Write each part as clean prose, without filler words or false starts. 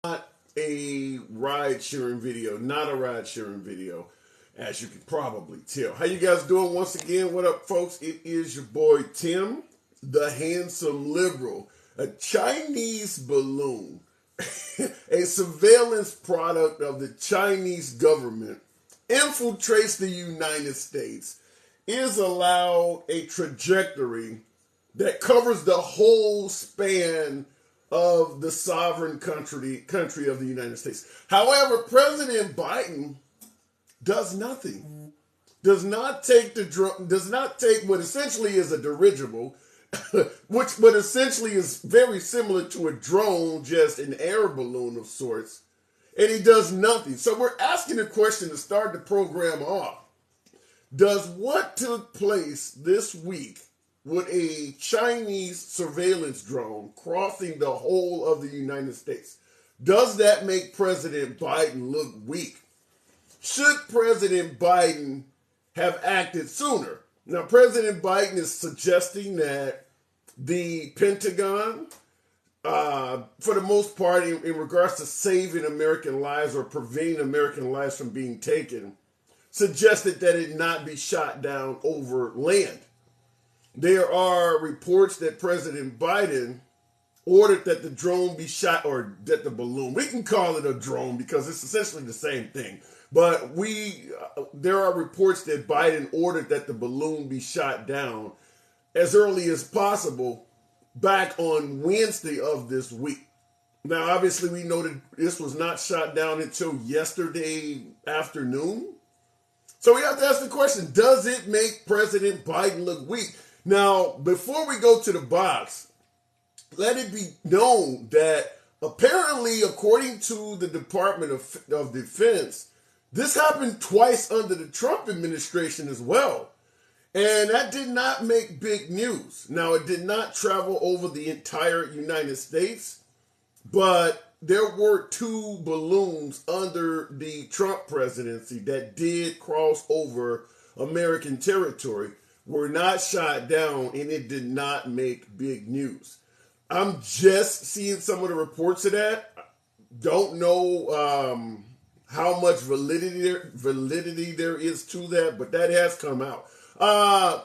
not a ride sharing video, not a ride sharing video, as you can probably tell. How you guys doing once again? What up, folks? It is your boy Tim, the handsome liberal. A Chinese balloon, a surveillance product of the Chinese government, infiltrates the United States, is allowed a trajectory that covers the whole span of the sovereign country of the United States. However, President Biden does nothing. Does not take what essentially is a dirigible, which but essentially is very similar to a drone, just an air balloon of sorts, and he does nothing. So we're asking a question to start the program off. Does what took place this week with a Chinese surveillance drone crossing the whole of the United States, does that make President Biden look weak? Should President Biden have acted sooner? Now, President Biden is suggesting that the Pentagon, for the most part, in regards to saving American lives or preventing American lives from being taken, suggested that it not be shot down over land. There are reports that President Biden ordered that the drone be shot, or that the balloon, we can call it a drone because it's essentially the same thing. But there are reports that Biden ordered that the balloon be shot down as early as possible back on Wednesday of this week. Now, obviously, we know that this was not shot down until yesterday afternoon. So we have to ask the question, does it make President Biden look weak? Now, before we go to the box, let it be known that apparently, according to the Department of Defense, this happened twice under the Trump administration as well. And that did not make big news. Now, it did not travel over the entire United States, but there were two balloons under the Trump presidency that did cross over American territory, were not shot down, and it did not make big news. I'm just seeing some of the reports of that. Don't know how much validity there is to that, but that has come out.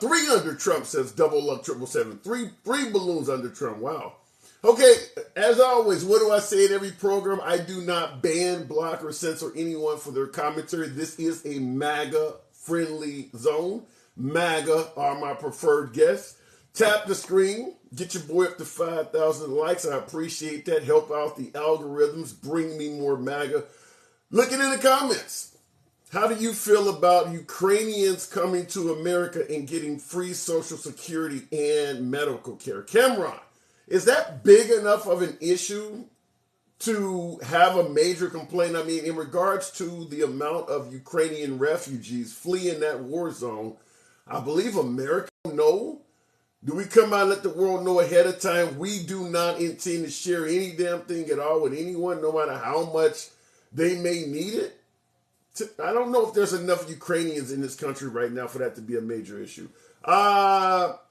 3 under Trump, says double up 777. Three balloons under Trump. Wow. Okay, as always, what do I say in every program? I do not ban, block, or censor anyone for their commentary. This is a MAGA-friendly zone. MAGA are my preferred guests. Tap the screen. Get your boy up to 5,000 likes. I appreciate that. Help out the algorithms. Bring me more MAGA. Looking in the comments. How do you feel about Ukrainians coming to America and getting free Social Security and medical care? Cameron, is that big enough of an issue to have a major complaint? I mean, in regards to the amount of Ukrainian refugees fleeing that war zone, I believe America know. Do we come out and let the world know ahead of time we do not intend to share any damn thing at all with anyone, no matter how much they may need it? I don't know if there's enough Ukrainians in this country right now for that to be a major issue.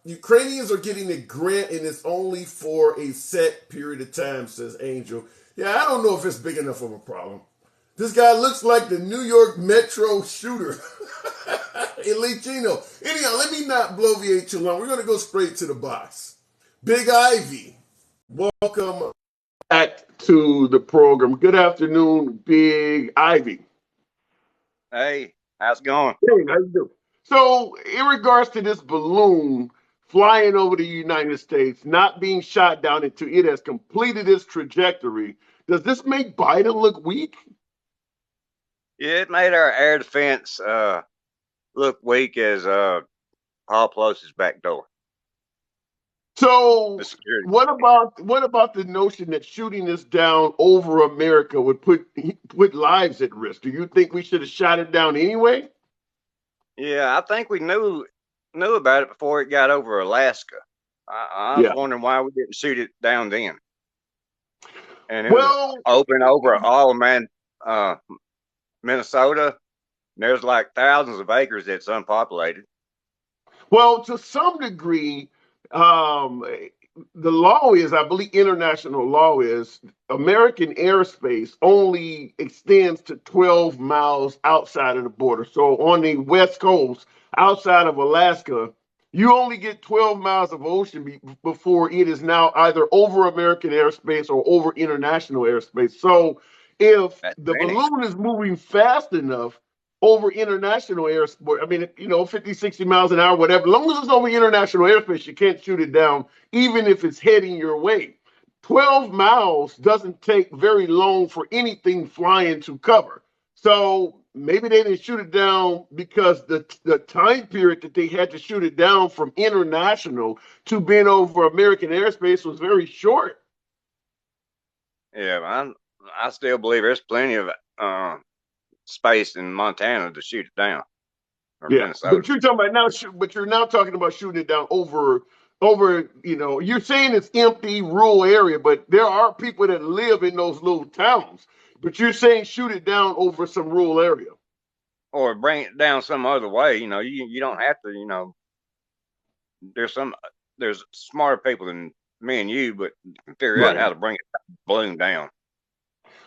Ukrainians are getting a grant, and it's only for a set period of time, says Angel. Yeah, I don't know if it's big enough of a problem. This guy looks like the New York Metro shooter. Elite Gino. Anyhow, let me not bloviate too long. We're going to go straight to the box. Big Ivy, welcome back to the program. Good afternoon, Big Ivy. Hey, how's it going? Hey, how you doing? So, in regards to this balloon flying over the United States, not being shot down until it has completed its trajectory, does this make Biden look weak? Yeah, it made our air defense look weak as Paul Pelosi's back door. So, what about the notion that shooting this down over America would put lives at risk? Do you think we should have shot it down anyway? Yeah, I think we knew about it before it got over Alaska. I was wondering why we didn't shoot it down then. And it was open over all of Minnesota. There's like thousands of acres that's unpopulated. Well, to some degree, the law is, I believe international law is American airspace only extends to 12 miles outside of the border. So on the West Coast, outside of Alaska, you only get 12 miles of ocean before it is now either over American airspace or over international airspace. So if the balloon is moving fast enough over international airspace, I mean, 50, 60 miles an hour, whatever, as long as it's over international airspace, you can't shoot it down, even if it's heading your way. 12 miles doesn't take very long for anything flying to cover. So maybe they didn't shoot it down because the time period that they had to shoot it down from international to being over American airspace was very short. Yeah, I still believe there's plenty of space in Montana to shoot it down. Yeah, Minnesota. But you're talking about now. But you're now talking about shooting it down over. You're saying it's empty, rural area, but there are people that live in those little towns. But you're saying shoot it down over some rural area, or bring it down some other way. You don't have to. There's smarter people than me and you, but can figure out how to bring it balloon down.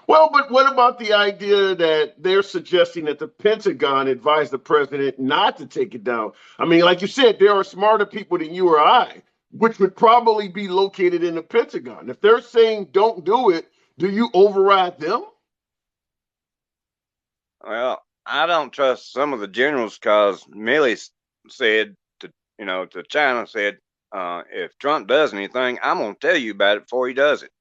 Well, but what about the idea that they're suggesting that the Pentagon advised the president not to take it down? I mean, like you said, there are smarter people than you or I, which would probably be located in the Pentagon. If they're saying don't do it, do you override them? Well, I don't trust some of the generals because Milley said to China, said, if Trump does anything, I'm going to tell you about it before he does it.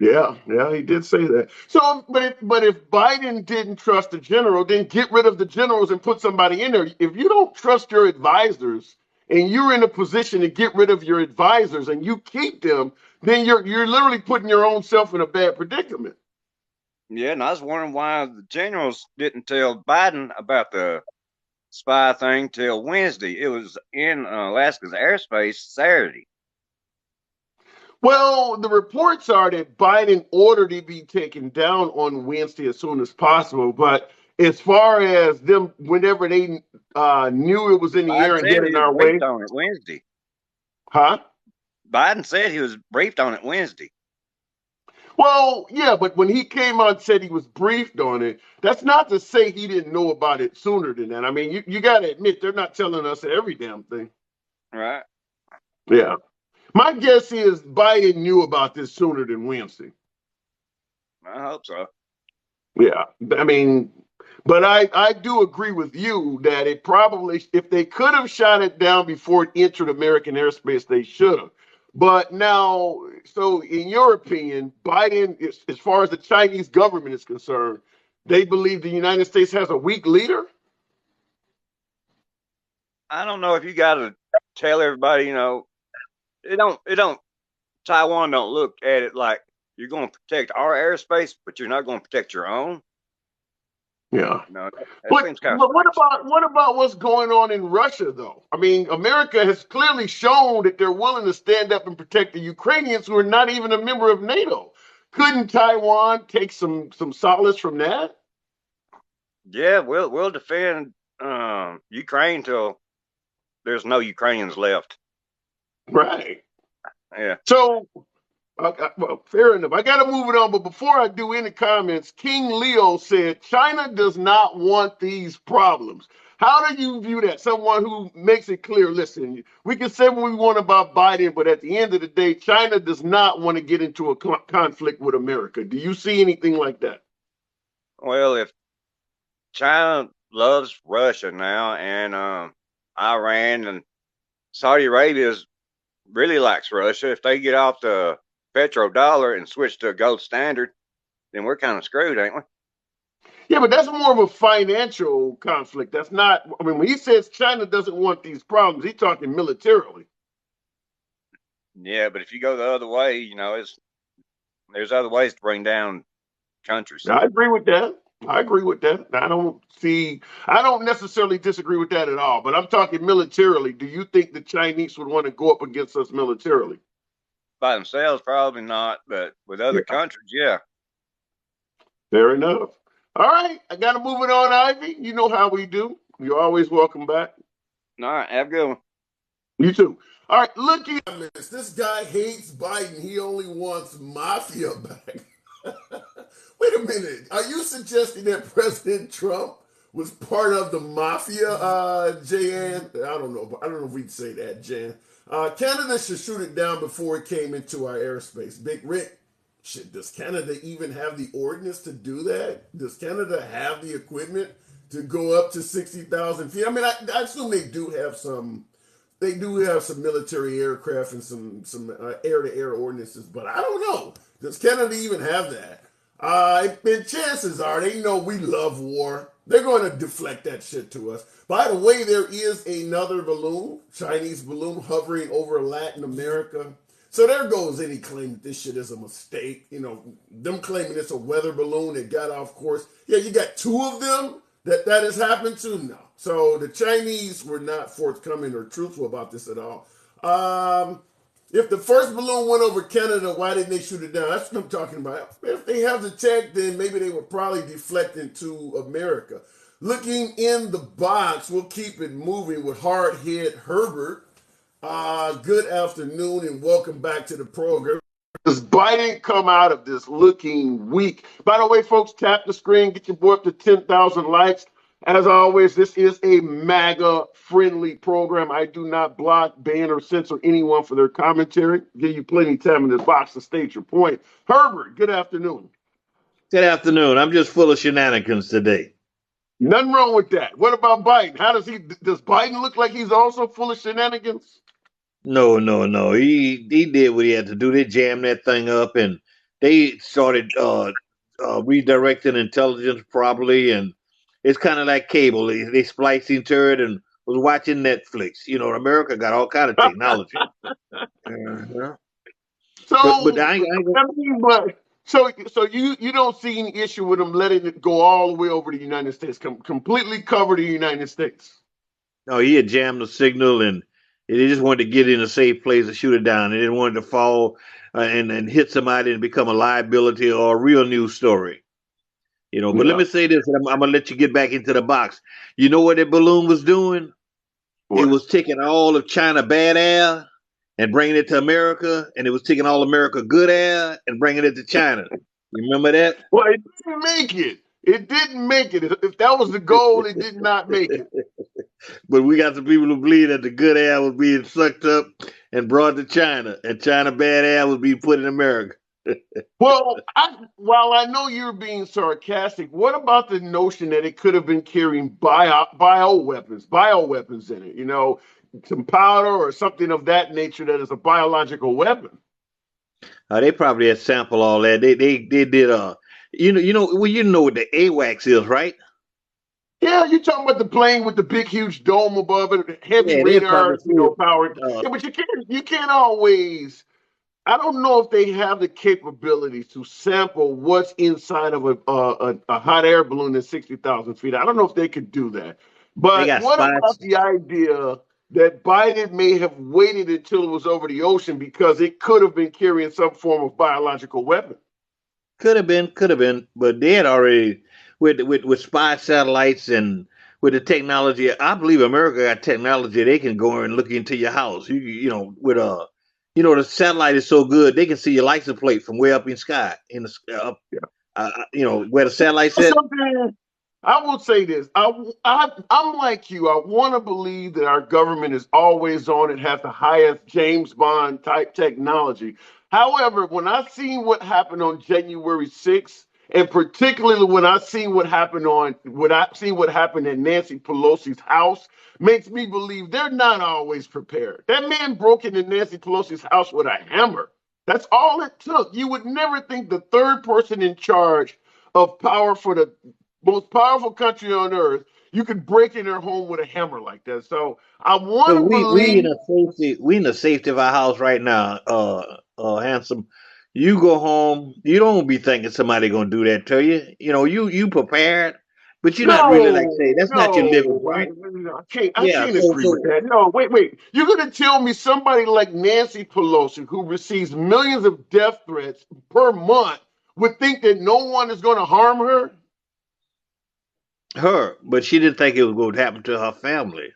Yeah, he did say that. So, but if Biden didn't trust the general, then get rid of the generals and put somebody in there. If you don't trust your advisors and you're in a position to get rid of your advisors and you keep them, then you're literally putting your own self in a bad predicament. Yeah, and I was wondering why the generals didn't tell Biden about the spy thing till Wednesday. It was in Alaska's airspace Saturday. Well, the reports are that Biden ordered it be taken down on Wednesday as soon as possible. But as far as them, whenever they knew it was in the air and heading our way, on it Wednesday. Huh? Biden said he was briefed on it Wednesday. Well, yeah, but when he came out and said he was briefed on it, that's not to say he didn't know about it sooner than that. I mean, you got to admit they're not telling us every damn thing. Right. Yeah. My guess is Biden knew about this sooner than Wednesday. I hope so. Yeah, I mean, but I do agree with you that it probably, if they could have shot it down before it entered American airspace, they should have. But now, so in your opinion, Biden, as far as the Chinese government is concerned, they believe the United States has a weak leader? I don't know if you got to tell everybody, Taiwan don't look at it like you're going to protect our airspace, but you're not going to protect your own. Yeah. No, but what about what's going on in Russia, though? I mean, America has clearly shown that they're willing to stand up and protect the Ukrainians who are not even a member of NATO. Couldn't Taiwan take some solace from that? Yeah, we'll defend Ukraine till there's no Ukrainians left. Right. Yeah. So, well, fair enough. I got to move it on. But before I do any comments, King Leo said China does not want these problems. How do you view that? Someone who makes it clear, listen, we can say what we want about Biden, but at the end of the day, China does not want to get into a conflict with America. Do you see anything like that? Well, if China loves Russia now and Iran and Saudi Arabia really likes Russia, if they get off the petrodollar and switch to a gold standard, then we're kind of screwed, ain't we? Yeah, but that's more of a financial conflict. That's not, I mean, when he says China doesn't want these problems, he's talking militarily. Yeah, but if you go the other way, there's other ways to bring down countries. I agree with that. I don't necessarily disagree with that at all, but I'm talking militarily. Do you think the Chinese would want to go up against us militarily? By themselves, probably not, but with other countries, yeah. Fair enough. All right, I got to move it on, Ivy. You know how we do. You're always welcome back. All right, have a good one. You too. All right, look here. This guy hates Biden. He only wants mafia back. Wait a minute. Are you suggesting that President Trump was part of the mafia, Jan? I don't know. I don't know if we'd say that, Jan. Canada should shoot it down before it came into our airspace. Big Rick, shit, does Canada even have the ordinance to do that? Does Canada have the equipment to go up to 60,000 feet? I mean, I assume they do have some. They do have some military aircraft and some air-to-air ordinances, but I don't know. Does Canada even have that? And chances are they know we love war. They're going to deflect that shit to us. By the way, there is another balloon, Chinese balloon, hovering over Latin America. So there goes any claim that this shit is a mistake. You know, them claiming it's a weather balloon that got off course. Yeah, you got two of them that has happened to? No. So the Chinese were not forthcoming or truthful about this at all. If the first balloon went over Canada, why didn't they shoot it down? That's what I'm talking about. If they have the tech, then maybe they were probably deflecting to America. Looking in the box, we'll keep it moving with Hardhead Herbert. Good afternoon and welcome back to the program. Does Biden come out of this looking weak? By the way, folks, tap the screen, get your boy up to 10,000 likes. As always, this is a MAGA-friendly program. I do not block, ban, or censor anyone for their commentary. Give you plenty of time in this box to state your point. Herbert, good afternoon. Good afternoon. I'm just full of shenanigans today. Nothing wrong with that. What about Biden? Does Biden look like he's also full of shenanigans? No. He did what he had to do. They jammed that thing up and they started redirecting intelligence properly, and it's kind of like cable. They spliced into it and was watching Netflix. You know, America got all kind of technology. So you don't see any issue with them letting it go all the way over the United States, completely cover the United States? No, he had jammed the signal and they just wanted to get in a safe place to shoot it down. They didn't want it to fall and hit somebody and become a liability or a real news story. You know, but Let me say this, and I'm going to let you get back into the box. You know what that balloon was doing? What? It was taking all of China bad air and bringing it to America, and it was taking all America good air and bringing it to China. You remember that? Well, it didn't make it. It didn't make it. If that was the goal, it did not make it. But we got some people who believe that the good air was being sucked up and brought to China, and China bad air was being put in America. Well, while I know you're being sarcastic, what about the notion that it could have been carrying bioweapons in it? You know, some powder or something of that nature that is a biological weapon. They probably had sampled all that. They did you know what the AWACS is, right? Yeah, you're talking about the plane with the big huge dome above it, heavy radar, powered. Yeah, but you can't always. I don't know if they have the capability to sample what's inside of a hot air balloon at 60,000 feet. I don't know if they could do that. But what about the idea that Biden may have waited until it was over the ocean because it could have been carrying some form of biological weapon? Could have been, but they had already with spy satellites and with the technology. I believe America got technology. They can go and look into your house. The satellite is so good they can see your license plate from way up in the sky where the satellite's at. I will say this. I'm like you. I want to believe that our government is always on and has the highest James Bond type technology. However, when I seen what happened on January 6th, and particularly when I seen what happened at Nancy Pelosi's house, makes me believe they're not always prepared. That man broke into Nancy Pelosi's house with a hammer. That's all it took. You would never think the third person in charge of power for the most powerful country on earth, you could break in their home with a hammer like that. So I want to believe we in the safety of our house right now, handsome. You go home, you don't be thinking somebody gonna do that to you. You know, you prepared, but you're not really like say that's not your living, right? I can't agree with that. No, wait. You're gonna tell me somebody like Nancy Pelosi, who receives millions of death threats per month, would think that no one is gonna harm her? But she didn't think it was going to happen to her family.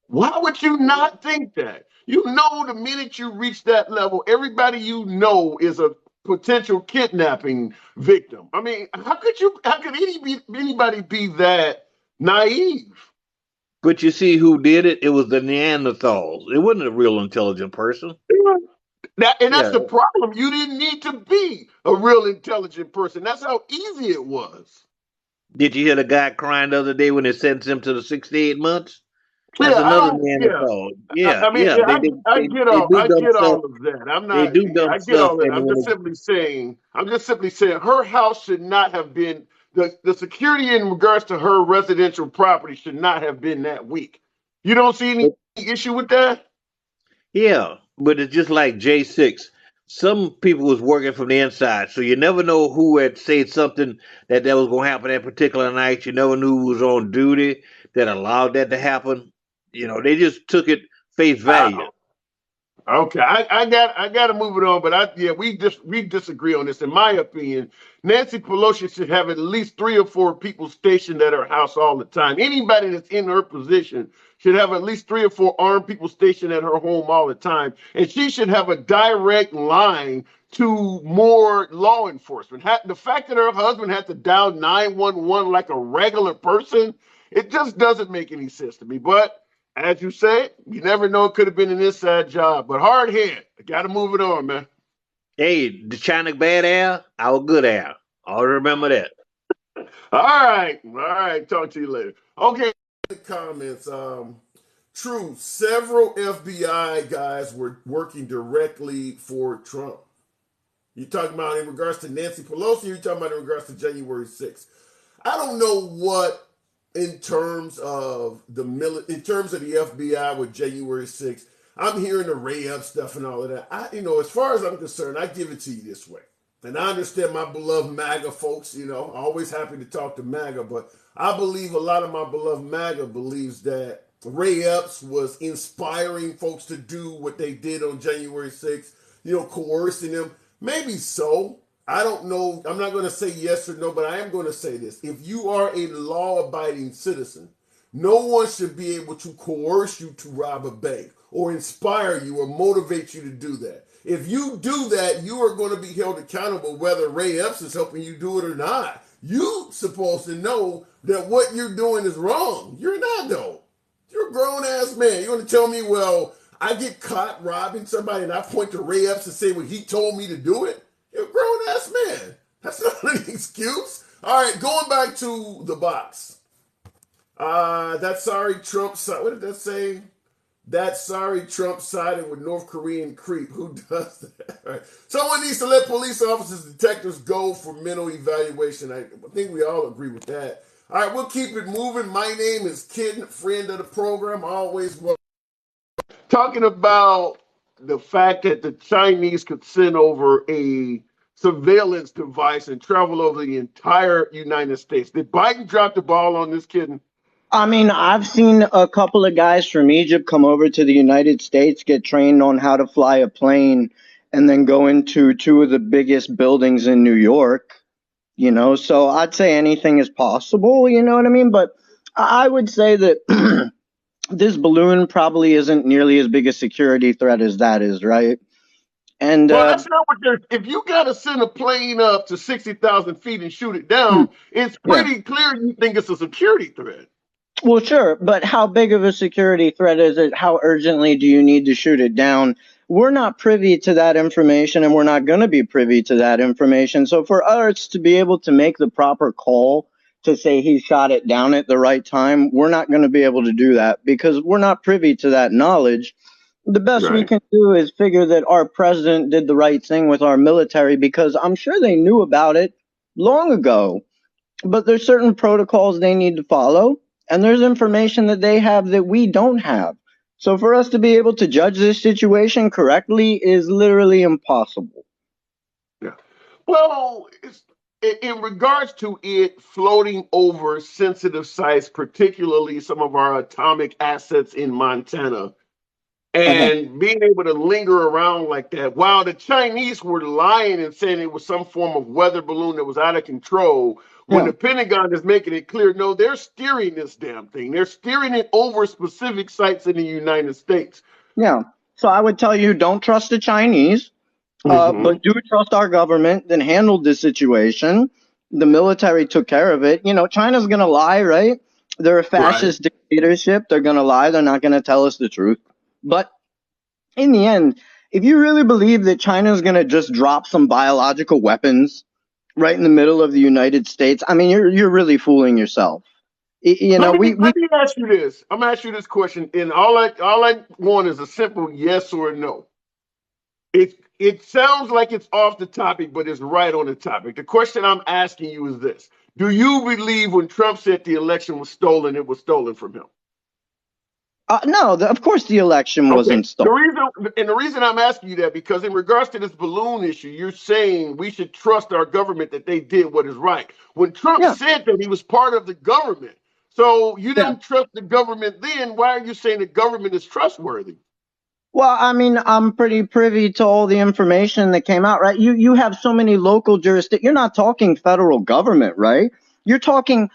Why would you not think that? You know, the minute you reach that level, everybody you know is a potential kidnapping victim. I mean, how could anybody be that naive? But you see who did it? It was the Neanderthals. It wasn't a real intelligent person. That's Yeah. the problem. You didn't need to be a real intelligent person. That's how easy it was. Did you hear the guy crying the other day when they sentenced him to the 68 months? That's another Yeah. Neanderthal. I mean, Yeah. yeah, They do I dumb get stuff. all of that. I'm They not, do yeah, dumb I get stuff, all that. and I'm just simply saying her house should not have been, the security in regards to her residential property should not have been that weak. You don't see any issue with that? yeah, but it's just like J6. Some people was working from the inside, so you never know who had said something that was going to happen that particular night. You never knew who was on duty that allowed that to happen. They just took it face value. Okay, I got to move it on, but we disagree on this. In my opinion, Nancy Pelosi should have at least 3 or 4 people stationed at her house all the time. Anybody that's in her position should have at least 3 or 4 armed people stationed at her home all the time, and she should have a direct line to more law enforcement. The fact that her husband had to dial 911 like a regular person, it just doesn't make any sense to me. But as you say, you never know. It could have been an inside job, but hard head. I got to move it on, man. Hey, the China bad air, our good air. I'll remember that. All right. Talk to you later. Okay. Comments. True. Several FBI guys were working directly for Trump. You talking about in regards to Nancy Pelosi? Or you talking about in regards to January 6th? I don't know what in terms of the FBI with January 6th. I'm hearing the Ray Up stuff and all of that. As far as I'm concerned, I give it to you this way. And I understand my beloved MAGA folks, always happy to talk to MAGA, but I believe a lot of my beloved MAGA believes that Ray Epps was inspiring folks to do what they did on January 6th, coercing them. Maybe so. I don't know. I'm not going to say yes or no, but I am going to say this. If you are a law-abiding citizen, no one should be able to coerce you to rob a bank or inspire you or motivate you to do that. If you do that, you are going to be held accountable whether Ray Epps is helping you do it or not. You're supposed to know that what you're doing is wrong. You're not, though. You're a grown-ass man. You're going to tell me, well, I get caught robbing somebody and I point to Ray Epps and say, well, he told me to do it? You're a grown-ass man. That's not an excuse. All right, going back to the box. That sorry Trump side. What did that say? That sorry Trump sided with North Korean creep. Who does that? All right. Someone needs to let police officers and detectives go for mental evaluation. I think we all agree with that. All right, we'll keep it moving. My name is Kid, friend of the program. Always welcome. Talking about the fact that the Chinese could send over a surveillance device and travel over the entire United States. Did Biden drop the ball on this, kid? I mean, I've seen a couple of guys from Egypt come over to the United States, get trained on how to fly a plane, and then go into 2 of the biggest buildings in New York. So I'd say anything is possible, you know what I mean? But I would say that this balloon probably isn't nearly as big a security threat as that is, right? And well, that's not what they're. If you got to send a plane up to 60,000 feet and shoot it down, it's pretty clear you think it's a security threat. Well, sure, but how big of a security threat is it? How urgently do you need to shoot it down? We're not privy to that information, and we're not going to be privy to that information. So for us to be able to make the proper call to say he shot it down at the right time, we're not going to be able to do that because we're not privy to that knowledge. The best we can do is figure that our president did the right thing with our military because I'm sure they knew about it long ago, but there's certain protocols they need to follow. And there's information that they have that we don't have. So for us to be able to judge this situation correctly is literally impossible. Yeah. Well, in regards to it floating over sensitive sites, particularly some of our atomic assets in Montana, and being able to linger around like that, while the Chinese were lying and saying it was some form of weather balloon that was out of control, when the Pentagon is making it clear, no, they're steering this damn thing. They're steering it over specific sites in the United States. Yeah. So I would tell you, don't trust the Chinese, but do trust our government. Then handle the situation. The military took care of it. China's gonna lie, right? They're a fascist dictatorship. They're gonna lie. They're not gonna tell us the truth. But in the end, if you really believe that China's gonna just drop some biological weapons right in the middle of the United States, I mean, you're really fooling yourself. Let me ask you this. I'm gonna ask you this question, and all I want is a simple yes or no. It sounds like it's off the topic, but it's right on the topic. The question I'm asking you is this: do you believe when Trump said the election was stolen, it was stolen from him? No, of course the election wasn't stolen. The reason I'm asking you that, because in regards to this balloon issue, you're saying we should trust our government that they did what is right. When Trump said that, he was part of the government. So you don't trust the government then. Why are you saying the government is trustworthy? Well, I mean, I'm pretty privy to all the information that came out, right? You have so many local jurisdictions. You're not talking federal government, right? You're talking.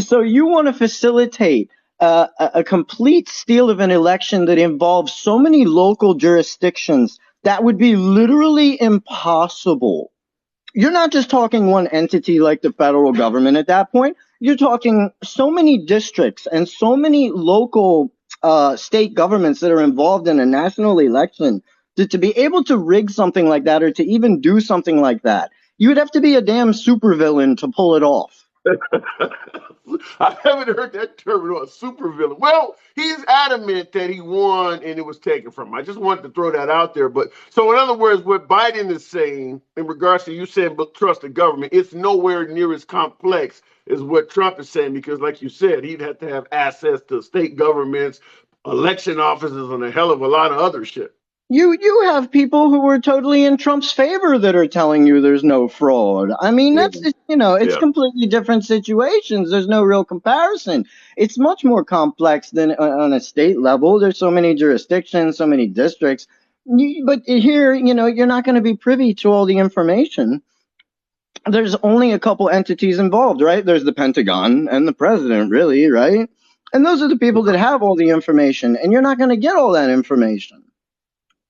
So you want to facilitate a complete steal of an election that involves so many local jurisdictions that would be literally impossible. You're not just talking one entity like the federal government at that point. You're talking so many districts and so many local state governments that are involved in a national election to be able to rig something like that or to even do something like that. You would have to be a damn supervillain to pull it off. I haven't heard that term at all, supervillain. Well, he's adamant that he won and it was taken from him. I just wanted to throw that out there. But so in other words, what Biden is saying in regards to you saying but trust the government, it's nowhere near as complex as what Trump is saying, because like you said, he'd have to have access to state governments, election offices, and a hell of a lot of other shit. You have people who are totally in Trump's favor that are telling you there's no fraud. I mean, it's completely different situations. There's no real comparison. It's much more complex than on a state level. There's so many jurisdictions, so many districts. But here, you're not going to be privy to all the information. There's only a couple entities involved, right? There's the Pentagon and the president, really, right? And those are the people that have all the information, and you're not going to get all that information.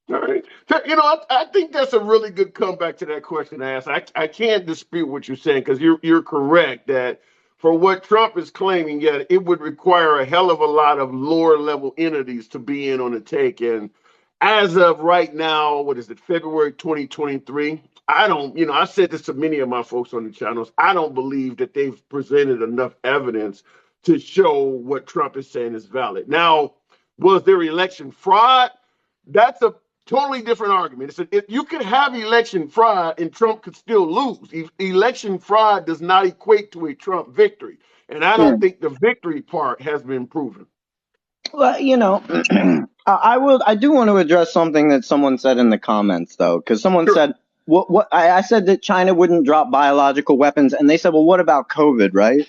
All right. I think that's a really good comeback to that question I asked. I can't dispute what you're saying, because you're correct that for what Trump is claiming, it would require a hell of a lot of lower level entities to be in on the take. And as of right now, what is it, February 2023? I said this to many of my folks on the channels. I don't believe that they've presented enough evidence to show what Trump is saying is valid. Now, was there election fraud? That's a totally different argument. If you could have election fraud and Trump could still lose. Election fraud does not equate to a Trump victory. And I don't think the victory part has been proven. Well, I do want to address something that someone said in the comments, though, because someone said, I said that China wouldn't drop biological weapons, and they said, well, what about COVID, right?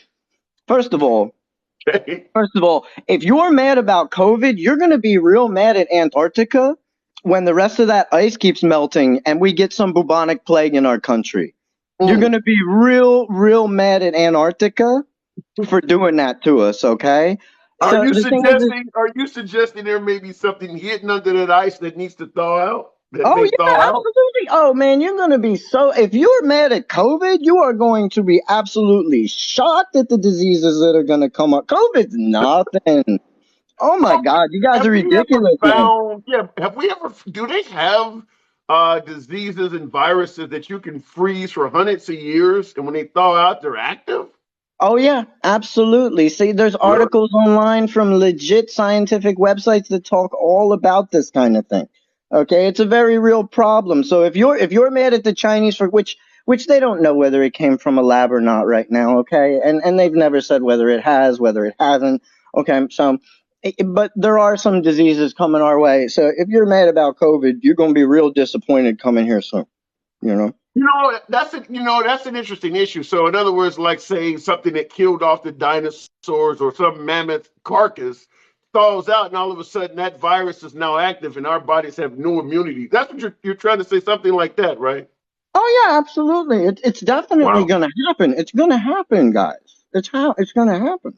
First of all, if you're mad about COVID, you're going to be real mad at Antarctica when the rest of that ice keeps melting and we get some bubonic plague in our country. You're going to be real, real mad at Antarctica for doing that to us, okay? Are you suggesting there may be something hidden under that ice that needs to thaw out? Absolutely. Oh, man, you're going to be if you're mad at COVID, you are going to be absolutely shocked at the diseases that are going to come up. COVID's nothing. Oh my God, you guys are ridiculous. Do they have diseases and viruses that you can freeze for hundreds of years, and when they thaw out, they're active? Oh yeah, absolutely. See, there's articles online from legit scientific websites that talk all about this kind of thing. Okay, it's a very real problem. So if you're mad at the Chinese for which they don't know whether it came from a lab or not right now, okay? And they've never said whether it has, whether it hasn't. Okay, so but there are some diseases coming our way. So if you're mad about COVID, you're going to be real disappointed coming here soon. That's an interesting issue. So in other words, like say something that killed off the dinosaurs or some mammoth carcass thaws out, and all of a sudden that virus is now active and our bodies have no immunity. That's what you're trying to say, something like that, right? Oh yeah, absolutely. It's definitely going to happen. It's going to happen, guys. It's going to happen.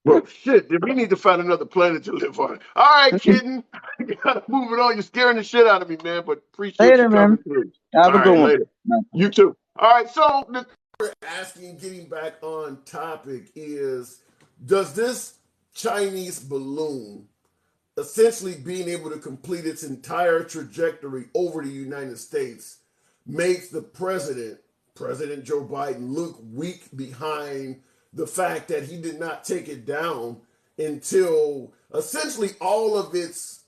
Well, shit, then we need to find another planet to live on. All right, kitten. You gotta move it on. You're scaring the shit out of me, man, but appreciate you Later, man. coming through. Have All a good right, one. later. You too. All right, so we're asking, getting back on topic, is does this Chinese balloon essentially being able to complete its entire trajectory over the United States makes the President Joe Biden, look weak behind the fact that he did not take it down until essentially all of its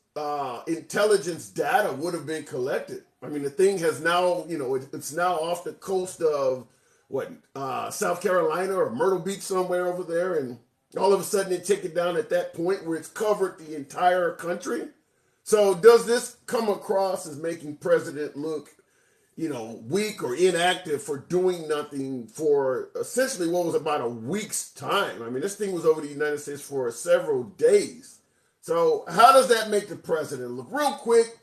intelligence data would have been collected. I mean, the thing has now, it's now off the coast of South Carolina or Myrtle Beach somewhere over there, and all of a sudden they take it down at that point where it's covered the entire country. So does this come across as making President look, weak or inactive for doing nothing for essentially what was about a week's time? I mean, this thing was over the United States for several days. So how does that make the president look? Real quick,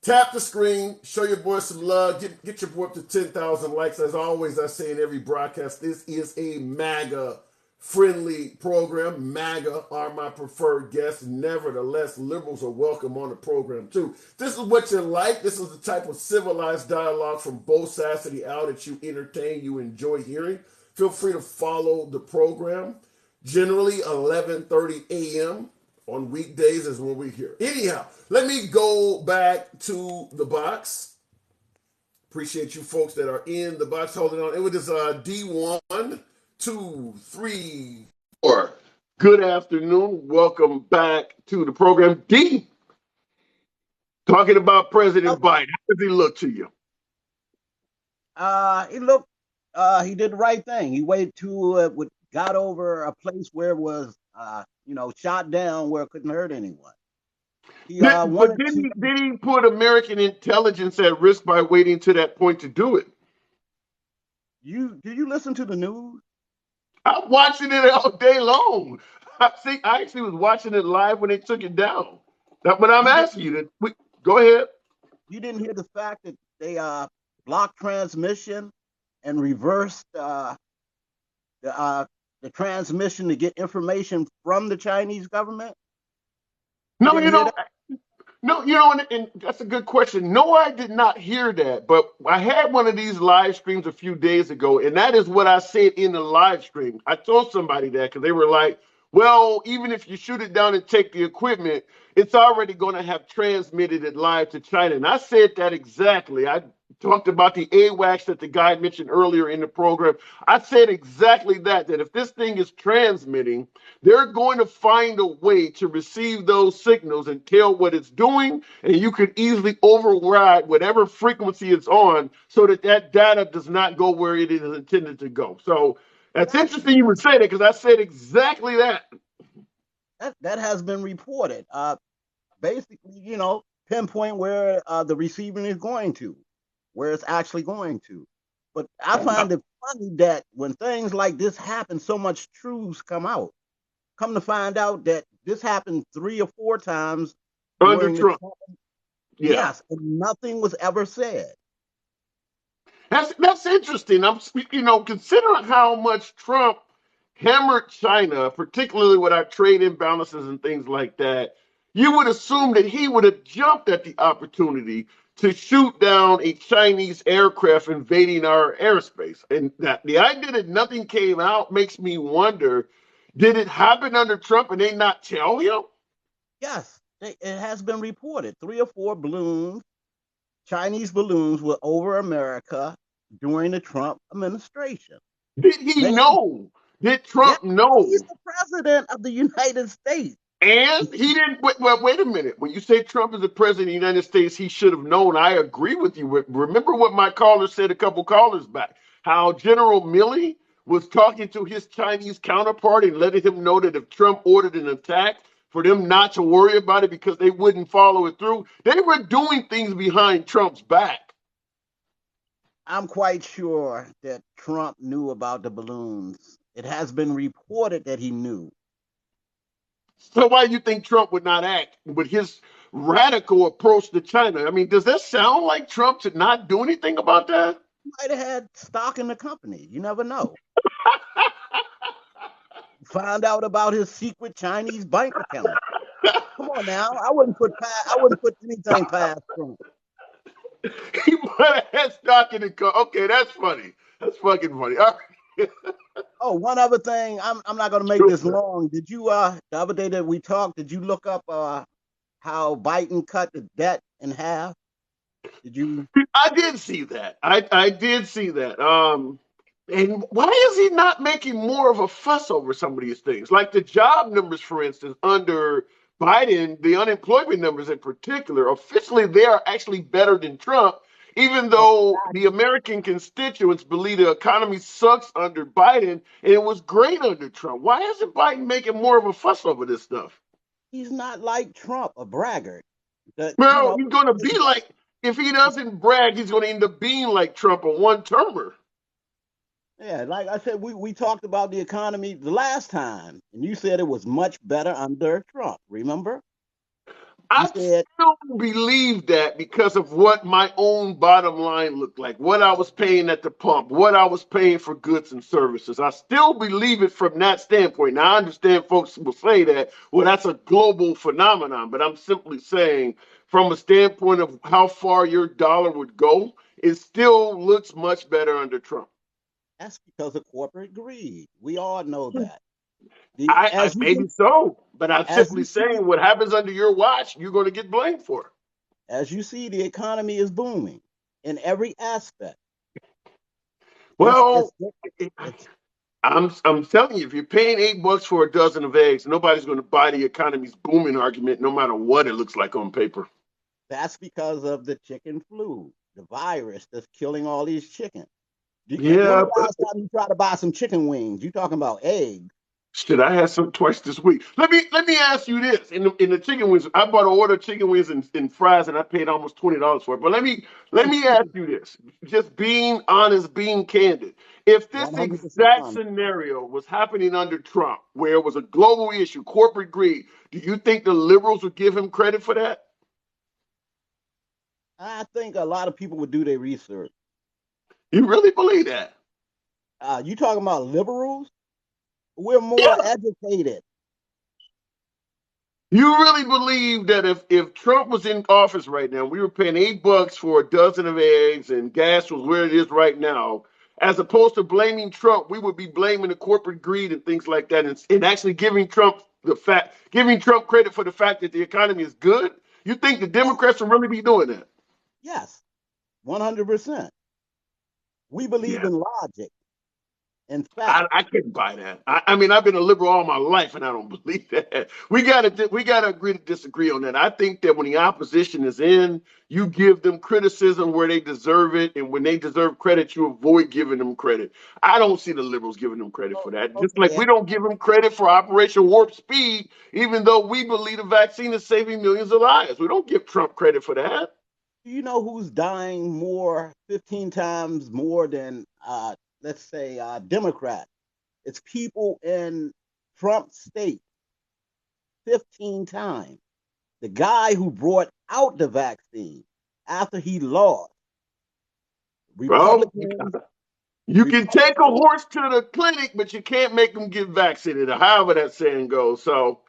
tap the screen, show your boy some love, get your boy up to 10,000 likes. As always, I say in every broadcast, this is a MAGA friendly program. MAGA are my preferred guests. Nevertheless, liberals are welcome on the program too. This is what you like. This is the type of civilized dialogue from both sides of the aisle that you entertain, you enjoy hearing. Feel free to follow the program. Generally 11:30 a.m. on weekdays is when we're here. Anyhow, let me go back to the box. Appreciate you folks that are in the box holding on. It was D1, 2, 3, 4. good afternoon. Welcome back to the program. D, talking about President Biden. How does he look to you? He did the right thing. He waited till it got over a place where it was, shot down where it couldn't hurt anyone. But did he put American intelligence at risk by waiting to that point to do it? Did you listen to the news? I'm watching it all day long. I actually was watching it live when they took it down. But I'm asking you to go ahead. You didn't hear the fact that they blocked transmission and reversed the transmission to get information from the Chinese government? No, and that's a good question. No, I did not hear that, but I had one of these live streams a few days ago, and that is what I said in the live stream. I told somebody that because they were like, well, even if you shoot it down and take the equipment, it's already going to have transmitted it live to China. And I said that exactly. I talked about the AWACS that the guy mentioned earlier in the program. I said exactly that if this thing is transmitting, they're going to find a way to receive those signals and tell what it's doing, and you could easily override whatever frequency it's on so that data does not go where it is intended to go. So that's interesting you would say that because I said exactly that. That has been reported. Basically, pinpoint where the receiving is going to, where it's actually going to. But I find it funny that when things like this happen, so much truths come out. Come to find out that this happened 3 or 4 times under Trump. Yes, and nothing was ever said. That's interesting. Considering how much Trump hammered China, particularly with our trade imbalances and things like that, you would assume that he would have jumped at the opportunity to shoot down a Chinese aircraft invading our airspace. And that the idea that nothing came out makes me wonder, did it happen under Trump and they not tell him? Yes, it has been reported. 3 or 4 balloons, Chinese balloons, were over America during the Trump administration. Did he know? Did Trump know? He's the president of the United States. And he didn't. Well, wait a minute. When you say Trump is the president of the United States, he should have known. I agree with you. Remember what my caller said a couple callers back, how General Milley was talking to his Chinese counterpart and letting him know that if Trump ordered an attack, for them not to worry about it because they wouldn't follow it through. They were doing things behind Trump's back. I'm quite sure that Trump knew about the balloons. It has been reported that he knew. So why do you think Trump would not act with his radical approach to China? I mean, does that sound like Trump to not do anything about that? He might have had stock in the company. You never know. find out about his secret Chinese bank account. Come on now, I wouldn't put anything past Trump. He might have had stock in the car. Okay, that's funny. That's fucking funny. All right. Oh, one other thing. I'm not going to make this long. Did you the other day that we talked? Did you look up how Biden cut the debt in half? Did you? I did see that. I did see that. And why is he not making more of a fuss over some of these things? Like the job numbers, for instance, under Biden, the unemployment numbers in particular, officially they are actually better than Trump, even though the American constituents believe the economy sucks under Biden and it was great under Trump. Why isn't Biden making more of a fuss over this stuff? He's not like Trump, a braggart. Well, he's going to be like, if he doesn't brag, he's going to end up being like Trump, a one-termer. Yeah, like I said, we talked about the economy the last time, and you said it was much better under Trump. Remember? I still believe that because of what my own bottom line looked like, what I was paying at the pump, what I was paying for goods and services. I still believe it from that standpoint. Now, I understand folks will say that, well, that's a global phenomenon, but I'm simply saying from a standpoint of how far your dollar would go, it still looks much better under Trump. That's because of corporate greed. We all know that. Maybe so, but I'm simply saying what happens under your watch, you're going to get blamed for. As you see, the economy is booming in every aspect. Well, I'm telling you, if you're paying $8 for a dozen of eggs, nobody's going to buy the economy's booming argument, no matter what it looks like on paper. That's because of the chicken flu, the virus that's killing all these chickens. Yeah. Last time you tried to buy some chicken wings, you talking about eggs. Shit, I had some twice this week. Let me ask you this: in the chicken wings, I bought an order of chicken wings and fries, and I paid almost $20 for it. But let me ask you this: just being honest, being candid. If this exact scenario was happening under Trump, where it was a global issue, corporate greed, do you think the liberals would give him credit for that? I think a lot of people would do their research. You really believe that? You talking about liberals? We're more educated. You really believe that if Trump was in office right now, we were paying $8 for a dozen of eggs and gas was where it is right now, as opposed to blaming Trump, we would be blaming the corporate greed and things like that, and actually giving Trump credit for the fact that the economy is good? You think the Democrats will really be doing that? Yes, 100%. We believe in logic. In fact, I can't buy that. I mean, I've been a liberal all my life, and I don't believe that. We gotta agree to disagree on that. I think that when the opposition is in, you give them criticism where they deserve it, and when they deserve credit, you avoid giving them credit. I don't see the liberals giving them credit for that. Just like we don't give them credit for Operation Warp Speed, even though we believe the vaccine is saving millions of lives. We don't give Trump credit for that. Do you know who's dying 15 times more than let's say Democrat? It's people in Trump state 15 times. The guy who brought out the vaccine after he lost. Well, you can take a horse to the clinic, but you can't make them get vaccinated, or however that saying goes. So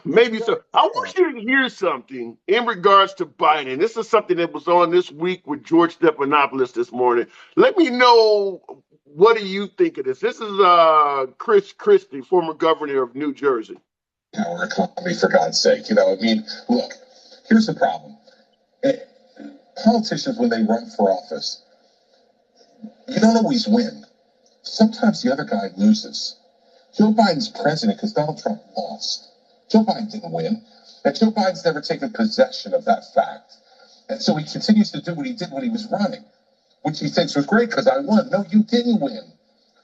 maybe so. I want you to hear something in regards to Biden. This is something that was on this week with George Stephanopoulos this morning. Let me know, what do you think of this? This is Chris Christie, former governor of New Jersey. Our economy, for God's sake. I mean, look, here's the problem. Politicians, when they run for office, you don't always win. Sometimes the other guy loses. Joe Biden's president because Donald Trump lost. Joe Biden didn't win, and Joe Biden's never taken possession of that fact. And so he continues to do what he did when he was running, which he thinks was great because I won. No, you didn't win.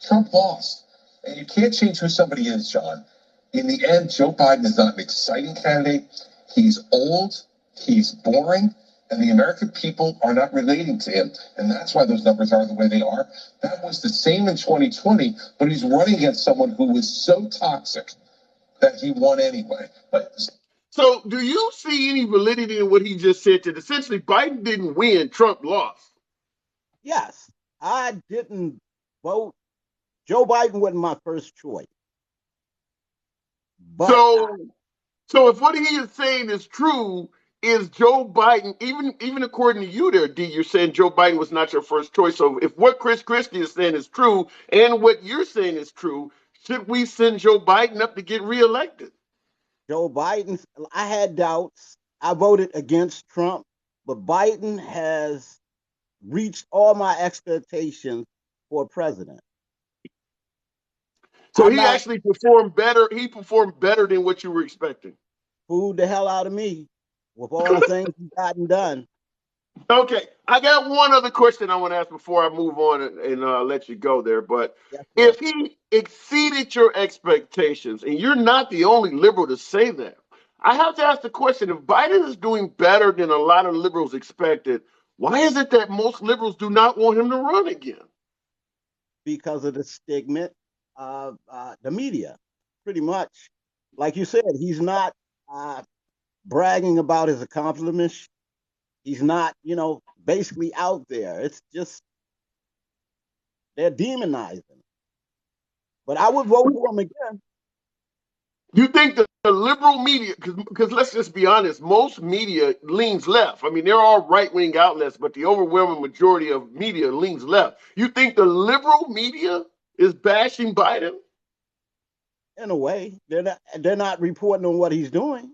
Trump lost. And you can't change who somebody is, John. In the end, Joe Biden is not an exciting candidate. He's old, he's boring, and the American people are not relating to him. And that's why those numbers are the way they are. That was the same in 2020, but he's running against someone who was so toxic that he won anyway. So do you see any validity in what he just said, that essentially Biden didn't win, Trump lost? Yes, I didn't vote. Joe Biden wasn't my first choice. But so if what he is saying is true, is Joe Biden, even according to you there, D, you're saying Joe Biden was not your first choice. So if what Chris Christie is saying is true and what you're saying is true, should we send Joe Biden up to get reelected? Joe Biden, I had doubts. I voted against Trump, but Biden has reached all my expectations for president. So he actually performed better. He performed better than what you were expecting. Fooled the hell out of me with all the things he's gotten done. Okay, I got one other question I want to ask before I move on and let you go there. But if he exceeded your expectations, and you're not the only liberal to say that, I have to ask the question: if Biden is doing better than a lot of liberals expected, why is it that most liberals do not want him to run again? Because of the stigma of the media, pretty much. Like you said, he's not bragging about his accomplishments. He's not, basically out there. It's just they're demonizing. But I would vote for him again. You think that the liberal media, because let's just be honest, most media leans left. I mean, there are right-wing outlets, but the overwhelming majority of media leans left. You think the liberal media is bashing Biden? In a way, they're not reporting on what he's doing,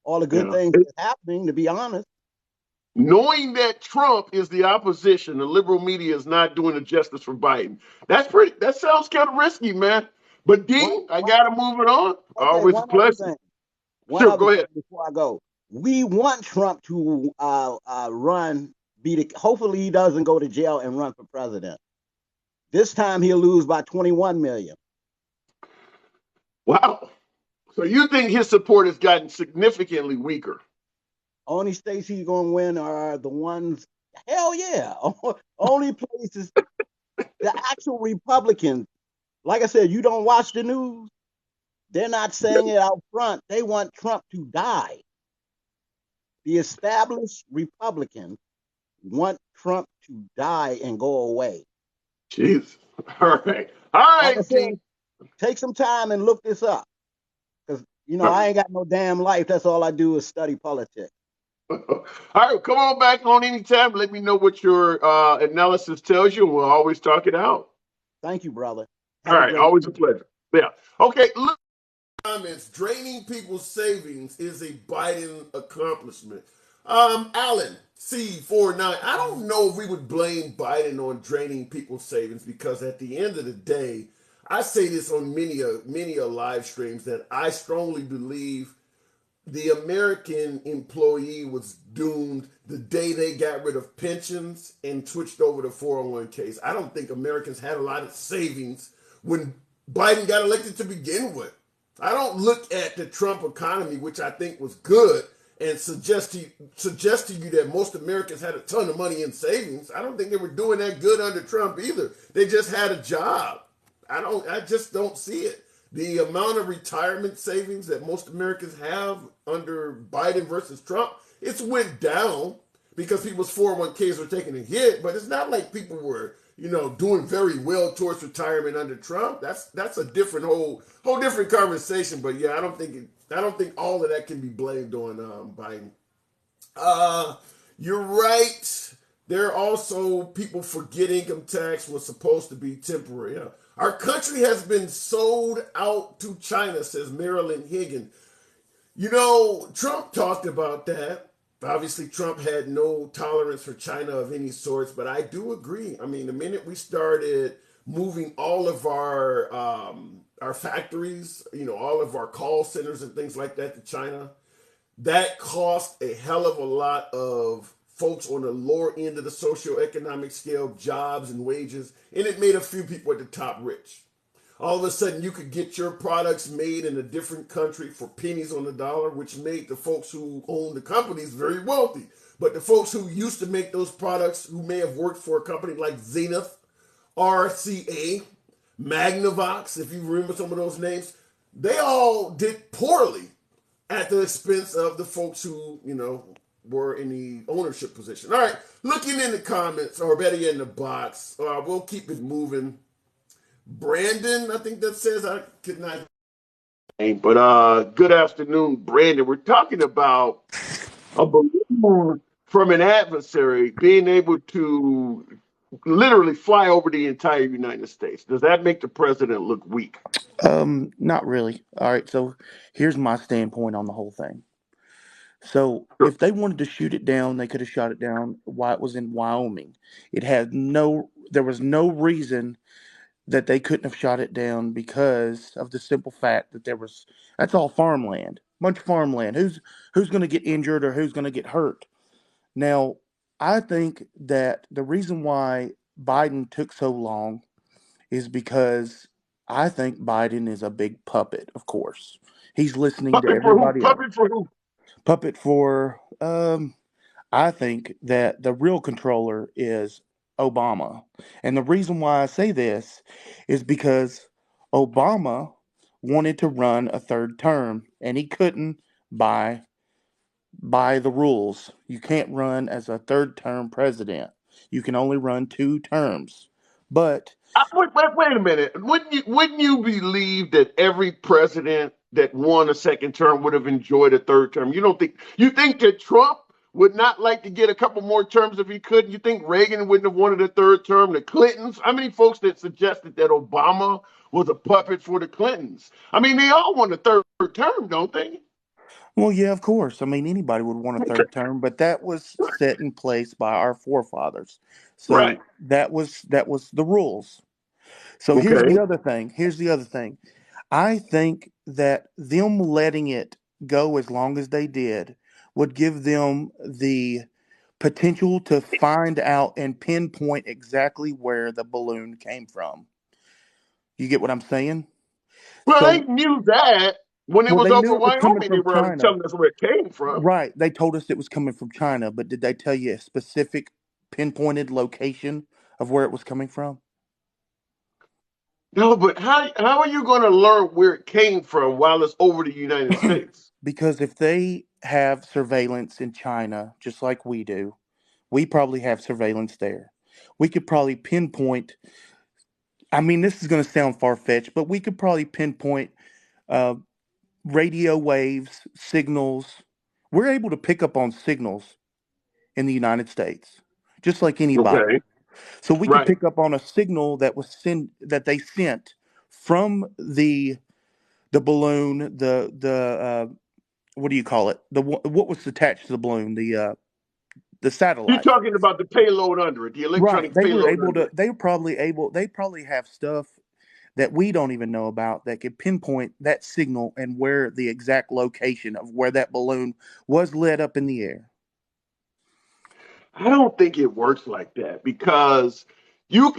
all the good things that's happening. To be honest, knowing that Trump is the opposition, the liberal media is not doing the justice for Biden. That sounds kind of risky, man. But Dean, I gotta move it on. Always a pleasure. Sure, go ahead. Before I go, we want Trump to run. Hopefully, he doesn't go to jail and run for president. This time, he'll lose by 21 million. Wow. So you think his support has gotten significantly weaker? Only states he's going to win are the ones. Hell yeah. Only places. The actual Republicans. Like I said, you don't watch the news. They're not saying it out front. They want Trump to die. The established Republicans want Trump to die and go away. Jeez. All right. All right, like said, take some time and look this up. Because, I ain't got no damn life. That's all I do is study politics. All right. Come on back on anytime. Let me know what your analysis tells you, and we'll always talk it out. Thank you, brother. All right. Always a pleasure. Yeah. Okay. Look. Comments: draining people's savings is a Biden accomplishment. Alan C49, I don't know if we would blame Biden on draining people's savings, because at the end of the day, I say this on many live streams, that I strongly believe the American employee was doomed the day they got rid of pensions and switched over to 401ks. I don't think Americans had a lot of savings when Biden got elected to begin with. I don't look at the Trump economy, which I think was good, and suggest to you that most Americans had a ton of money in savings. I don't think they were doing that good under Trump either. They just had a job. I just don't see it. The amount of retirement savings that most Americans have under Biden versus Trump, it's went down because people's 401ks were taking a hit, but it's not like people were, doing very well towards retirement under Trump. That's a different whole different conversation. But yeah, I don't think all of that can be blamed on Biden. You're right. There are also people forget income tax was supposed to be temporary. Yeah. Our country has been sold out to China, says Marilyn Higgin. Trump talked about that. Obviously, Trump had no tolerance for China of any sorts, but I do agree. I mean, the minute we started moving all of our factories, all of our call centers and things like that to China, that cost a hell of a lot of folks on the lower end of the socioeconomic scale jobs and wages, and it made a few people at the top rich. All of a sudden, you could get your products made in a different country for pennies on the dollar, which made the folks who own the companies very wealthy. But the folks who used to make those products, who may have worked for a company like Zenith, RCA, Magnavox, if you remember some of those names, they all did poorly at the expense of the folks who, were in the ownership position. All right, looking in the comments, or better yet in the box, we'll keep it moving. Brandon, I think that says, I could not. But good afternoon, Brandon. We're talking about a balloon from an adversary being able to literally fly over the entire United States. Does that make the president look weak? Not really. All right, so here's my standpoint on the whole thing. So Sure. if they wanted to shoot it down, they could have shot it down while it was in Wyoming. There was no reason that they couldn't have shot it down because of the simple fact that that's all farmland, bunch of farmland. Who's going to get injured or who's going to get hurt? Now, I think that the reason why Biden took so long is because I think Biden is a big puppet, of course. He's listening to Puppet for who? everybody else. Puppet for who? Puppet for, I think that the real controller is Obama. And the reason why I say this is because Obama wanted to run a third term and he couldn't by the rules. You can't run as a third term president. You can only run 2 terms. But Wait a minute. Wouldn't you believe that every president that won a second term would have enjoyed a third term? You think that Trump would not like to get a couple more terms if he could? You think Reagan wouldn't have wanted a third term? The Clintons? How many folks that suggested that Obama was a puppet for the Clintons? I mean, they all want a third term, don't they? well, yeah, of course. I mean, anybody would want a third term, but that was set in place by our forefathers. Right. So that was the rules. So here's Okay. the other thing. I think that them letting it go as long as they did would give them the potential to find out and pinpoint exactly where the balloon came from. You get what I'm saying? Well, they So, knew that when it well, was they over knew it was coming Wyoming. They from were already China. telling us where it came from. Right. They told us it was coming from China, but did they tell you a specific pinpointed location of where it was coming from? No, but how are you going to learn where it came from while it's over the United States? Because if they have surveillance in China, just like we do, we probably have surveillance there. We could probably pinpoint, I mean, this is going to sound far fetched, but we could probably pinpoint uh, radio waves, signals. We're able to pick up on signals in the United States, just like anybody. Okay, So we could right. pick up on a signal that they sent from the balloon, what do you call it? What was attached to the balloon? The You're satellite. talking about the payload under it, the Right. electronic They were payload able under to. it. They probably have stuff that we don't even know about that could pinpoint that signal and where the exact location of where that balloon was lit up in the air. I don't think it works like that because you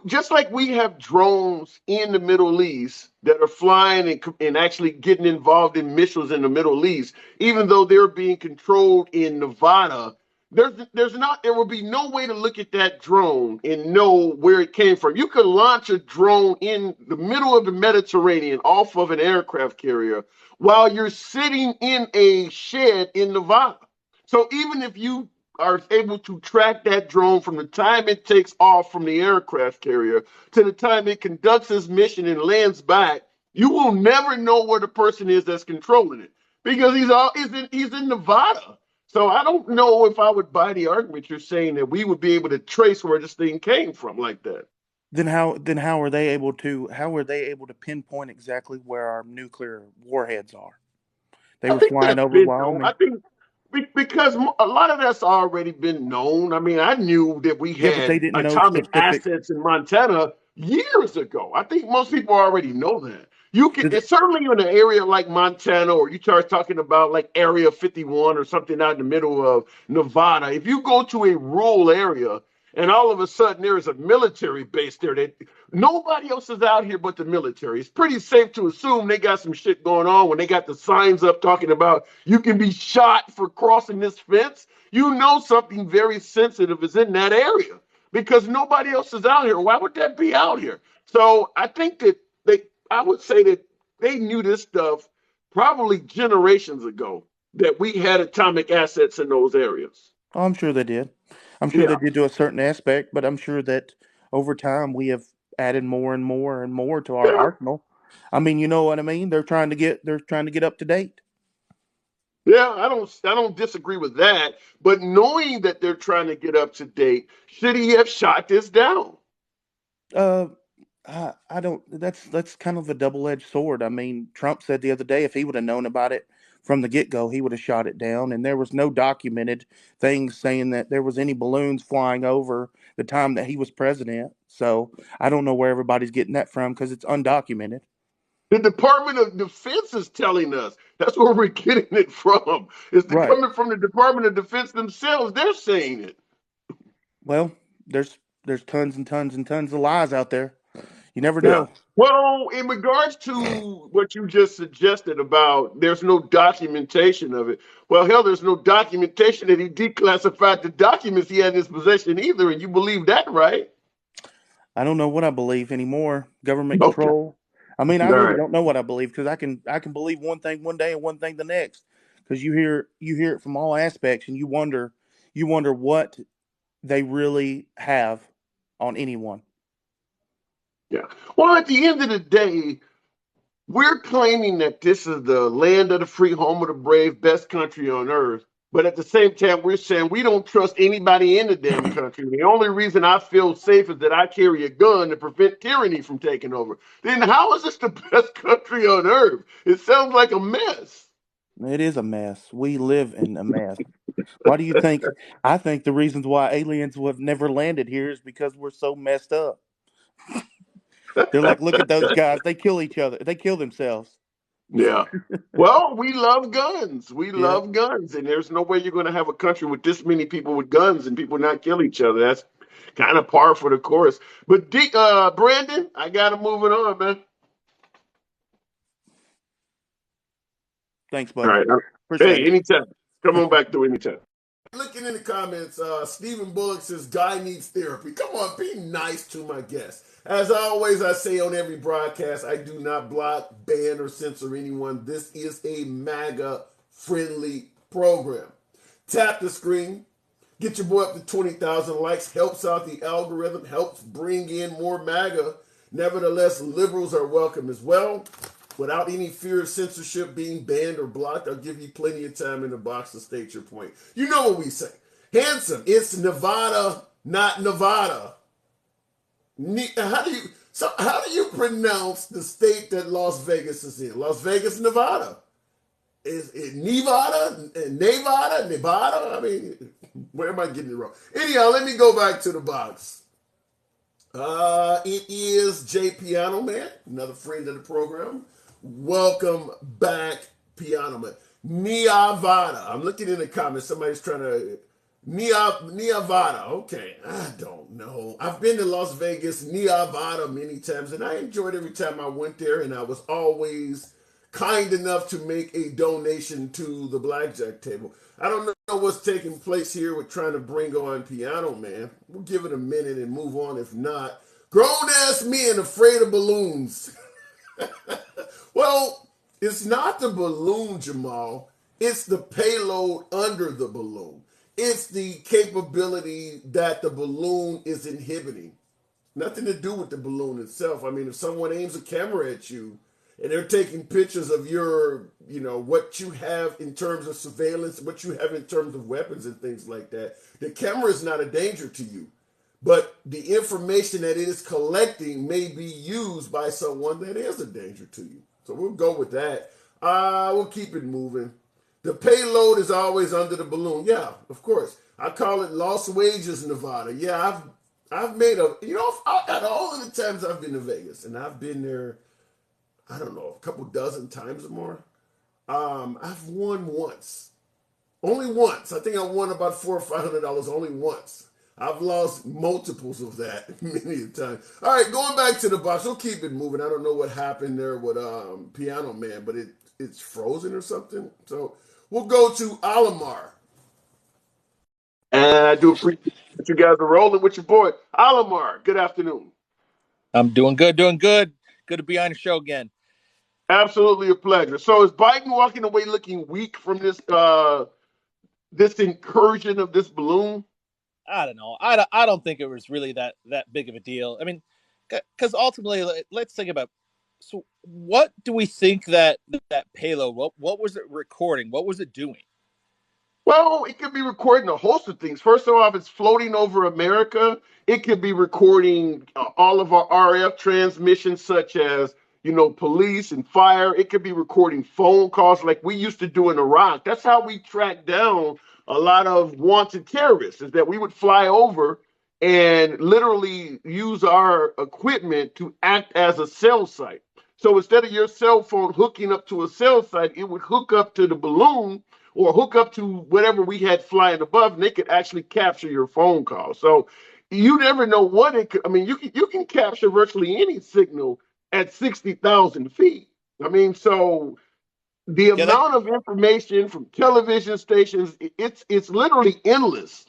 just like we have drones in the Middle East that are flying and actually getting involved in missiles in the Middle East, even though they're being controlled in Nevada. There will be no way to look at that drone and know where it came from. You could launch a drone in the middle of the Mediterranean off of an aircraft carrier while you're sitting in a shed in Nevada. So even if you are able to track that drone from the time it takes off from the aircraft carrier to the time it conducts its mission and lands back, you will never know where the person is that's controlling it because he's in Nevada. So I don't know if I would buy the argument you're saying that we would be able to trace where this thing came from like that. Then how are they able to pinpoint exactly where our nuclear warheads are? They I were think flying that's over been known. I Wyoming. think because a lot of that's already been known. I mean, I knew that we Yeah, but they had didn't know atomic specific. assets in Montana years ago. I think most people already know that. You can, Did they, it's certainly in an area like Montana, or you start talking about like Area 51 or something out in the middle of Nevada. If you go to a rural area and all of a sudden there is a military base there that nobody else is out here but the military, it's pretty safe to assume they got some shit going on when they got the signs up talking about you can be shot for crossing this fence. You know something very sensitive is in that area because nobody else is out here. Why would that be out here? So I think that I would say that they knew this stuff probably generations ago that we had atomic assets in those areas. oh, I'm sure they did. I'm sure they Yeah. did to a certain aspect, but I'm sure that over time we have added more and more and more to our Yeah. arsenal. I mean, you know what I mean? They're trying to get up to date. Yeah, I don't disagree with that. But knowing that they're trying to get up to date, should he have shot this down? Uh, I don't. That's kind of a double-edged sword. I mean, Trump said the other day if he would have known about it from the get-go, he would have shot it down. And there was no documented things saying that there was any balloons flying over the time that he was president. So I don't know where everybody's getting that from because it's undocumented. The Department of Defense is telling us. That's where we're getting it from. It's Right. coming from the Department of Defense themselves. They're saying it. Well, there's tons and tons and tons of lies out there. You never Yeah. know. Well, in regards to what you just suggested about there's no documentation of it. Well, hell, there's no documentation that he declassified the documents he had in his possession either. And you believe that, right? I don't know what I believe anymore. Government Okay. control. I mean, I All really right. don't know what I believe because I can believe one thing one day and one thing the next because you hear it from all aspects and you wonder what they really have on anyone. Yeah. Well, at the end of the day, we're claiming that this is the land of the free, home of the brave, best country on earth. But at the same time, we're saying we don't trust anybody in the damn country. The only reason I feel safe is that I carry a gun to prevent tyranny from taking over. Then how is this the best country on earth? It sounds like a mess. It is a mess. We live in a mess. Why do you think? I think the reasons why aliens have never landed here is because we're so messed up. They're like, look at those guys. They kill each other. They kill themselves. Yeah. Well, we love guns. We Yeah. love guns. And there's no way you're going to have a country with this many people with guns and people not kill each other. That's kind of par for the course. But Brandon, I got to move it on, man. Thanks, All buddy. right. Appreciate Hey, it. anytime. Come on back to anytime. Looking in the comments, Stephen Bullock says, guy needs therapy. Come on, be nice to my guests. As always, I say on every broadcast, I do not block, ban, or censor anyone. This is a MAGA-friendly program. Tap the screen. Get your boy up to 20,000 likes. Helps out the algorithm. Helps bring in more MAGA. Nevertheless, liberals are welcome as well. Without any fear of censorship, being banned or blocked, I'll give you plenty of time in the box to state your point. You know what we say. Handsome, it's Nevada, not Nevada. How do you pronounce the state that Las Vegas is in? Las Vegas, Nevada. Is it Nevada? Nevada? I mean, where am I getting it wrong? Anyhow, let me go back to the box. It is Jay Piano Man, another friend of the program. Welcome back, Piano Man. Nevada. I'm looking in the comments. Somebody's trying to Nevada. Okay, I don't know. I've been to Las Vegas, Nevada many times, and I enjoyed every time I went there, and I was always kind enough to make a donation to the blackjack table. I don't know what's taking place here with trying to bring on Piano Man. We'll give it a minute and move on. If not, grown-ass men afraid of balloons. Well, it's not the balloon, Jamal. It's the payload under the balloon. It's the capability that the balloon is inhibiting. Nothing to do with the balloon itself. I mean, if someone aims a camera at you and they're taking pictures of your, what you have in terms of surveillance, what you have in terms of weapons and things like that, the camera is not a danger to you. But the information that it is collecting may be used by someone that is a danger to you. So we'll go with that. We'll keep it moving. The payload is always under the balloon. Yeah, of course. I call it lost wages, Nevada. Yeah, I've made out of all of the times I've been to Vegas, and I've been there, I don't know, a couple dozen times or more. I've won once. Only once. I think I won about $400 or $500 only once. I've lost multiples of that many a time. All right, going back to the box. We'll keep it moving. I don't know what happened there with Piano Man, but it's frozen or something. So we'll go to Alamar. And I do appreciate that you guys are rolling with your boy. Alamar, good afternoon. I'm doing good, doing good. Good to be on your show again. Absolutely a pleasure. So is Biden walking away looking weak from this this incursion of this balloon? I don't know. I don't think it was really that big of a deal. I mean, because ultimately, let's think about So what do we think that payload? What was it recording? What was it doing? Well, it could be recording a host of things. First of all, if it's floating over America, it could be recording all of our RF transmissions, such as, police and fire. It could be recording phone calls like we used to do in Iraq. That's how we tracked down a lot of wanted terrorists, is that we would fly over and literally use our equipment to act as a cell site. So instead of your cell phone hooking up to a cell site, it would hook up to the balloon or hook up to whatever we had flying above, and they could actually capture your phone call. So you never know what it could. I mean, you can capture virtually any signal at 60,000 feet. I mean, so the amount of information from television stations, it's literally endless.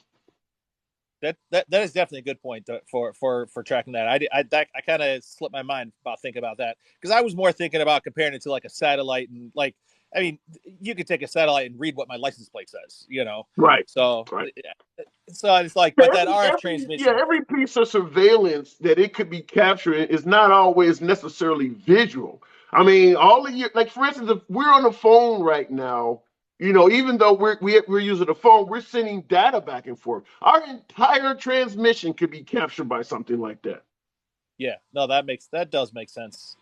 That is definitely a good point for tracking that. I kind of slipped my mind about thinking about that, because I was more thinking about comparing it to like a satellite, and like, I mean, you could take a satellite and read what my license plate says, Right. So, right. So it's like, but that RF transmission. Every piece of surveillance that it could be capturing is not always necessarily visual. I mean, all of you, like for instance, if we're on the phone right now, even though we're using the phone, we're sending data back and forth. Our entire transmission could be captured by something like that. Yeah, no, that does make sense.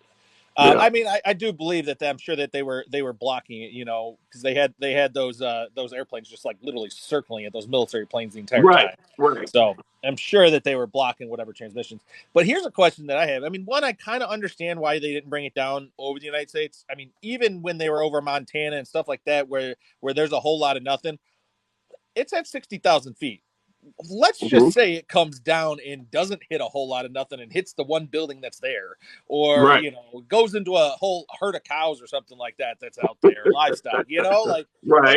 Yeah. I mean, I do believe that I'm sure that they were blocking it, because they had those airplanes just like literally circling at those military planes the entire time. Right. So I'm sure that they were blocking whatever transmissions. But here's a question that I have. I mean, one, I kind of understand why they didn't bring it down over the United States. I mean, even when they were over Montana and stuff like that, where there's a whole lot of nothing, it's at 60,000 feet. Let's just say it comes down and doesn't hit a whole lot of nothing and hits the one building that's there, or goes into a whole herd of cows or something like that that's out there, livestock, like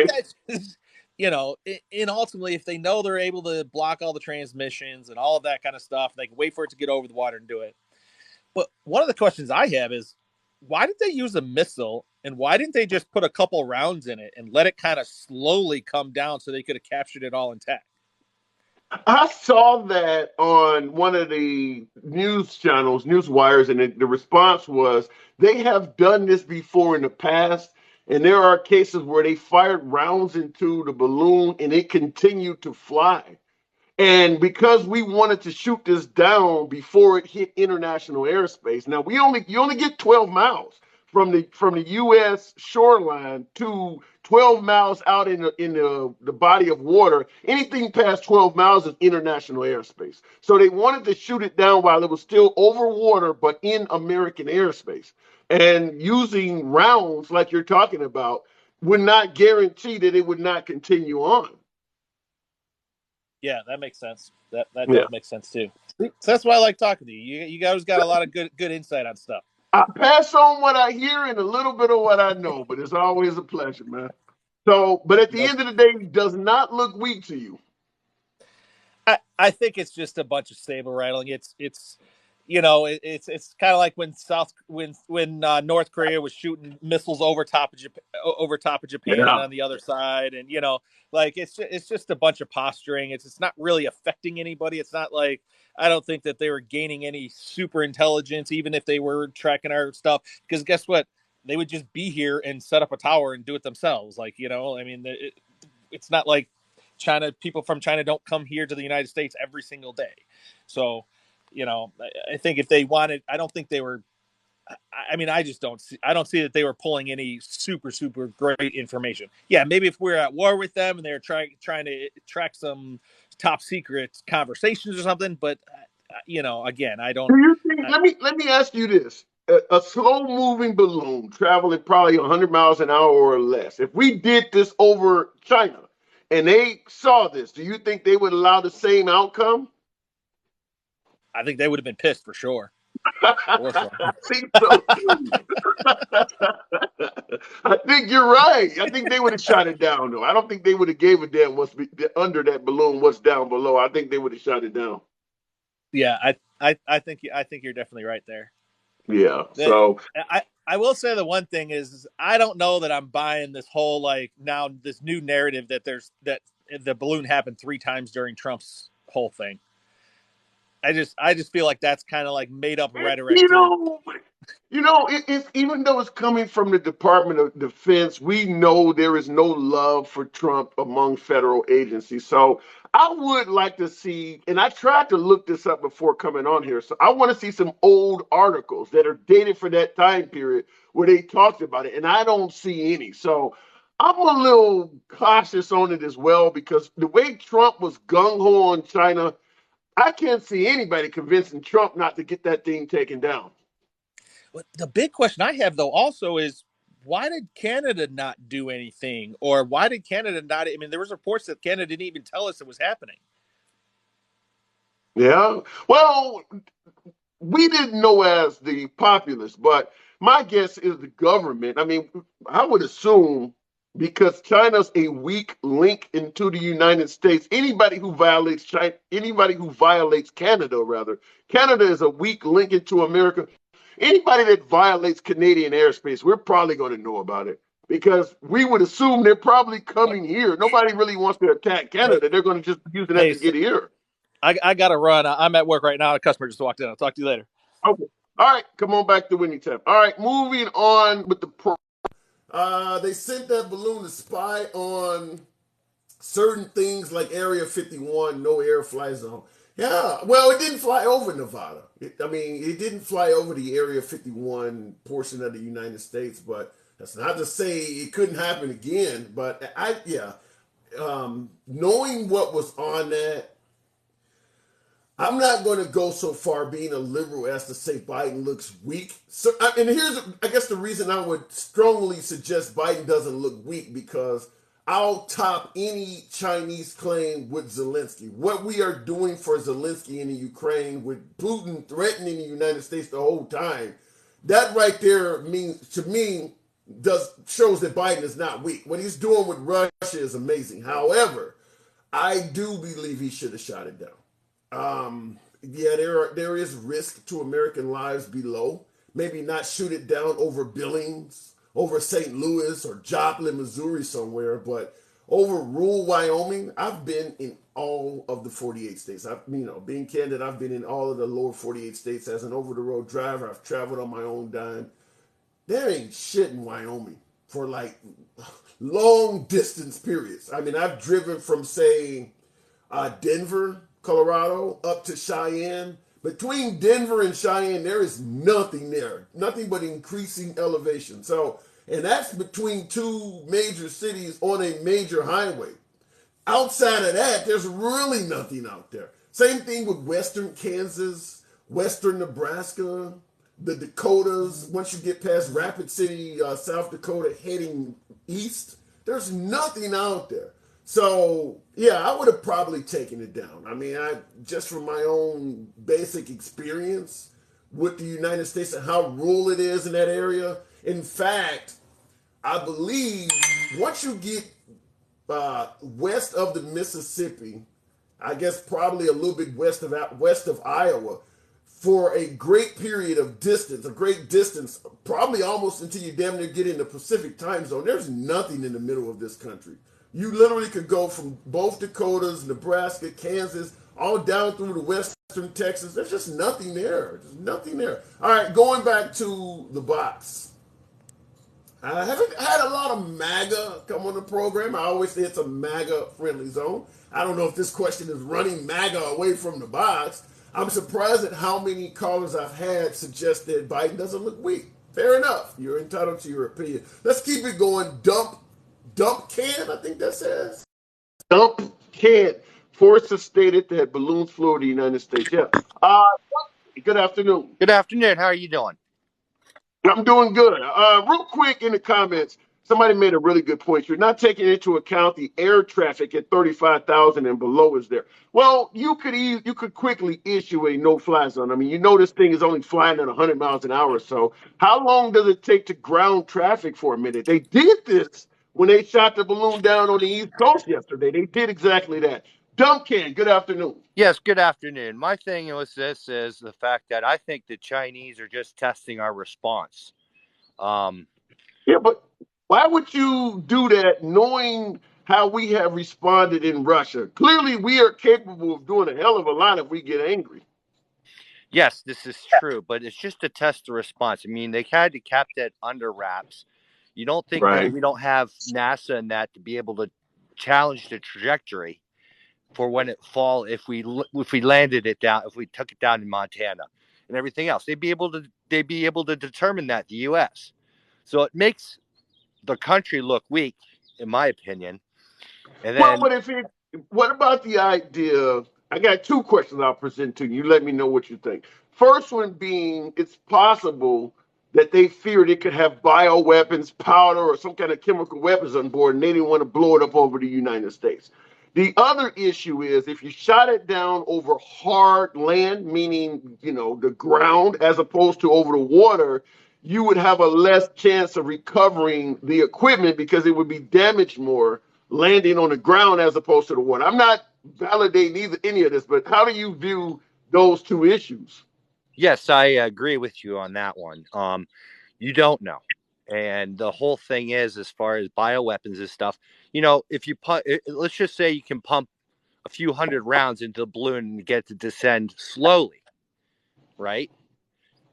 that's just, and ultimately, if they know they're able to block all the transmissions and all of that kind of stuff, they can wait for it to get over the water and do it. But one of the questions I have is, why did they use a missile, and why didn't they just put a couple rounds in it and let it kind of slowly come down so they could have captured it all intact? I saw that on one of the news channels, news wires, and the response was they have done this before in the past, and there are cases where they fired rounds into the balloon and it continued to fly. And because we wanted to shoot this down before it hit international airspace, now you only get 12 miles from the U.S. shoreline to 12 miles out in the body of water. Anything past 12 miles is international airspace. So they wanted to shoot it down while it was still over water, but in American airspace. And using rounds like you're talking about would not guarantee that it would not continue on. Yeah, that makes sense. That does make sense too. So that's why I like talking to you. You guys got a lot of good insight on stuff. I pass on what I hear and a little bit of what I know, but it's always a pleasure, man. So, but at the end of the day, it does not look weak to you. I think it's just a bunch of saber rattling. It's it's kind of like when North Korea was shooting missiles over top of Japan and on the other side, and like it's just a bunch of posturing. It's not really affecting anybody. It's not like, I don't think that they were gaining any super intelligence, even if they were tracking our stuff, because guess what? They would just be here and set up a tower and do it themselves. Like, I mean, it's not like people from China don't come here to the United States every single day. So, I think if they wanted, I don't think they were, I mean, I don't see that they were pulling any super, super great information. Yeah, maybe if we're at war with them and they're trying to track some top secret conversations or something, but again, I don't. Do you think, let me ask you this. A slow moving balloon traveling probably 100 miles an hour or less. If we did this over China and they saw this, do you think they would allow the same outcome? I think they would have been pissed for sure. I think so too. I think you're right. I think they would have shot it down though. I don't think they would have gave a damn what's under that balloon, what's down below. I think they would have shot it down. Yeah, I think you're definitely right there. Yeah. So I will say the one thing is I don't know that I'm buying this whole now this new narrative that the balloon happened 3 times during Trump's whole thing. I just feel like that's kind of like made up rhetoric. It's even though it's coming from the Department of Defense, we know there is no love for Trump among federal agencies. So I would like to see, and I tried to look this up before coming on here. So I want to see some old articles that are dated for that time period where they talked about it, and I don't see any. So I'm a little cautious on it as well because the way Trump was gung ho on China, I can't see anybody convincing Trump not to get that thing taken down. But the big question I have, though, also is why did Canada not do anything? Or why did Canada not? I mean, there was reports that Canada didn't even tell us it was happening. Yeah. Well, we didn't know as the populace, but my guess is the government. I mean, I would assume because China's a weak link into the United States. Anybody who violates China, anybody who violates Canada, rather, Canada is a weak link into America. Anybody that violates Canadian airspace, we're probably going to know about it because we would assume they're probably coming here. Nobody really wants to attack Canada. They're going to just be using that to get here. I got to run. I'm at work right now. A customer just walked in. I'll talk to you later. Okay. All right. Come on back to Winnie Tap. All right. Moving on with the pro. They sent that balloon to spy on certain things like Area 51, no air fly zone. Yeah, well, it didn't fly over Nevada. It didn't fly over the Area 51 portion of the United States, but that's not to say it couldn't happen again. But knowing what was on that, I'm not going to go so far being a liberal as to say Biden looks weak. So, and here's, I guess, the reason I would strongly suggest Biden doesn't look weak because I'll top any Chinese claim with Zelensky. What we are doing for Zelensky in the Ukraine with Putin threatening the United States the whole time, that right there means, to me, shows that Biden is not weak. What he's doing with Russia is amazing. However, I do believe he should have shot it down. There is risk to American lives below. Maybe not shoot it down over Billings, over St. Louis or Joplin, Missouri somewhere, but over rural Wyoming. I've been in all of the 48 states. Being candid, I've been in all of the lower 48 states as an over-the-road driver. I've traveled on my own dime. There ain't shit in Wyoming for like long distance periods. I mean, I've driven from, say, Denver, Colorado, up to Cheyenne. Between Denver and Cheyenne, there is nothing there. Nothing but increasing elevation. So, and that's between two major cities on a major highway. Outside of that, there's really nothing out there. Same thing with western Kansas, western Nebraska, the Dakotas. Once you get past Rapid City, South Dakota, heading east, there's nothing out there. So, yeah, I would have probably taken it down. I mean, just from my own basic experience with the United States and how rural it is in that area. In fact, I believe once you get west of the Mississippi, I guess probably a little bit west of Iowa, for a great period of distance, probably almost until you damn near get in the Pacific time zone, there's nothing in the middle of this country. You literally could go from both Dakotas, Nebraska, Kansas, all down through to western Texas. There's just nothing there. There's nothing there. All right, going back to the box. I haven't had a lot of MAGA come on the program. I always say it's a MAGA-friendly zone. I don't know if this question is running MAGA away from the box. I'm surprised at how many callers I've had suggest that Biden doesn't look weak. Fair enough. You're entitled to your opinion. Let's keep it going. Dump can, I think that says. Dump can. Forces stated that balloons flew over the United States. Yeah. Good afternoon. Good afternoon. How are you doing? I'm doing good. Real quick in the comments, somebody made a really good point. You're not taking into account the air traffic at 35,000 and below is there. Well, you could quickly issue a no-fly zone. I mean, this thing is only flying at 100 miles an hour or so. How long does it take to ground traffic for a minute? They did this when they shot the balloon down on the East Coast yesterday. They did exactly that. Dumpcan, good afternoon. Yes, good afternoon. My thing with this is the fact that I think the Chinese are just testing our response. Yeah, but why would you do that knowing how we have responded in Russia? Clearly, we are capable of doing a hell of a lot if we get angry. Yes, this is true, but it's just to test the response. I mean, they had to keep that under wraps. You don't think that Right. we don't have NASA and that to be able to challenge the trajectory for when it fall if we landed it down, if we took it down in Montana and everything else, they'd be able to determine that, the U.S. So it makes the country look weak, in my opinion. And Well, then what about the idea? I got two questions I'll present to you. Let me know what you think. First one being, it's possible that they feared it could have bioweapons, powder, or some kind of chemical weapons on board, and they didn't want to blow it up over the United States. The other issue is if you shot it down over hard land, meaning, the ground, as opposed to over the water, you would have a less chance of recovering the equipment because it would be damaged more landing on the ground as opposed to the water. I'm not validating any of this, but how do you view those two issues? yes, I agree with you on that one. You don't know. And the whole thing is, as far as bioweapons and stuff, if you let's just say you can pump a few hundred rounds into the balloon and get it to descend slowly, right?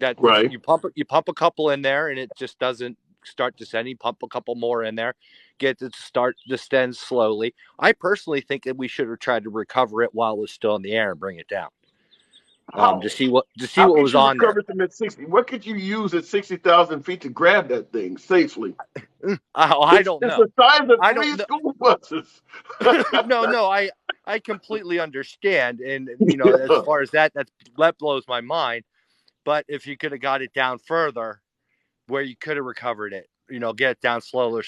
That if Right. you pump a couple in there and it just doesn't start descending, pump a couple more in there, get it to start descend slowly. I personally think that we should have tried to recover it while it was still in the air and bring it down. To How? see what How could was you on there. recover them at 60? What could you use at 60,000 feet to grab that thing safely? I don't It's know. the size of I don't three know. school buses. No, I completely understand, and as Yeah. far as that blows my mind. But if you could have got it down further, where you could have recovered it, get it down slower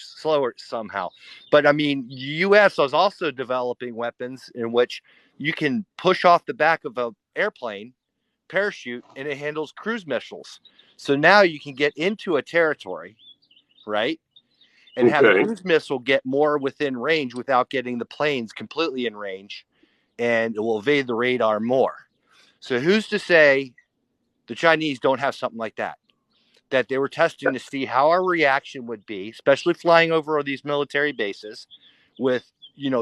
somehow. But I mean, U.S. was also developing weapons in which you can push off the back of an airplane, parachute, and it handles cruise missiles. So now you can get into a territory, right? And have a Okay. cruise missile get more within range without getting the planes completely in range, and it will evade the radar more. So who's to say the Chinese don't have something like that? That they were testing to see how our reaction would be, especially flying over these military bases with,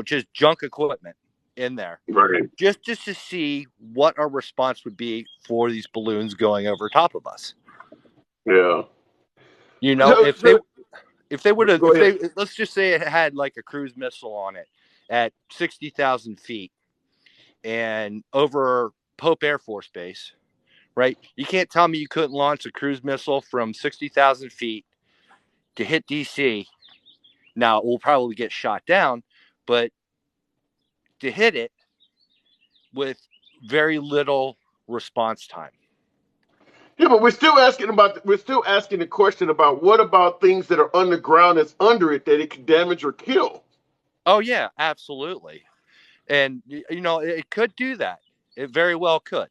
just junk equipment in there, Right. just to see what our response would be for these balloons going over top of us. Yeah. If they would have, Go ahead. let's just say it had like a cruise missile on it at 60,000 feet and over Pope Air Force Base, right? You can't tell me you couldn't launch a cruise missile from 60,000 feet to hit DC. Now, it will probably get shot down, but to hit it with very little response time. Yeah, but we're still asking the question about what about things that are underground that's under it that it could damage or kill. Oh, yeah, absolutely. And, it could do that. It very well could.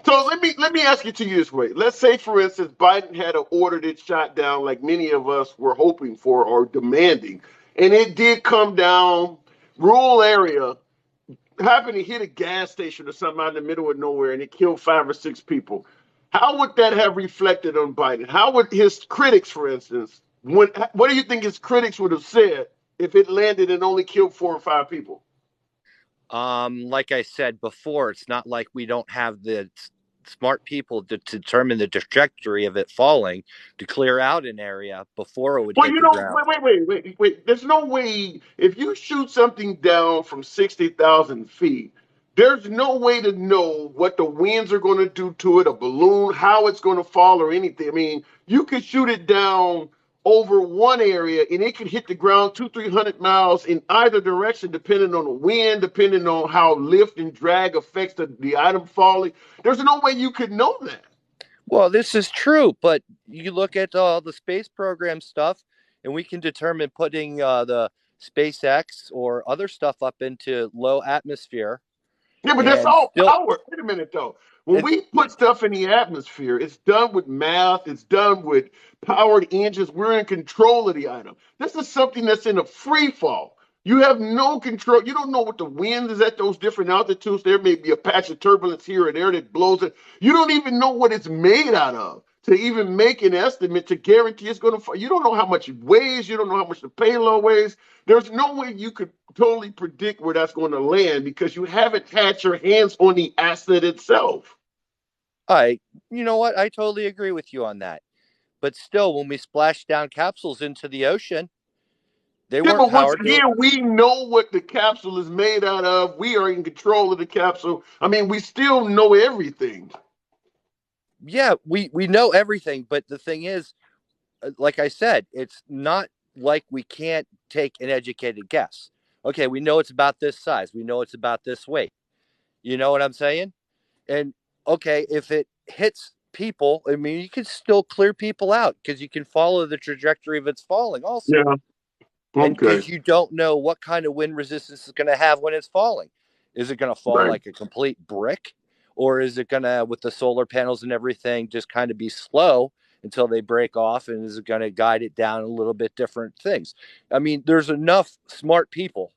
So let me ask it to you this way. Let's say, for instance, Biden had ordered it shot down like many of us were hoping for or demanding, and it did come down rural area, happened to hit a gas station or something out in the middle of nowhere, and it killed 5 or 6 people. How would that have reflected on Biden? How would his critics, for instance, what do you think his critics would have said if it landed and only killed 4 or 5 people? Like I said before, it's not like we don't have the smart people to determine the trajectory of it falling to clear out an area before it would Well, hit the ground. wait. There's no way if you shoot something down from 60,000 feet, there's no way to know what the winds are going to do to it, a balloon, how it's going to fall, or anything. I mean, you could shoot it down over one area and it could hit the ground 200-300 miles in either direction, depending on the wind, depending on how lift and drag affects the item falling. There's no way you could know that. Well, this is true, but you look at all the space program stuff, and we can determine putting the SpaceX or other stuff up into low atmosphere, Yeah, but that's and all still, power. Wait a minute, though. When it's we put stuff in the atmosphere, it's done with math, it's done with powered engines. We're in control of the item. This is something that's in a free fall. You have no control. You don't know what the wind is at those different altitudes. There may be a patch of turbulence here or there that blows it. You don't even know what it's made out of. to even make an estimate to guarantee it's going to. You don't know how much it weighs. You don't know how much the payload weighs. There's no way you could totally predict where that's going to land because you haven't had your hands on the asset itself. You know what? I totally agree with you on that. But still, when we splash down capsules into the ocean, they weren't but once powered. again, we know what the capsule is made out of. We are in control of the capsule. I mean, we still know everything. Yeah, we know everything. But the thing is, like I said, it's not like we can't take an educated guess. Okay, we know it's about this size. We know it's about this weight. You know what I'm saying? And okay, if it hits people, I mean, you can still clear people out because you can follow the trajectory of its falling also. Yeah. And Okay. because you don't know what kind of wind resistance it's going to have when it's falling. Is it going to fall like a complete brick? Or is it going to, with the solar panels and everything, just kind of be slow until they break off? And is it going to guide it down a little bit different things? I mean, there's enough smart people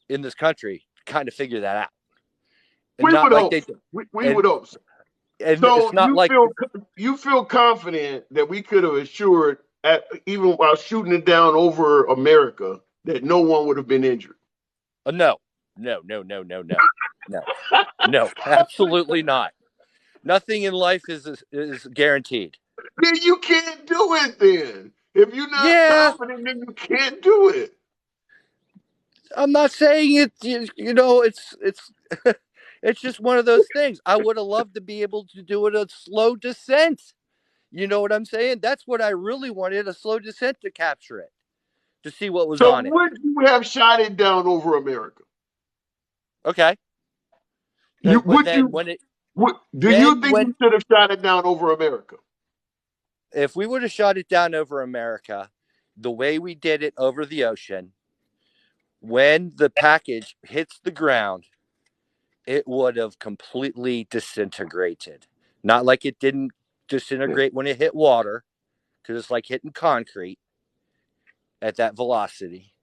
in this country to kind of figure that out. And we not would like hope. they We would hope. And so it's not you feel confident that we could have assured, even while shooting it down over America, that no one would have been injured. No, absolutely not. Nothing in life is guaranteed. Then you can't do it. Then if you're not confident, then you can't do it. I'm not saying it. You know, it's it's just one of those things. I would have loved to be able to do it a slow descent. You know what I'm saying? That's what I really wanted, a slow descent to capture it, to see what was on it. So would you have shot it down over America? Okay. Do you think you should have shot it down over America? If we would have shot it down over America, the way we did it over the ocean, when the package hits the ground, it would have completely disintegrated. Not like it didn't disintegrate when it hit water, because it's like hitting concrete at that velocity.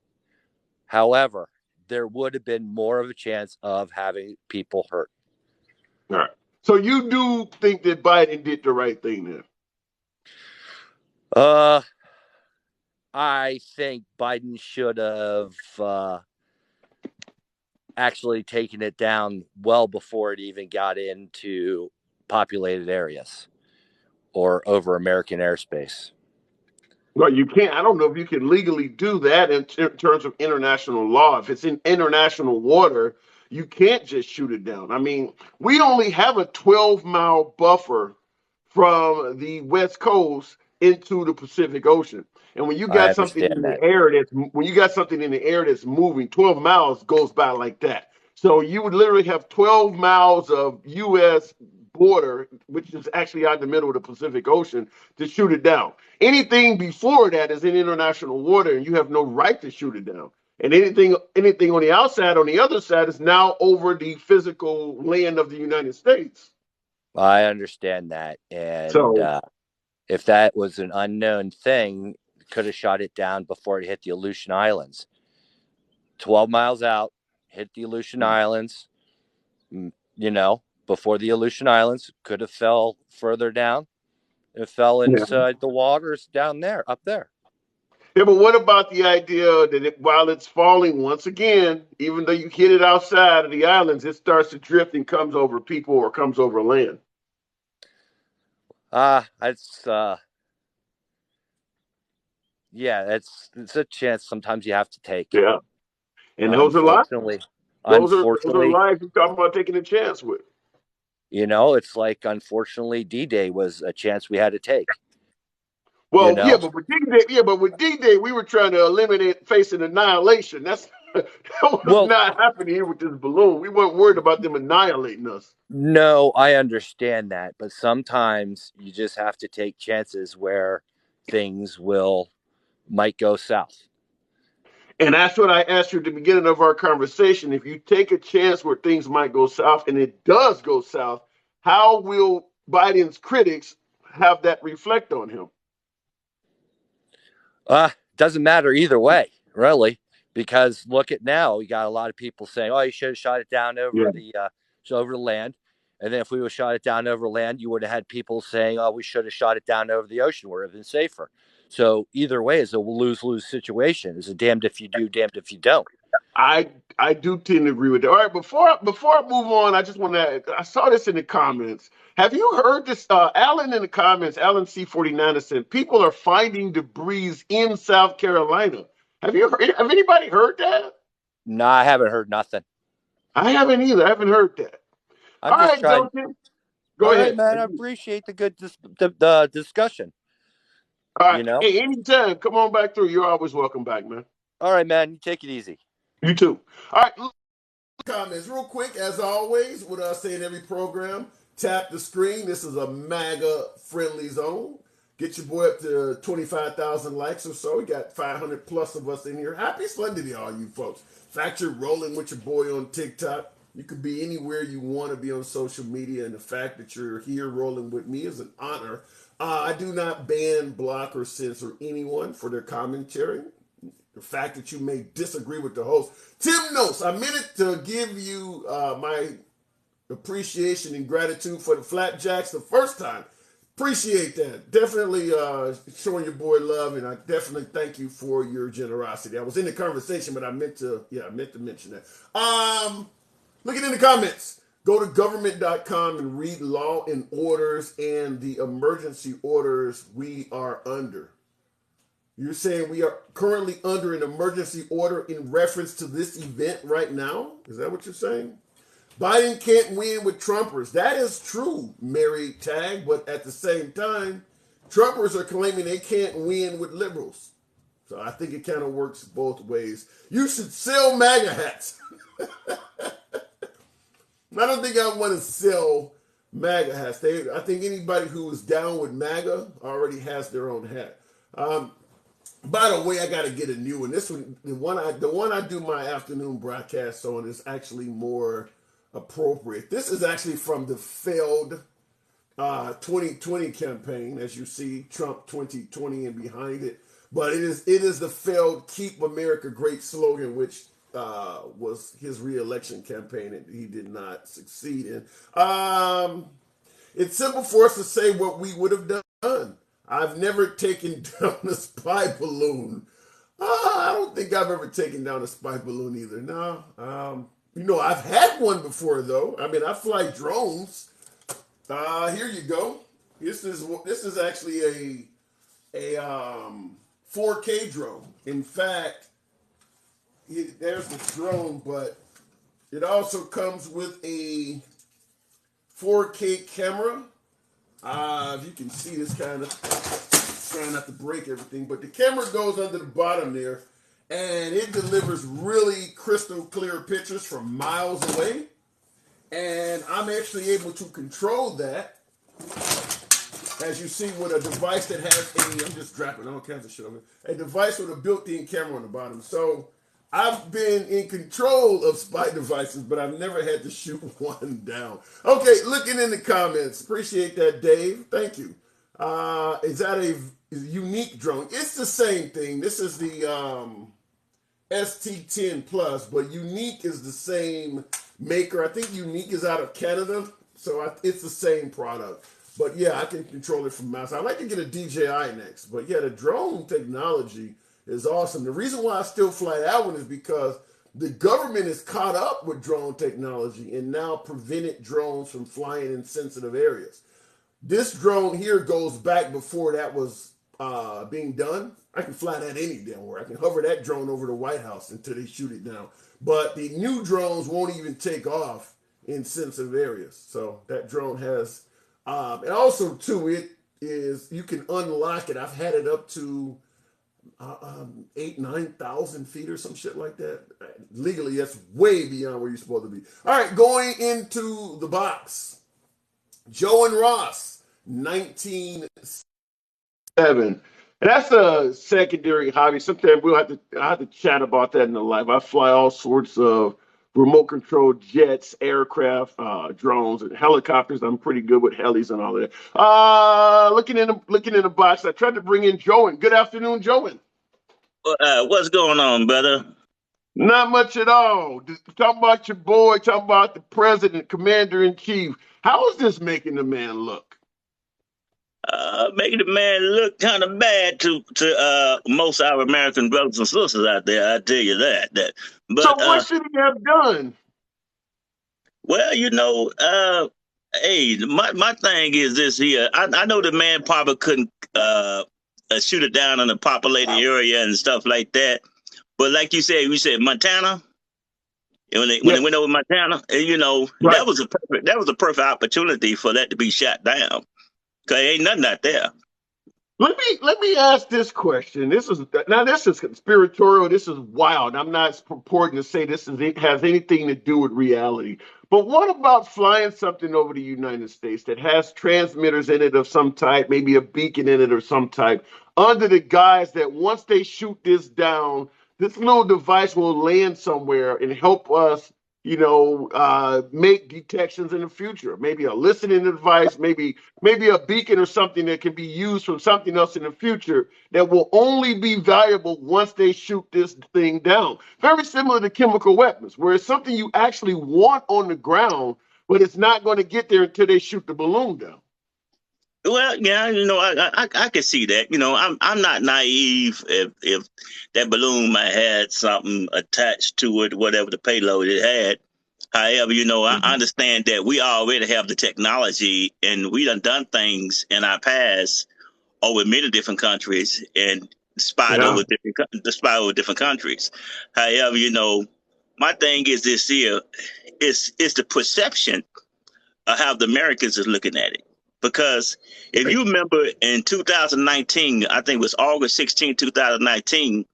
However, there would have been more of a chance of having people hurt. All right. So you do think that Biden did the right thing there? I think Biden should have actually taken it down well before it even got into populated areas or over American airspace. Well, you can't. I don't know if you can legally do that in terms of international law. If it's in international water, you can't just shoot it down. I mean, we only have a 12-mile buffer from the West Coast into the Pacific Ocean. And when you got something in the air that's moving, 12 miles goes by like that. So you would literally have 12 miles of U.S. border, which is actually out in the middle of the Pacific Ocean, to shoot it down. Anything before that is in international water, and you have no right to shoot it down. And anything on the outside, on the other side, is now over the physical land of the United States. I understand that. And if that was an unknown thing, could have shot it down before it hit the Aleutian Islands. 12 miles out, hit the Aleutian Islands, before the Aleutian Islands, could have fell further down. It fell inside the waters down there, up there. Yeah, but what about the idea that while it's falling, once again, even though you hit it outside of the islands, it starts to drift and comes over people or comes over land? It's a chance sometimes you have to take. Yeah. And those are lives. Those are lives you're talking about taking a chance with. It's like, unfortunately, D-Day was a chance we had to take. Well, but with D-Day, we were trying to eliminate facing annihilation. That was not happening here with this balloon. We weren't worried about them annihilating us. No, I understand that, but sometimes you just have to take chances where things might go south. And that's what I asked you at the beginning of our conversation. If you take a chance where things might go south, and it does go south, how will Biden's critics have that reflect on him? Doesn't matter either way, really, because look at now. We got a lot of people saying, "Oh, you should have shot it down over over the land," And then if we would have shot it down over land, you would have had people saying, oh, we should have shot it down over the ocean where it would have been safer. So either way is a lose-lose situation. It's a damned if you do, damned if you don't. I do tend to agree with that. All right, before I move on, I just want to. I saw this in the comments. Have you heard this? Alan in the comments, Alan C49 said people are finding debris in South Carolina. Have anybody heard that? No, I haven't heard nothing. I haven't either. I haven't heard that. I'm all just right, trying. Duncan. Go ahead, man. I appreciate the good the discussion. All right. Hey, anytime. Come on back through. You're always welcome back, man. All right, man. You take it easy. You too. All right. Comments real quick, as always, what I say in every program, tap the screen. This is a MAGA friendly zone. Get your boy up to 25,000 likes or so. We got 500 plus of us in here. Happy Sunday to all you folks. In fact, you're rolling with your boy on TikTok. You could be anywhere you want to be on social media, and the fact that you're here rolling with me is an honor. I do not ban, block, or censor anyone for their commentary. The fact that you may disagree with the host. Tim Notes, I meant it to give you my appreciation and gratitude for the flapjacks the first time. Appreciate that. Definitely showing your boy love, and I definitely thank you for your generosity. I was in the conversation, but I meant to mention that. Looking in the comments, go to government.com and read law and orders and the emergency orders we are under. You're saying we are currently under an emergency order in reference to this event right now? Is that what you're saying? Biden can't win with Trumpers. That is true, Mary Tag, but at the same time, Trumpers are claiming they can't win with liberals. So I think it kind of works both ways. You should sell MAGA hats. I don't think I want to sell MAGA hats. I think anybody who is down with MAGA already has their own hat. By the way, I got to get a new one. This one, the one I do my afternoon broadcast on is actually more appropriate. This is actually from the failed 2020 campaign, as you see, Trump 2020 and behind it. But it is the failed "Keep America Great" slogan, which was his re-election campaign, and he did not succeed in. It's simple for us to say what we would have done. I've never taken down a spy balloon. I don't think I've ever taken down a spy balloon either. No. I've had one before, though. I mean, I fly drones. Here you go. This is actually a 4K drone. In fact, there's the drone, but it also comes with a 4K camera. If you can see this kind of, trying not to break everything, but the camera goes under the bottom there, and it delivers really crystal clear pictures from miles away. And I'm actually able to control that, as you see, with a device that has I'm just dropping all kinds of shit over it, a device with a built-in camera on the bottom. So I've been in control of spy devices, but I've never had to shoot one down. Okay, looking in the comments. Appreciate that, Dave. Thank you. Is that a unique drone? It's the same thing. This is the ST10 Plus, but Unique is the same maker. I think Unique is out of Canada, so it's the same product. But yeah, I can control it from mouse. I'd like to get a DJI next. But yeah, the drone technology is awesome. The reason why I still fly that one is because the government is caught up with drone technology and now prevented drones from flying in sensitive areas. This drone here goes back before that was being done. I can fly that any damn where. I can hover that drone over the White House until they shoot it down. But the new drones won't even take off in sensitive areas. So that drone has, and also too, it is, you can unlock it. I've had it up to 9,000 feet or some shit like that. Legally, that's way beyond where you're supposed to be. All right, going into the box. Joe and Ross, 1907. And that's a secondary hobby. Sometimes I have to chat about that in the life. I fly all sorts of remote control jets, aircraft, drones, and helicopters. I'm pretty good with helis and all that. Looking in the box, I tried to bring in Joan. Good afternoon, Joan. What's going on, brother? Not much at all. Talking about your boy, talking about the president, commander in chief. How is this making the man look? Making the man look kind of bad to most of our American brothers and sisters out there. I tell you that. So But what should he have done? well, hey, my thing is this here. I know the man probably couldn't shoot it down in a populated area and stuff like that. But like you said Montana. When they went over Montana, Right. that was a perfect opportunity for that to be shot down. Cause ain't nothing out there. Let me ask this question. This is conspiratorial. This is wild. I'm not purporting to say has anything to do with reality. But what about flying something over the United States that has transmitters in it of some type, maybe a beacon in it or some type, under the guise that once they shoot this down, this little device will land somewhere and help us, make detections in the future. Maybe a listening device, maybe a beacon or something that can be used from something else in the future that will only be valuable once they shoot this thing down. Very similar to chemical weapons, where it's something you actually want on the ground, but it's not going to get there until they shoot the balloon down. Well, yeah, I can see that. I'm not naive if that balloon might had something attached to it, whatever the payload it had. However, I understand that we already have the technology and we done things in our past over many different countries and spied over different countries. However, my thing is this here is the perception of how the Americans is looking at it. Because if you remember in 2019, I think it was August 16, 2019,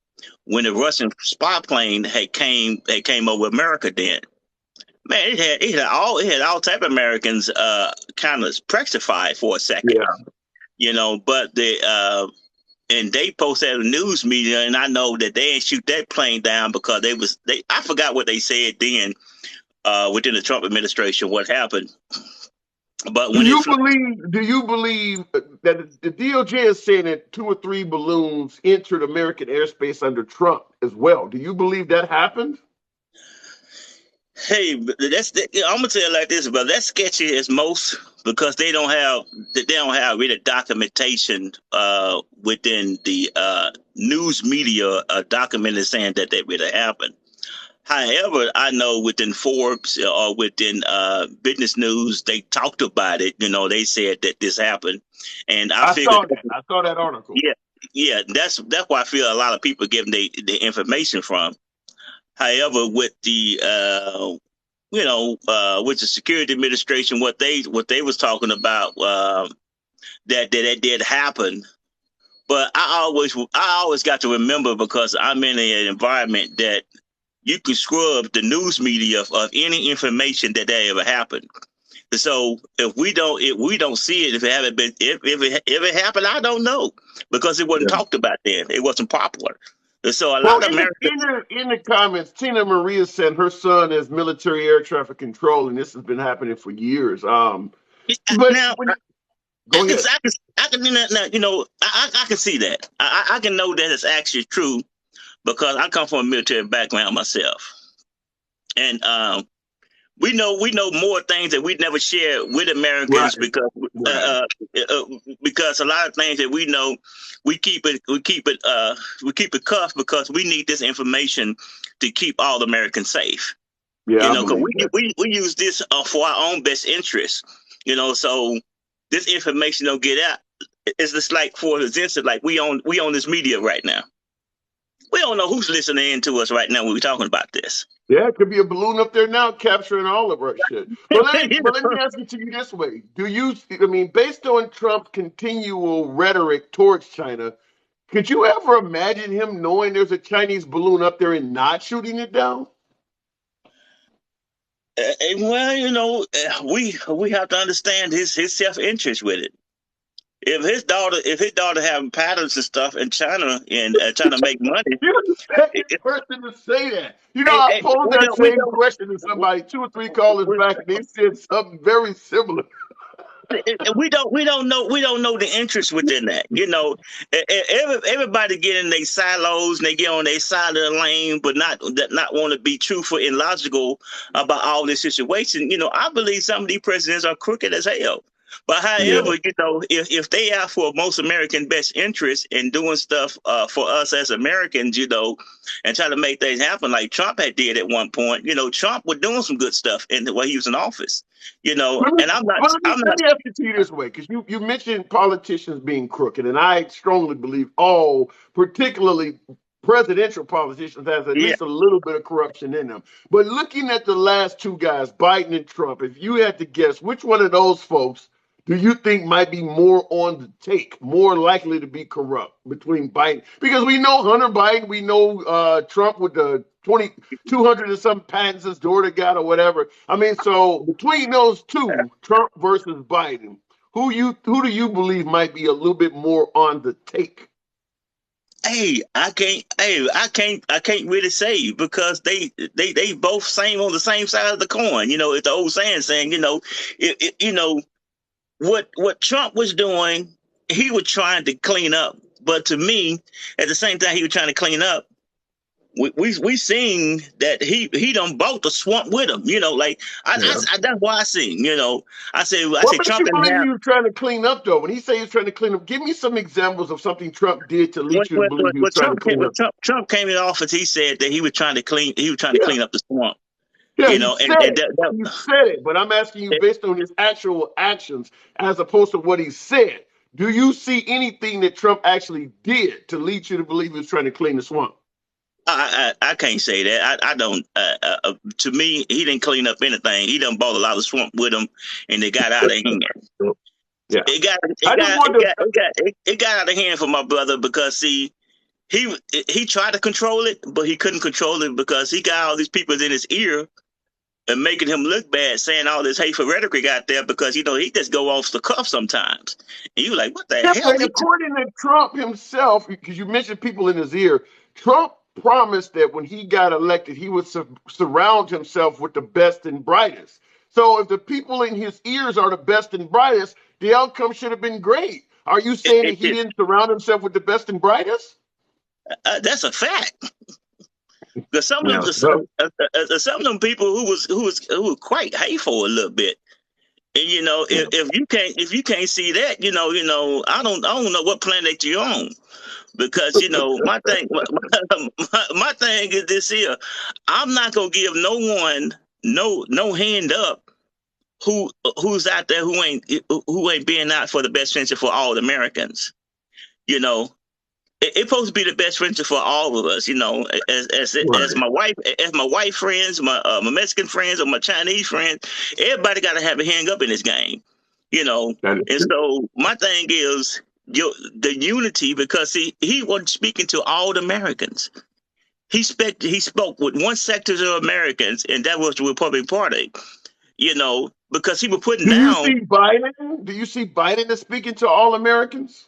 when the Russian spy plane had came over America then. Man, it had all type of Americans kind of petrified for a second. Yeah. But and they posted the news media, and I know that they didn't shoot that plane down because I forgot what they said then within the Trump administration what happened. But when do you believe that the DOJ is saying that 2 or 3 balloons entered American airspace under Trump as well? Do you believe that happened? Hey, I'm gonna tell you like this, but that's sketchy as most because they don't have really documentation within the news media documented saying that really happened. However, I know within Forbes or within Business News, they talked about it. They said that this happened, and I saw that article. Yeah, that's why I feel a lot of people giving the information from. However, with the with the security administration, what they was talking about that did happen. But I always got to remember because I'm in an environment that you can scrub the news media of any information that ever happened. So if we don't see it, if it happened, I don't know because it wasn't talked about then. It wasn't popular. So a lot of Americans in the comments, Tina Maria said her son is military air traffic control, and this has been happening for years. But now, go ahead. I can see that. I can know that it's actually true because I come from a military background myself, and we know more things that we never share with Americans because a lot of things that we know we keep it cuffed because we need this information to keep all Americans safe. Because we use this for our own best interest. So this information don't get out. It's just like for instance, like we own this media right now. We don't know who's listening in to us right now when we're talking about this. Yeah, it could be a balloon up there now capturing all of our shit. But let me ask it to you this way. Based on Trump's continual rhetoric towards China, could you ever imagine him knowing there's a Chinese balloon up there and not shooting it down? Well, we have to understand his self-interest with it. If his daughter having patterns and stuff in China and trying to make money, you're the second person to say that. I posed that same question to somebody 2 or 3 callers back, and they said something very similar. we don't know the interest within that. Everybody get in their silos and they get on their side of the lane, but not want to be truthful and logical about all this situation. I believe some of these presidents are crooked as hell. But however, if they are for most American best interest in doing stuff for us as Americans, and try to make things happen like Trump had did at one point. Trump was doing some good stuff while he was in office. And let me ask it to you this way, because you mentioned politicians being crooked, and I strongly believe all, particularly presidential politicians, has at least a little bit of corruption in them. But looking at the last two guys, Biden and Trump, if you had to guess which one of those folks do you think might be more on the take, more likely to be corrupt between Biden? Because we know Hunter Biden, we know Trump with the 200 and some patents his daughter got or whatever. I mean, so between those two, Trump versus Biden, who do you believe might be a little bit more on the take? I can't really say, because they both same on the same side of the coin. It's the old saying, what Trump was doing, he was trying to clean up. But to me, at the same time he was trying to clean up, we seen that he done bought the swamp with him. That's why I seen. I say Trump you believe he was trying to clean up though? When he say he's trying to clean up, give me some examples of something Trump did to lead you to believe he was trying to clean up. Trump came in office, he said that he was trying to clean up the swamp. Yeah, he said it, but I'm asking you based on his actual actions as opposed to what he said. Do you see anything that Trump actually did to lead you to believe he was trying to clean the swamp? I can't say that. I don't. To me, he didn't clean up anything. He done bought a lot of swamp with him, and they got out of hand. Yeah, it got out of hand for my brother, because see, he tried to control it, but he couldn't control it because he got all these people in his ear and making him look bad, saying all this hateful rhetoric out there, because he just go off the cuff sometimes. And you like, what the hell? According to Trump himself, because you mentioned people in his ear, Trump promised that when he got elected, he would surround himself with the best and brightest. So if the people in his ears are the best and brightest, the outcome should have been great. Are you saying that he didn't surround himself with the best and brightest? That's a fact. Because some of them people who were quite hateful a little bit, and if you can't see that, I don't know what planet you're on, because my thing is this here: I'm not gonna give no one no hand up who's out there who ain't being out for the best interest for all Americans. It's supposed to be the best friendship for all of us, as my wife friends, my Mexican friends, or my Chinese friends. Everybody got to have a hand up in this game, And so my thing is the unity, because he wasn't speaking to all the Americans. He spoke with one sector of Americans, and that was the Republican Party. Because he was putting down. Do you see Biden as speaking to all Americans?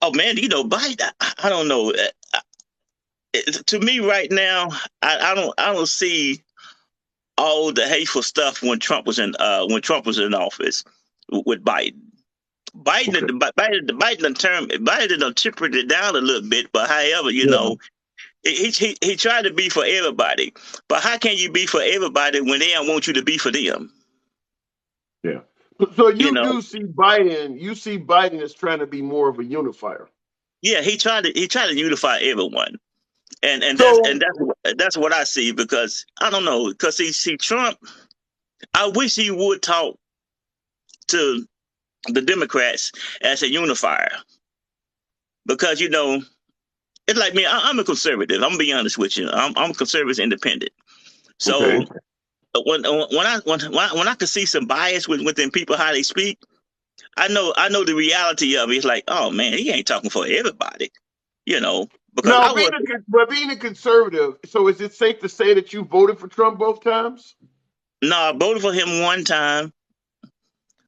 Oh man, Biden. I don't know. To me, right now, I don't see all the hateful stuff when Trump was in office with Biden. Biden tempered it down a little bit, but however, he tried to be for everybody. But how can you be for everybody when they don't want you to be for them? Yeah. So do see Biden. You see Biden as trying to be more of a unifier. Yeah, he tried to unify everyone, and that's what I see, because I don't know, because see Trump. I wish he would talk to the Democrats as a unifier, because it's like me. I'm a conservative. I'm gonna be honest with you. I'm a conservative independent. So when I can see some bias within people, how they speak, I know the reality of it. It's like, oh man, he ain't talking for everybody, Because being a conservative, so is it safe to say that you voted for Trump both times? No, I voted for him one time,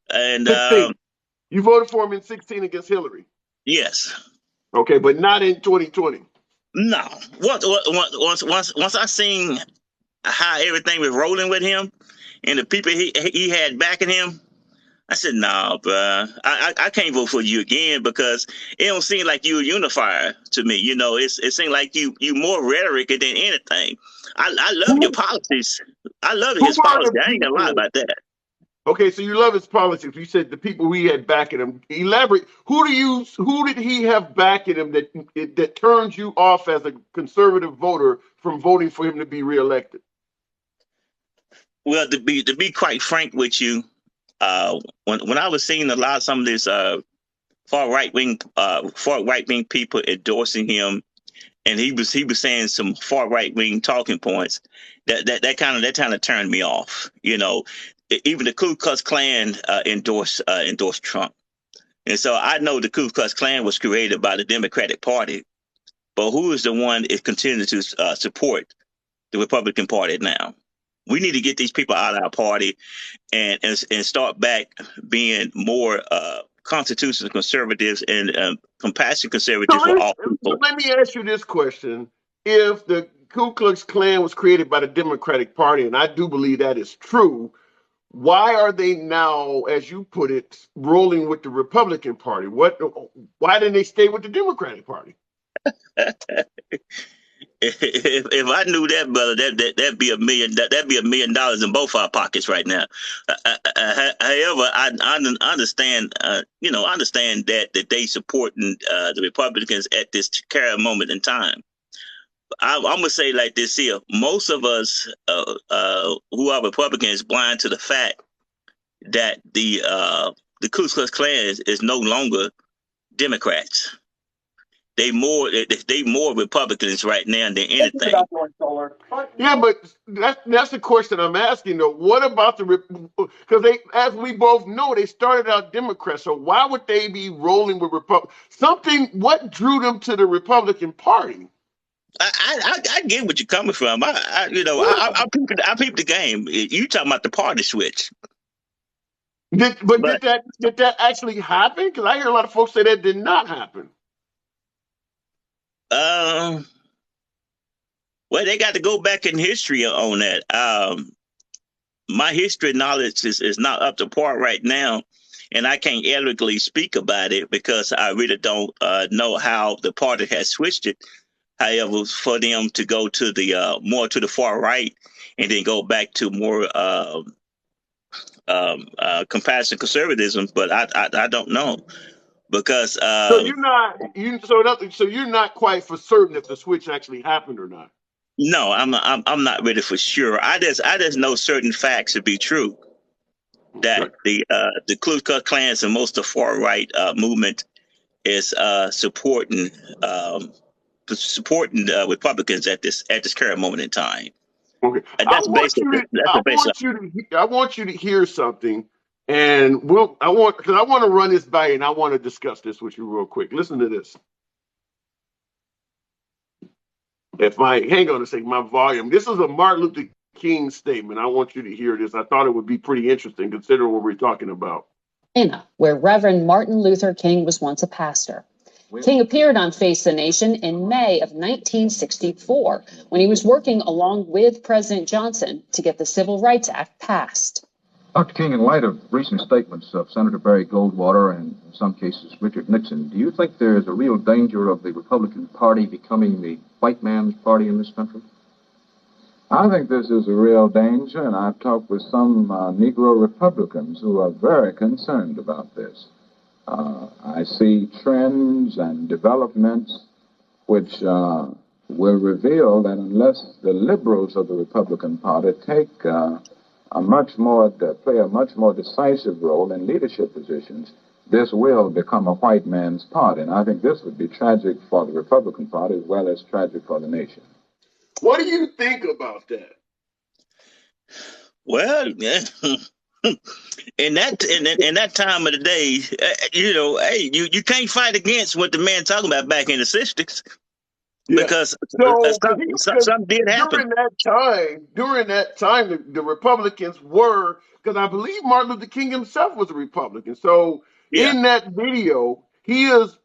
and you voted for him in 2016 against Hillary. Yes. Okay, but not in 2020. No. Once I seen how everything was rolling with him and the people he had backing him, I said, nah, bruh. I can't vote for you again because it don't seem like you're a unifier to me. You know, it seems like you more rhetoric than anything. I love your policies. I love Who his are policy. the I ain't gonna lie people? about that. Okay, so you love his politics. You said the people he had backing him. Elaborate. Who did he have backing him that turns you off as a conservative voter from voting for him to be reelected? Well, to be quite frank with you, when I was seeing a lot of some of this far right wing people endorsing him, and he was saying some far right wing talking points, that kind of turned me off. You know, even the Ku Klux Klan endorsed Trump, and so I know the Ku Klux Klan was created by the Democratic Party, but who is the one that continues to support the Republican Party now? We need to get these people out of our party and start back being more constitutional conservatives and compassionate So conservatives for all people. let me ask you this question. If the Ku Klux Klan was created by the Democratic Party, and I do believe that is true, why are they now, as you put it, rolling with the Republican Party? Why didn't they stay with the Democratic Party? If I knew that, brother, that'd be $1 million in both our pockets right now. However, I understand, understand that they supporting the Republicans at this current moment in time. I'm gonna say like this here: most of us who are Republicans blind to the fact that the Ku Klux Klan is no longer Democrats. They more Republicans right now than anything. Yeah, but that's the question I'm asking though. What about because they, as we both know, they started out Democrats. So why would they be rolling with Republic? What drew them to the Republican Party? I get what you're coming from. I peep the game. You talking about the party switch? Did that actually happen? Because I hear a lot of folks say that did not happen. Well, they got to go back in history on that. My history knowledge is not up to par right now, and I can't eloquently speak about it because I really don't know how the party has switched it. However, for them to go to the more to the far right and then go back to more compassionate conservatism, but I don't know because So you're not quite for certain if the switch actually happened or not. no, I'm not really for sure. I just know certain facts to be true that the Ku Klux Klan and most of the far right movement is supporting Republicans at this current moment in time. Okay, And I want you to hear something, and I want to run this by you, and I want to discuss this with you real quick. Listen to this. Hang on a second, my volume. This is a Martin Luther King statement. I want you to hear this. I thought it would be pretty interesting considering what we're talking about. Where Reverend Martin Luther King was once a pastor. King appeared on Face the Nation in May of 1964 when he was working along with President Johnson to get the Civil Rights Act passed. Dr. King, in light of recent statements of Senator Barry Goldwater and, in some cases, Richard Nixon, do you think there is a real danger of the Republican Party becoming the white man's party in this country? I think this is a real danger, and I've talked with some Negro Republicans who are very concerned about this. I see trends and developments which will reveal that unless the liberals of the Republican Party take play a much more decisive role in leadership positions, this will become a white man's party. And I think this would be tragic for the Republican Party as well as tragic for the nation. What do you think about that? Well, in that time of the day, you can't fight against what the man talking about back in the 60s. Yeah. Because something did happen. During that time, the Republicans were, because I believe Martin Luther King himself was a Republican. So in that video, he is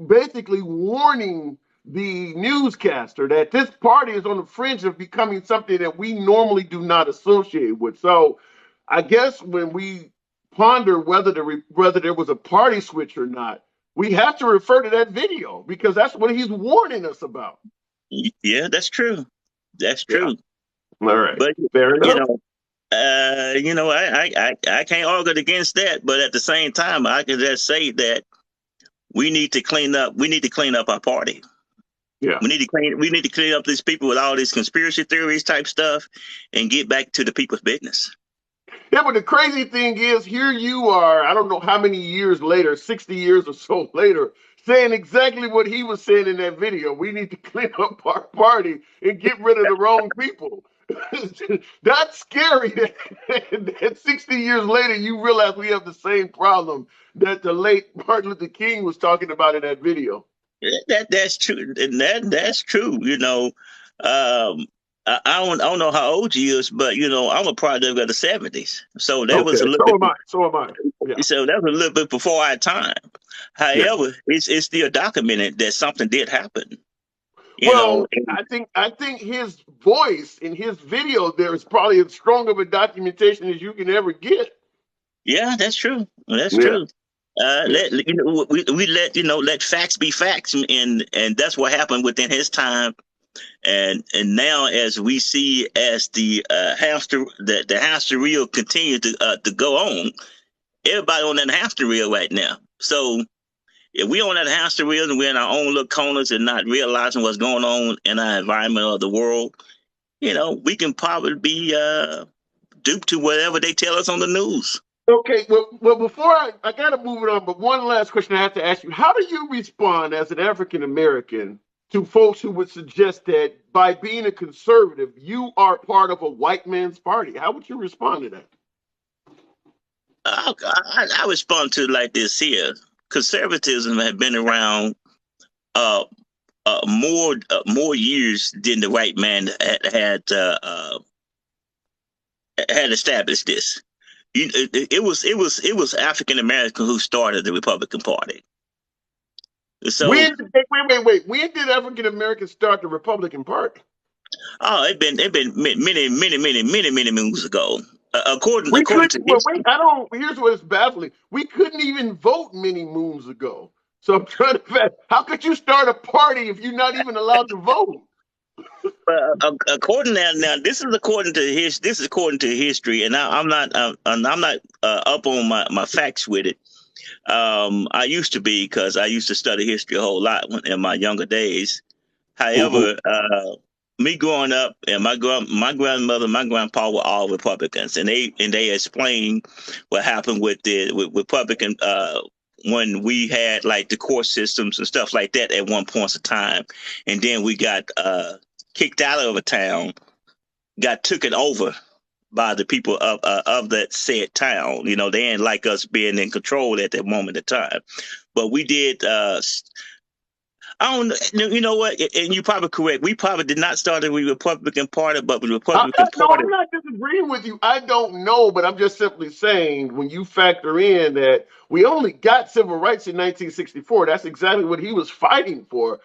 basically warning the newscaster that this party is on the fringe of becoming something that we normally do not associate with. So I guess when we ponder whether there was a party switch or not, we have to refer to that video because that's what he's warning us about. Yeah, that's true. That's Yeah. true. All right. But fair enough. I can't argue against that. But at the same time, I can just say that we need to clean up. We need to clean up our party. Yeah. We need to clean up these people with all these conspiracy theories type stuff and get back to the people's business. Yeah, but the crazy thing is, here you are, I don't know how many years later, 60 years or so later, saying exactly what he was saying in that video. We need to clean up our party and get rid of the wrong people. That's scary. That 60 years later, you realize we have the same problem that the late Martin Luther King was talking about in that video. That's true. And that's true. I don't know how old you is, but I'm a product of the 70s. So that was a little bit. So am I. Yeah. So that was a little bit before our time. However, it's still documented that something did happen. I think his voice in his video there is probably as strong of a documentation as you can ever get. Yeah, that's true. That's true. Let facts be facts, and that's what happened within his time. And now, as we see, as the hamster wheel continue to go on, everybody on that hamster wheel right now. So if we on that hamster wheel and we're in our own little corners and not realizing what's going on in our environment or the world, we can probably be duped to whatever they tell us on the news. Okay, well, before I got to move it on, but one last question I have to ask you. How do you respond as an African American to folks who would suggest that by being a conservative, you are part of a white man's party? How would you respond to that? I respond to it like this here. Conservatism has been around more years than the white man had established this. It was African Americans who started the Republican Party. So wait. When did African Americans start the Republican Party? Oh, it been many moons ago. According to here's what is baffling. We couldn't even vote many moons ago. So I'm trying to fact, how could you start a party if you're not even allowed to vote? According this is according to history, and I'm not up on my facts with it. I used to be, because I used to study history a whole lot in my younger days. However, me growing up, and my grandmother, my grandpa were all Republicans, and they explained what happened with Republican when we had like the court systems and stuff like that at one point in time, and then we got kicked out of a town, got taken over by the people of that said town. They didn't like us being in control at that moment of time, but we did. I don't know. You know what? And you're probably correct. We probably did not start the Republican Party, but the Republican Party. No, I'm not disagreeing with you. I don't know, but I'm just simply saying when you factor in that we only got civil rights in 1964, that's exactly what he was fighting for.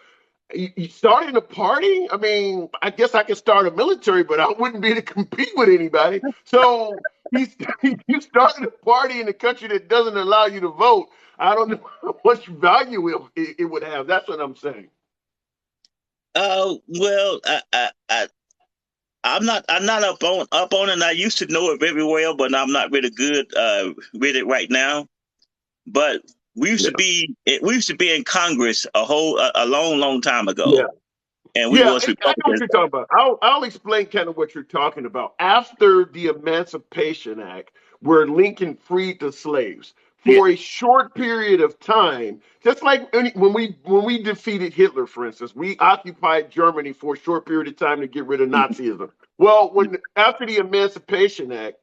You starting a party? I mean, I guess I could start a military, but I wouldn't be able to compete with anybody. So you started a party in a country that doesn't allow you to vote. I don't know how much value it would have. That's what I'm saying. Well, I'm not up on it. I used to know it very well, but I'm not really good with it right now. But we used to be in Congress a long time ago. Yeah. And we was I know what you're talking about. I'll explain kind of what you're talking about. After the Emancipation Act, where Lincoln freed the slaves for a short period of time, just like when we defeated Hitler, for instance, we occupied Germany for a short period of time to get rid of Nazism. Well, after the Emancipation Act,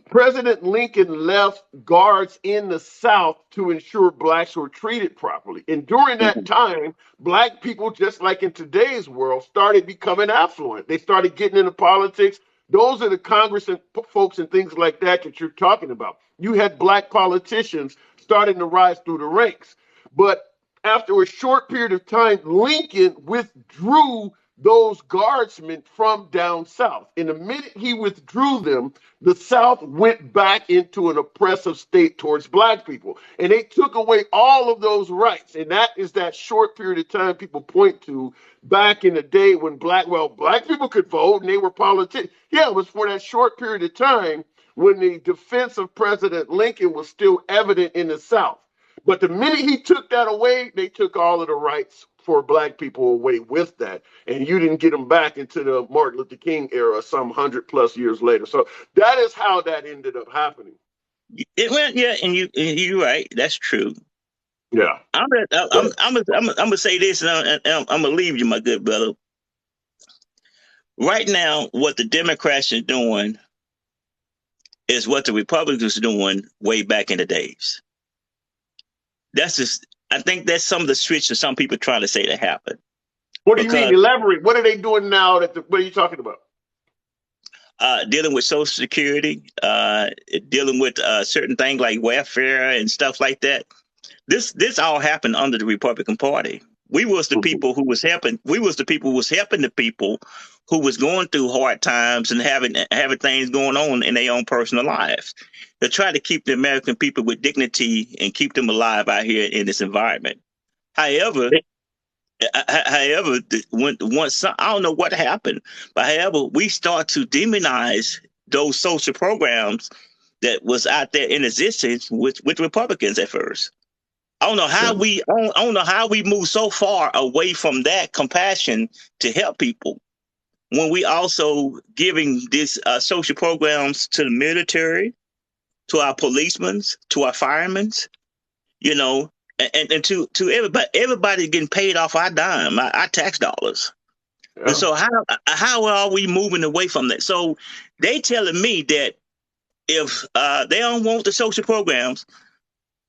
President Lincoln left guards in the South to ensure blacks were treated properly. And during that time, black people, just like in today's world, started becoming affluent. They started getting into politics. Those are the Congress and folks and things like that you're talking about. You had black politicians starting to rise through the ranks. But after a short period of time, Lincoln withdrew those guardsmen from down south. And the minute he withdrew them, the South went back into an oppressive state towards black people. And they took away all of those rights. And that is that short period of time people point to back in the day when black people could vote and they were politicians. Yeah, it was for that short period of time when the defense of President Lincoln was still evident in the South. But the minute he took that away, they took all of the rights for black people away with that. And you didn't get them back into the Martin Luther King era some 100+ years later. So that is how that ended up happening. It went, yeah, and you're right. That's true. Yeah. I'm gonna say this, and I'm gonna leave you, my good brother. Right now, what the Democrats are doing is what the Republicans are doing way back in the days. That's just, I think that's some of the switch that some people try to say that happened. What do you mean? Elaborate. What are they doing now? What are you talking about? Dealing with Social Security, dealing with certain things like welfare and stuff like that. This all happened under the Republican Party. We was the people who was helping. We was the people who was helping the people who was going through hard times and having things going on in their own personal lives. They try to keep the American people with dignity and keep them alive out here in this environment. However, once I don't know what happened, but however, we start to demonize those social programs that was out there in existence with Republicans at first. I don't know how we move so far away from that compassion to help people when we also giving these social programs to the military, to our policemen, to our firemen, you know, and to everybody getting paid off our dime, our tax dollars. Yeah. And so how are we moving away from that? So they telling me that if they don't want the social programs,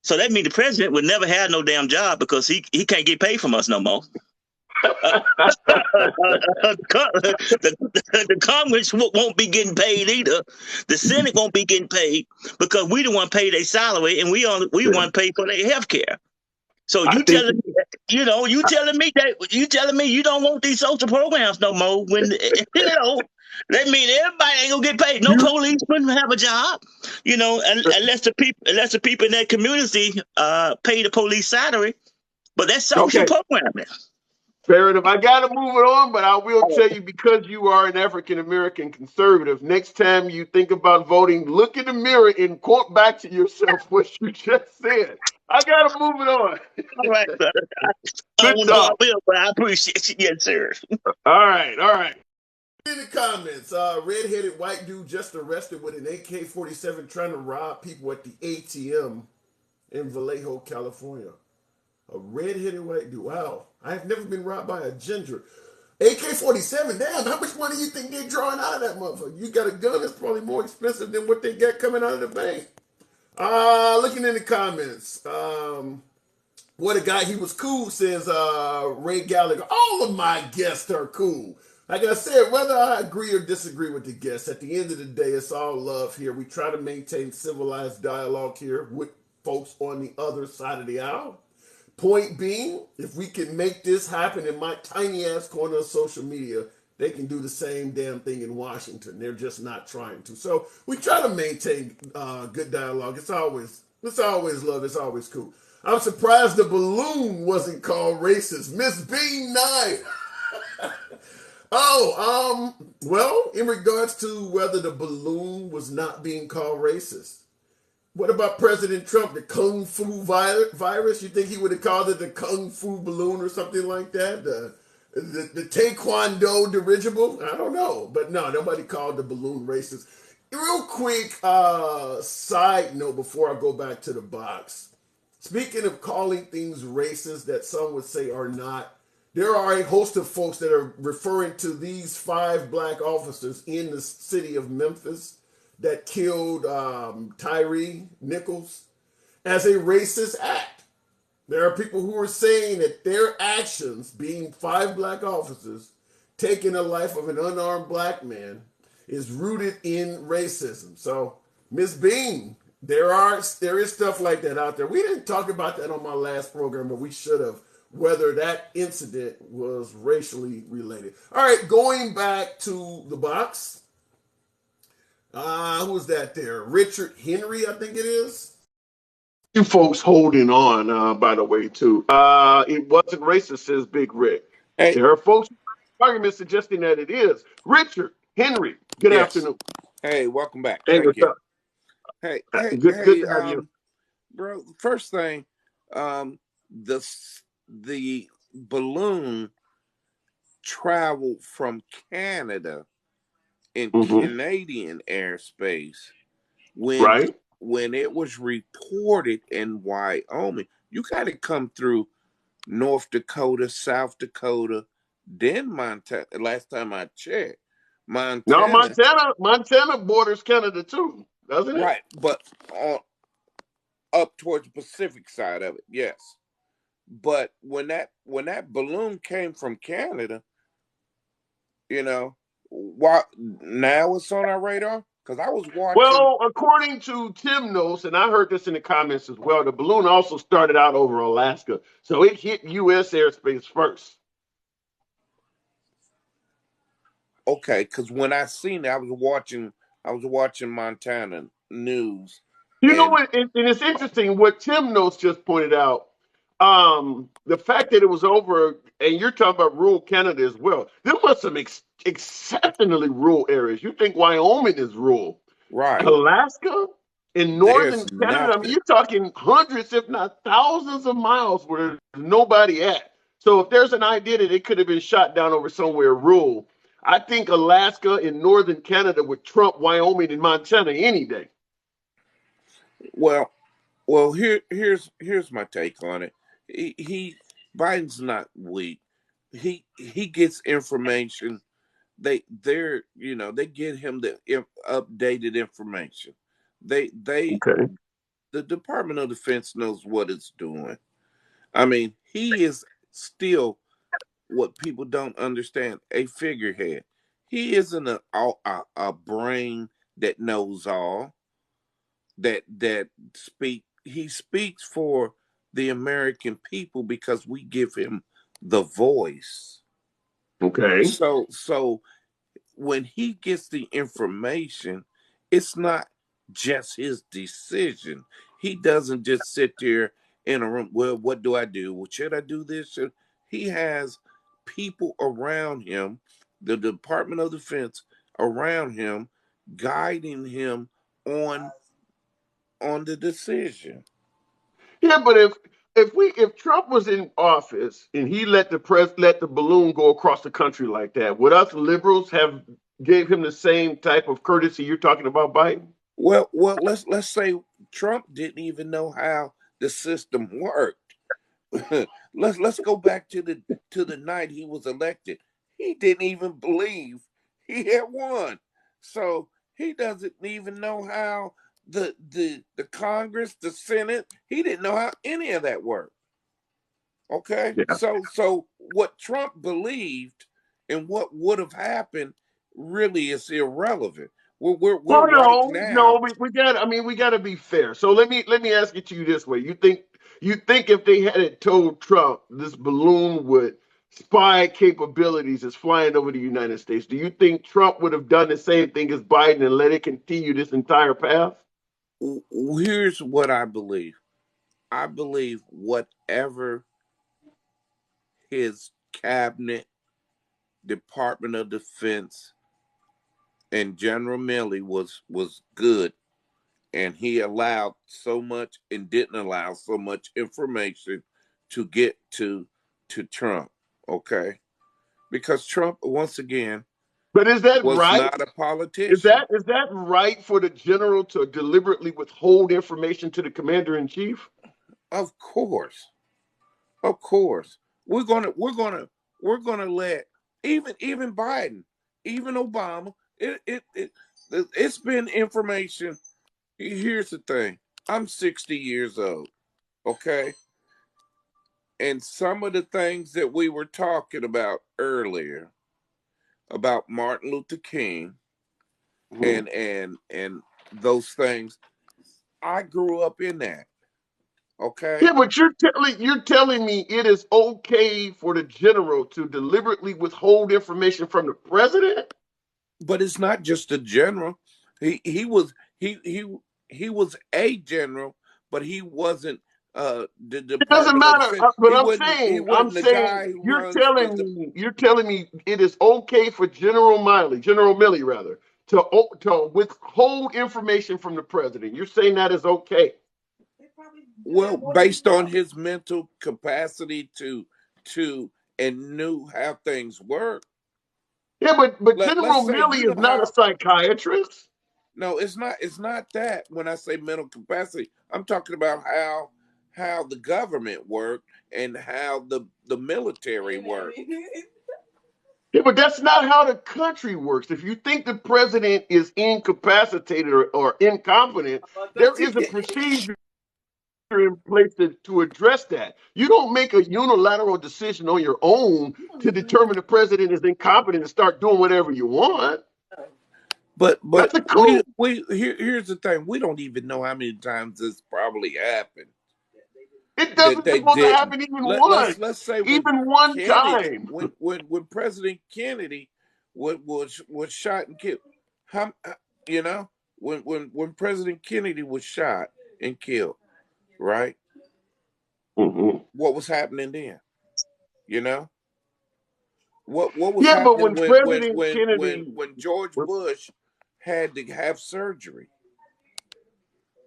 so that means the president would never have no damn job because he can't get paid from us no more. The Congress won't be getting paid either. The Senate won't be getting paid because we don't want to pay their salary and we want to pay for their health care. So you telling me you telling me you don't want these social programs no more when that means everybody ain't gonna get paid. No policeman have a job, unless the people in that community pay the police salary. But that's social programming. Fair enough. I got to move it on, but I will tell you, because you are an African-American conservative, next time you think about voting, look in the mirror and quote back to yourself what you just said. I got to move it on. All right, brother. I don't know I will, but I appreciate you. Yes, sir. All right. In the comments, red-headed white dude just arrested with an AK-47 trying to rob people at the ATM in Vallejo, California. A red-headed white dude. Wow. I've never been robbed by a ginger. AK-47, damn, how much money you think they're drawing out of that motherfucker? You got a gun that's probably more expensive than what they got coming out of the bank. Looking in the comments. What a guy, he was cool, says Ray Gallagher. All of my guests are cool. Like I said, whether I agree or disagree with the guests, at the end of the day, it's all love here. We try to maintain civilized dialogue here with folks on the other side of the aisle. Point being, if we can make this happen in my tiny ass corner of social media, they can do the same damn thing in Washington. They're just not trying to. So we try to maintain good dialogue. It's always love. It's always cool. I'm surprised the balloon wasn't called racist. Miss Bean 9. Well, in regards to whether the balloon was not being called racist, what about President Trump, the Kung Fu virus? You think he would have called it the Kung Fu balloon or something like that? The Taekwondo dirigible? I don't know. But no, nobody called the balloon racist. Real quick side note before I go back to the box. Speaking of calling things racist that some would say are not, there are a host of folks that are referring to these 5 black officers in the city of Memphis that killed Tyree Nichols as a racist act. There are people who are saying that their actions, being 5 black officers, taking the life of an unarmed black man, is rooted in racism. So, Ms. Bean, there is stuff like that out there. We didn't talk about that on my last program, but we should have. whether that incident was racially related. All right, going back to the box. Who's that there? Richard Henry, I think it is. You folks holding on, by the way, too. It wasn't racist, says Big Rick. Hey, There are folks argument suggesting that it is. Richard Henry, good yes. afternoon. Hey, welcome back. Hey, Thank what's you. up? Hey, Good to have you. bro. First thing, the the balloon traveled from Canada in Canadian airspace when Right. when it was reported in Wyoming. You got to come through North Dakota, South Dakota, then Montana. Last time I checked, No, Montana. Montana borders Canada too, doesn't it? Right, but on up towards the Pacific side of it, yes. But when that balloon came from Canada, you know, why now it's on our radar? Because I was watching. Well, according to Tim Knows, and I heard this in the comments as well, the balloon also started out over Alaska, so it hit U.S. airspace first. Okay, because when I seen it, I was watching Montana news, You know and what? And it's interesting what Tim Knows just pointed out. The fact that it was over, and you're talking about rural Canada as well. There was some exceptionally rural areas. You think Wyoming is rural? right, Alaska in northern there's Canada, I mean, nothing. you're talking hundreds, if not thousands of miles where there's nobody at. So if there's an idea that it could have been shot down over somewhere rural, I think Alaska and northern Canada would trump Wyoming and Montana any day. Well, here's my take on it. He Biden's not weak. He gets information. They get him the updated information. They Okay. the Department of Defense knows what it's doing. I mean, he is still what people don't understand, a figurehead. He isn't a brain that knows all, that speak. He speaks for the American people because we give him the voice. Okay. So when he gets the information, it's not just his decision. He doesn't just sit there in a room. Well, what do I do? Well, should I do this? He has people around him, the Department of Defense around him, guiding him on the decision. Yeah, but if Trump was in office and he let the balloon go across the country like that, would us liberals have gave him the same type of courtesy you're talking about, Biden? Well, let's say Trump didn't even know how the system worked. let's go back to the night he was elected. He didn't even believe he had won. So he doesn't even know how the Congress, the Senate, he didn't know how any of that worked. Okay? Yeah. So what Trump believed and what would have happened really is irrelevant. We're Well, right no, now. we got to be fair. So let me ask it to you this way: you think if they had it told Trump this balloon would spy capabilities is flying over the United States, do you think Trump would have done the same thing as Biden and let it continue this entire path? Here's what I believe. I believe whatever his cabinet, Department of Defense, and General Milley was good, and he allowed so much and didn't allow so much information to get to Trump. Okay, because Trump once again But is that was right? not a Is politician. that right for the general to deliberately withhold information to the commander in chief? Of course, of course, we're gonna let even Biden, even Obama. It's been information. Here's the thing. I'm 60 years old. Okay, and some of the things that we were talking about earlier about Martin Luther King Mm-hmm. and those things, I grew up in that. Okay. Yeah, but you're telling me it is okay for the general to deliberately withhold information from the president? But it's not just a general. He was he was a general, but he wasn't the It doesn't Department of matter. Defense. But He I'm wasn't the saying guy who runs you're telling me it is okay for General Milley rather, to withhold information from the president. You're saying that is okay. Well, based on his mental capacity to and knew how things work. Yeah, but Let's General say, Milley you is know not a how. psychiatrist. No, it's not. It's not that. When I say mental capacity, I'm talking about how the government worked and how the military worked. Yeah, but that's not how the country works. If you think the president is incapacitated or incompetent, there is a procedure in place to address that. You don't make a unilateral decision on your own to determine the president is incompetent and start doing whatever you want. But That's a coup. here's the thing. We don't even know how many times this probably happened. It That doesn't they supposed to didn't. happen even Let's once, say when even one Kennedy, time. when President Kennedy was shot and killed, how you know when President Kennedy was shot and killed, right? Mm-hmm. What was happening then? You know what was Yeah, but happening when President Kennedy, when George Bush had to have surgery.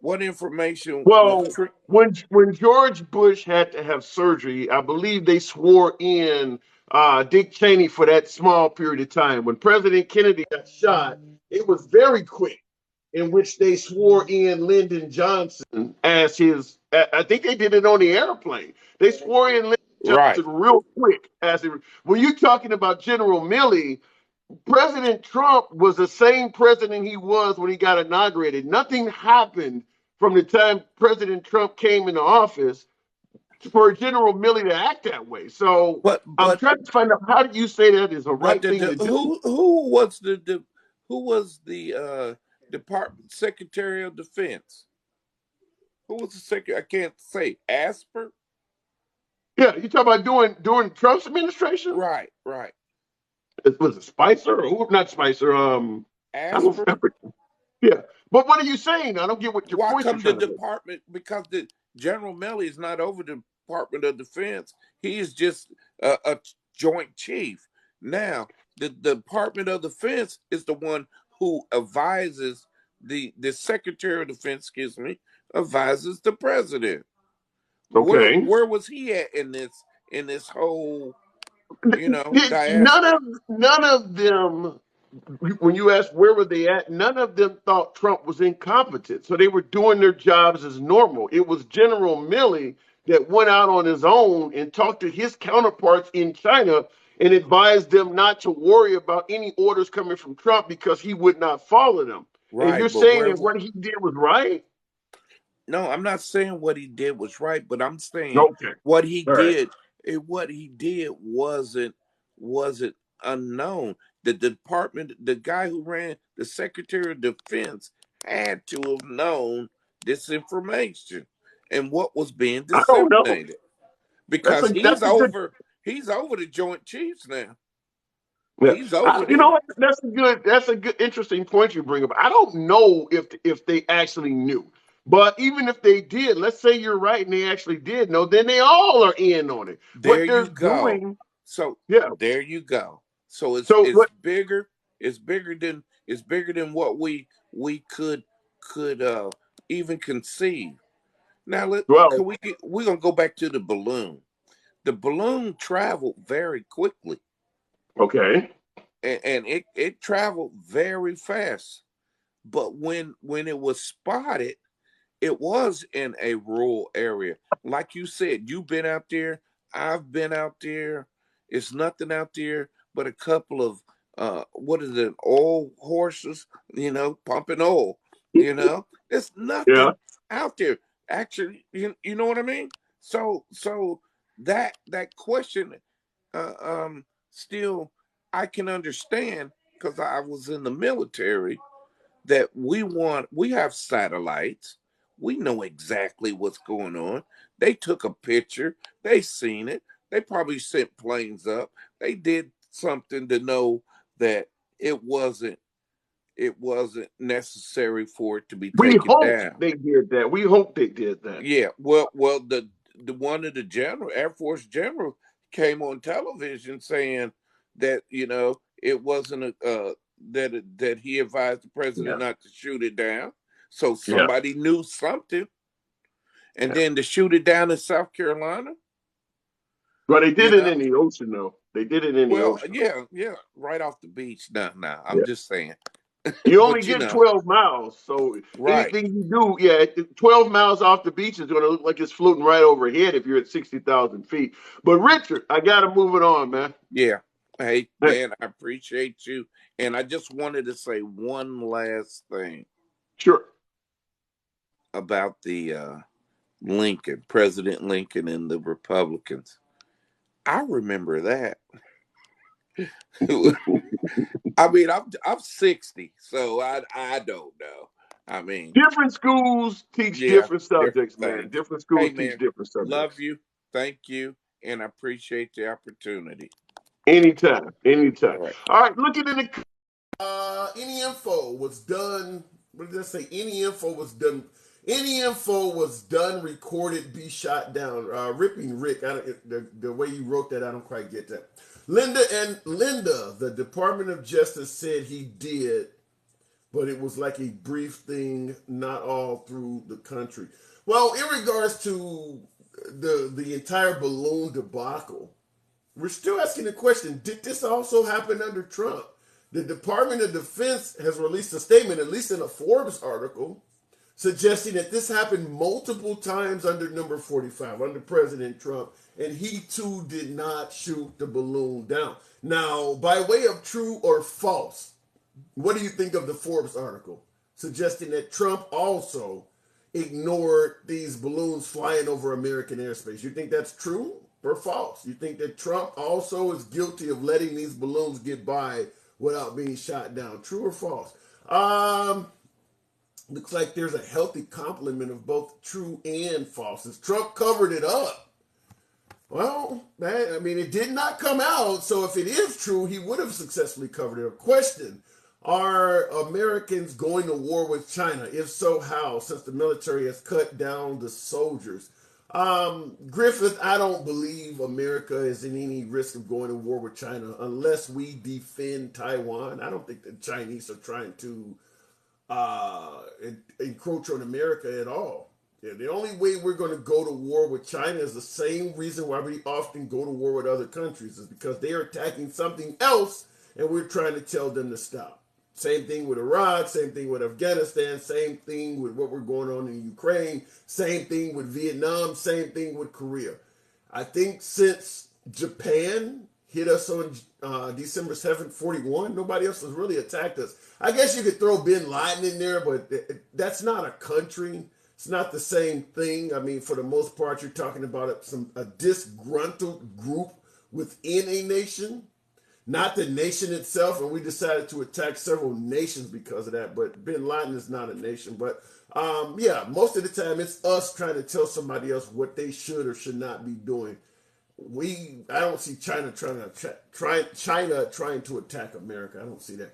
What information was well, when George Bush had to have surgery, I believe they swore in Dick Cheney for that small period of time. When President Kennedy got shot, it was very quick, in which they swore in Lyndon Johnson as his. I think they did it on the airplane. They swore in Lyndon right? Johnson real quick as when you're talking about General Milley. President Trump was the same president he was when he got inaugurated. Nothing happened from the time President Trump came into office for General Milley to act that way. So I'm But trying to find out, how do you say that is a but right thing to do? who was the Department Secretary of Defense? Who was the secretary? I can't say Asper. Yeah, you talk about during Trump's administration? Right. Was it Spicer or not Spicer? I don't Asper. remember. Yeah, but what are you saying? I don't get what your Why point you're come the trying to make. department? Because the General Milley is not over the Department of Defense. He is just a Joint Chief. Now, the Department of Defense is the one who advises the Secretary of Defense. Excuse me, advises the president. Okay. Where was he at in this whole None diaspora? of them, when you ask where were they at, none of them thought Trump was incompetent. So they were doing their jobs as normal. It was General Milley that went out on his own and talked to his counterparts in China and advised them not to worry about any orders coming from Trump because he would not follow them. And you're Right, but saying where? that what he did was right? No, I'm not saying what he did was right, but I'm saying Okay. what he All right. did. What he did wasn't unknown. The department, the guy who ran the Secretary of Defense, had to have known this information and what was being I don't know. disseminated because That's a good. he's over the Joint Chiefs now. Yeah, He's over you know them. what? That's a good, interesting point you bring up. I don't know if they actually knew, but even if they did, let's say you're right and they actually did know, then they all are in on it. There What they're you go. doing, So yeah. there you go. So So it's what? bigger. It's bigger than what we could even conceive. Now Well, we're gonna go back to the balloon. The balloon traveled very quickly, okay, and it traveled very fast. But when it was spotted, it was in a rural area. Like you said, you've been out there. I've been out there. It's nothing out there but a couple of what is it, oil horses, pumping oil. There's yeah. nothing out there. Actually, you know what I mean? So that question still I can understand because I was in the military that we have satellites, We know exactly what's going on. They took a picture. They seen it. They probably sent planes up. They did something to know that it wasn't necessary for it to be We taken hope down. they did that. We hope they did that. Yeah, well, the one of the general Air Force general came on television saying that it wasn't that he advised the president Yeah. not to shoot it down. So Yeah. somebody knew something, and Yeah. then to shoot it down in South Carolina. Well, they You did it know, in the ocean, though. They did it in the well, ocean. yeah, right off the beach. No, I'm Yeah. just saying. You only But get 12 miles. So right. anything you do, 12 miles off the beach is going to look like it's floating right overhead if you're at 60,000 feet. But Richard, I got to move it on, man. Yeah. Hey, man, I appreciate you. And I just wanted to say one last thing. Sure. About the President Lincoln and the Republicans. I remember that. I mean, I'm 60, so I don't know. I mean, different schools teach different subjects, man. things. Different schools Hey, teach man, different love subjects. you. Thank you. And I appreciate the opportunity. Anytime. All right. All right, looking in the Any info was done. What did I say? Any info was done. Any info was done, recorded, be shot down. Ripping Rick, the way you wrote that, I don't quite get that. Linda, the Department of Justice said he did, but it was like a brief thing, not all through the country. Well, in regards to the entire balloon debacle, we're still asking the question, did this also happen under Trump? The Department of Defense has released a statement, at least in a Forbes article, suggesting that this happened multiple times under number 45, under President Trump, and he too did not shoot the balloon down. Now, by way of true or false, what do you think of the Forbes article suggesting that Trump also ignored these balloons flying over American airspace? You think that's true or false? You think that Trump also is guilty of letting these balloons get by without being shot down? True or false? Looks like there's a healthy complement of both true and false. Trump covered it up. Well, I mean, it did not come out, so if it is true, he would have successfully covered it up. Question: are Americans going to war with China? If so, how? Since the military has cut down the soldiers. Griffith, I don't believe America is in any risk of going to war with China unless we defend Taiwan. I don't think the Chinese are trying to encroach on America at all. Yeah, the only way we're going to go to war with China is the same reason why we often go to war with other countries, is because they are attacking something else and we're trying to tell them to stop. Same thing with Iraq, same thing with Afghanistan, same thing with what we're going on in Ukraine, same thing with Vietnam, same thing with Korea. I think since Japan hit us on December 7th, 41, nobody else has really attacked us. I guess you could throw Bin Laden in there, but that's not a country. It's not the same thing. I mean, for the most part, you're talking about a disgruntled group within a nation, not the nation itself. And we decided to attack several nations because of that. But Bin Laden is not a nation. But yeah, most of the time it's us trying to tell somebody else what they should or should not be doing. I don't see China trying to attack America. I don't see that.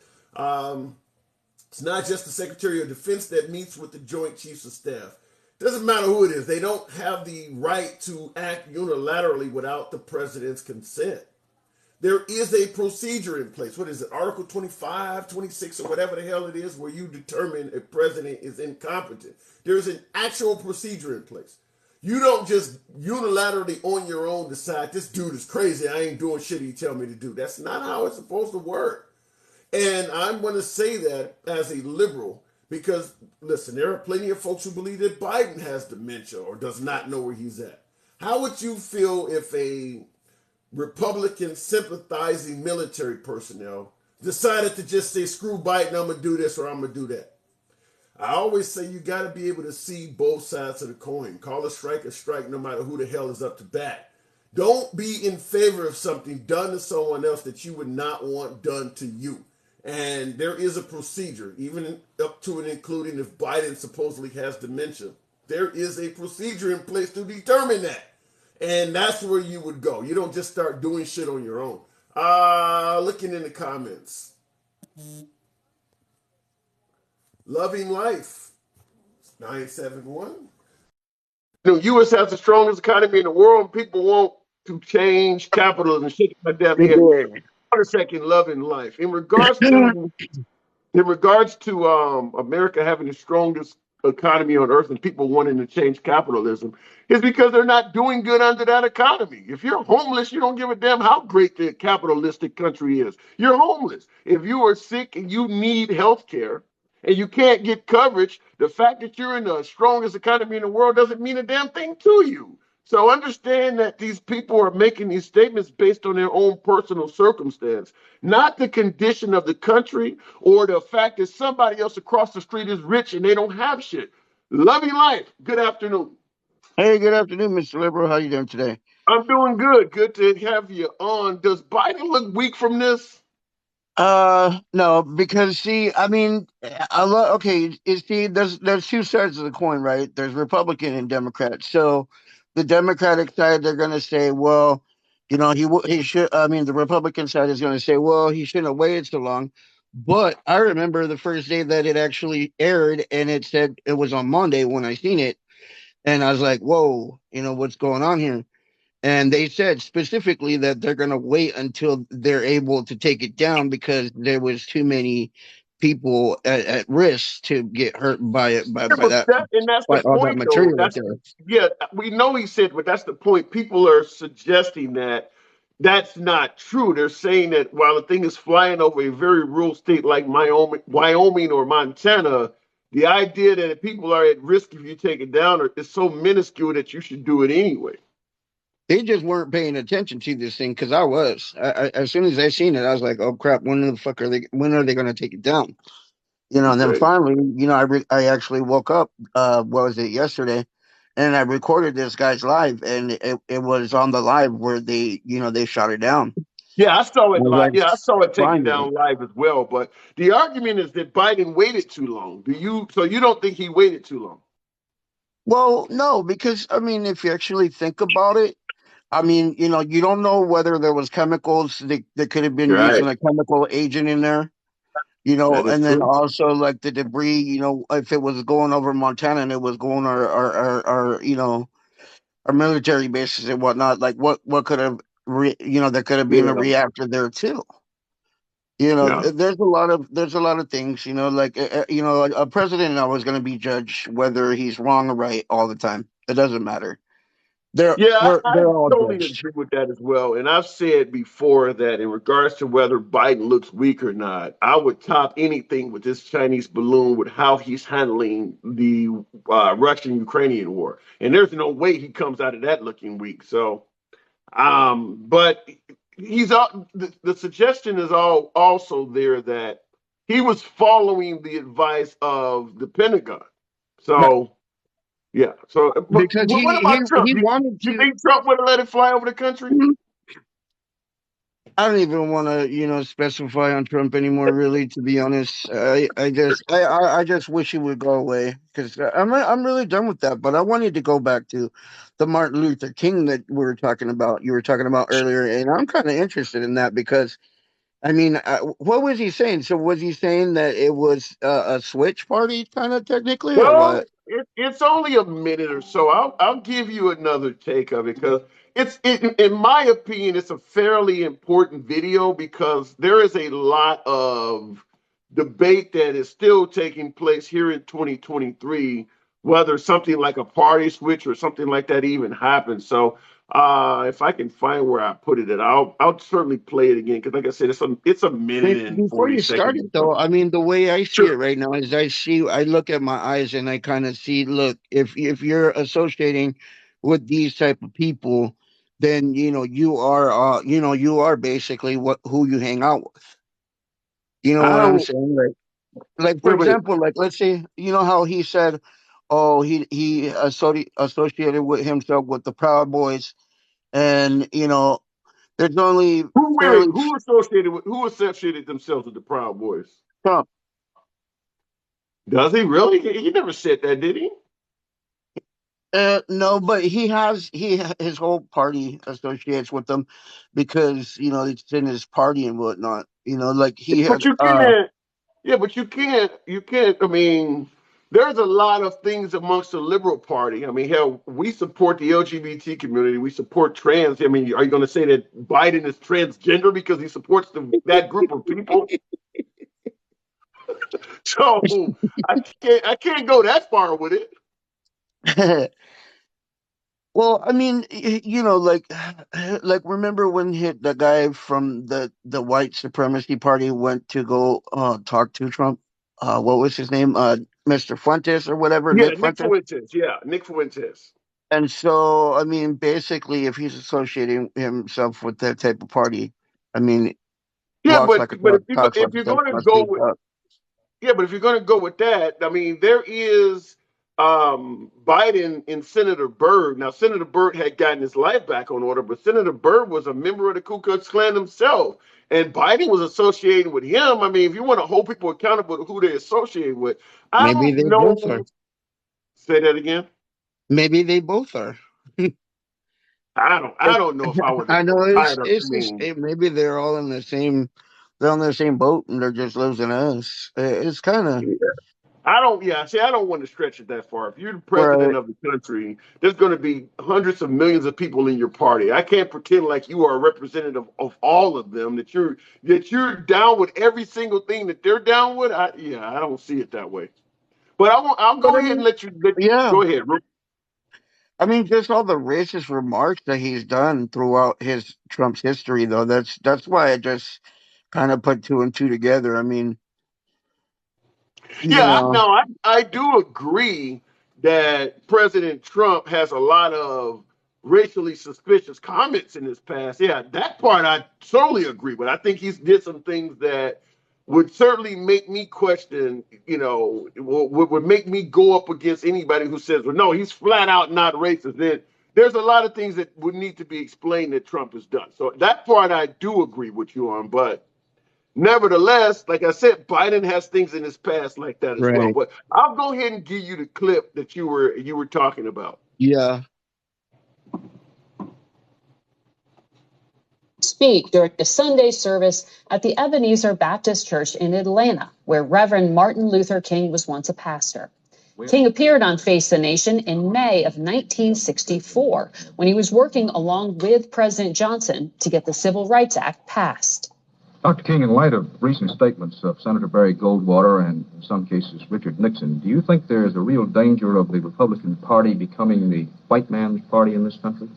It's not just the Secretary of Defense that meets with the Joint Chiefs of Staff. Doesn't matter who it is. They don't have the right to act unilaterally without the president's consent. There is a procedure in place. What is it? Article 25, 26, or whatever the hell it is, where you determine a president is incompetent. There's an actual procedure in place. You don't just unilaterally on your own decide, this dude is crazy, I ain't doing shit he tell me to do. That's not how it's supposed to work. And I'm going to say that as a liberal because, listen, there are plenty of folks who believe that Biden has dementia or does not know where he's at. How would you feel if a Republican sympathizing military personnel decided to just say, screw Biden, I'm going to do this or I'm going to do that? I always say you got to be able to see both sides of the coin. Call a strike no matter who the hell is up to bat. Don't be in favor of something done to someone else that you would not want done to you. And there is a procedure, even up to and including if Biden supposedly has dementia. There is a procedure in place to determine that. And that's where you would go. You don't just start doing shit on your own. Looking in the comments. Loving Life, 971. The U.S. has the strongest economy in the world, and people want to change capitalism and shit like that. Here, for a second, Loving Life. In regards to America having the strongest economy on earth and people wanting to change capitalism, is because they're not doing good under that economy. If you're homeless, you don't give a damn how great the capitalistic country is. You're homeless. If you are sick and you need health care and you can't get coverage, the fact that you're in the strongest economy in the world doesn't mean a damn thing to you. So understand that these people are making these statements based on their own personal circumstance, not the condition of the country or the fact that somebody else across the street is rich and they don't have shit. Loving Life. Good afternoon. Hey, good afternoon, Mr. Liberal. How you doing today? I'm doing good. Good to have you on. Does Biden look weak from this? No, because see, I mean, okay, see, there's two sides of the coin, right? There's Republican and Democrat. So, the Democratic side, they're going to say, well, he should. I mean, the Republican side is going to say, well, he shouldn't have waited so long. But I remember the first day that it actually aired, and it said it was on Monday when I seen it, and I was like, whoa, what's going on here? And they said specifically that they're going to wait until they're able to take it down because there was too many people at risk to get hurt by it by that And that's the by all that point, though. material out there. Yeah, we know he said, but that's the point. People are suggesting that that's not true. They're saying that while the thing is flying over a very rural state like Wyoming or Montana, the idea that if people are at risk if you take it down is so minuscule that you should do it anyway. They just weren't paying attention to this thing because I was. As soon as I seen it, I was like, "Oh crap! When the fuck are they? When are they going to take it down?" And then finally, I actually woke up. What was it, yesterday? And I recorded this guy's live, and it was on the live where they shot it down. Yeah, I saw it live. Like, Yeah, I saw it taken finally. down live as well. But the argument is that Biden waited too long. So you don't think he waited too long? Well, no, because I mean, if you actually think about it, I mean, you don't know whether there was chemicals that could have been using a chemical agent in there. And then also like the debris, if it was going over Montana and it was going our military bases and whatnot, like what could have, there could have been a reactor there too. There's a lot of things, like, a president is always going to be judged whether he's wrong or right all the time. It doesn't matter. I They're all totally judged. agree with that as well. And I've said before that in regards to whether Biden looks weak or not, I would top anything with this Chinese balloon with how he's handling the Russian-Ukrainian war. And there's no way he comes out of that looking weak. So, but the suggestion is also there that he was following the advice of the Pentagon. So. Yeah. So, because what about Trump? he wanted to. You think Trump would have let it fly over the country? I don't even want to, specify on Trump anymore. Really, to be honest, I just wish he would go away because I'm really done with that. But I wanted to go back to the Martin Luther King that we were talking about. You were talking about earlier, and I'm kind of interested in that because, I mean, what was he saying? So was he saying that it was a switch party, kind of technically, or Well, what? it's only a minute or so. I'll give you another take of it because in my opinion, it's a fairly important video because there is a lot of debate that is still taking place here in 2023, whether something like a party switch or something like that even happens. So if I can find where I put it, I'll certainly play it again because, like I said, it's a minute and Before 40 you start seconds. it, though, I mean, the way I see Sure. it right now is I look at my eyes and I kind of see, look, if you're associating with these type of people, then you are basically who you hang out with. You know I what I'm don't. saying? Like for Wait. example, like let's say, how he said, oh, he associated with himself with the Proud Boys, and there's only fairly Who associated themselves with the Proud Boys? Trump. Does he really? He never said that, did he? No, but his whole party associates with them because it's in his party and whatnot. Like he But had. you can't. Yeah, but you can't. You can't. I mean, there's a lot of things amongst the liberal party. I mean, hell, we support the LGBT community. We support trans. I mean, are you going to say that Biden is transgender because he supports that group of people? So I can't go that far with it. Well, I mean, like remember when the guy from the white supremacy party went to go talk to Trump? What was his name? Mr. Fuentes or whatever, Yeah, Nick Nick Fuentes. Fuentes. Yeah, Nick Fuentes. And so, I mean, basically, if he's associating himself with that type of party, I mean, Yeah, walks but like a but dog, talks like if a you're duck, going to must go be with duck. Yeah, but if you're going to go with that, I mean, there is Biden and Senator Byrd. Now, Senator Byrd had gotten his life back on order, but Senator Byrd was a member of the Ku Klux Klan himself, and Biden was associated with him. I mean, if you want to hold people accountable to who they associate with, I Maybe don't they both are. know. Say that again. Maybe they both are. I don't know if I would I know tired of. I it's just mean, maybe they're all in the same they're on the same boat and they're just losing us. It's kind of I don't. Yeah, see, I don't want to stretch it that far. If you're the president right. of the country, there's going to be hundreds of millions of people in your party. I can't pretend like you are a representative of all of them. That you're down with every single thing that they're down with. I don't see it that way. But I'll But go I ahead and mean, let you yeah, go ahead. I mean, just all the racist remarks that he's done throughout his Trump's history, though. That's why I just kind of put two and two together. I mean, you Yeah, know, no, I do agree that President Trump has a lot of racially suspicious comments in his past. Yeah, that part I totally agree with. I think he's did some things that would certainly make me question, would make me go up against anybody who says, well, no, he's flat out not racist. Then there's a lot of things that would need to be explained that Trump has done. So that part I do agree with you on, but nevertheless, like I said, Biden has things in his past like that as well. right? But I'll go ahead and give you the clip that you were talking about. Yeah. Speak during a Sunday service at the Ebenezer Baptist Church in Atlanta, where Reverend Martin Luther King was once a pastor. King appeared on Face the Nation in May of 1964 when he was working along with President Johnson to get the Civil Rights Act passed. Dr. King, in light of recent statements of Senator Barry Goldwater and, in some cases, Richard Nixon, do you think there is a real danger of the Republican Party becoming the white man's party in this country?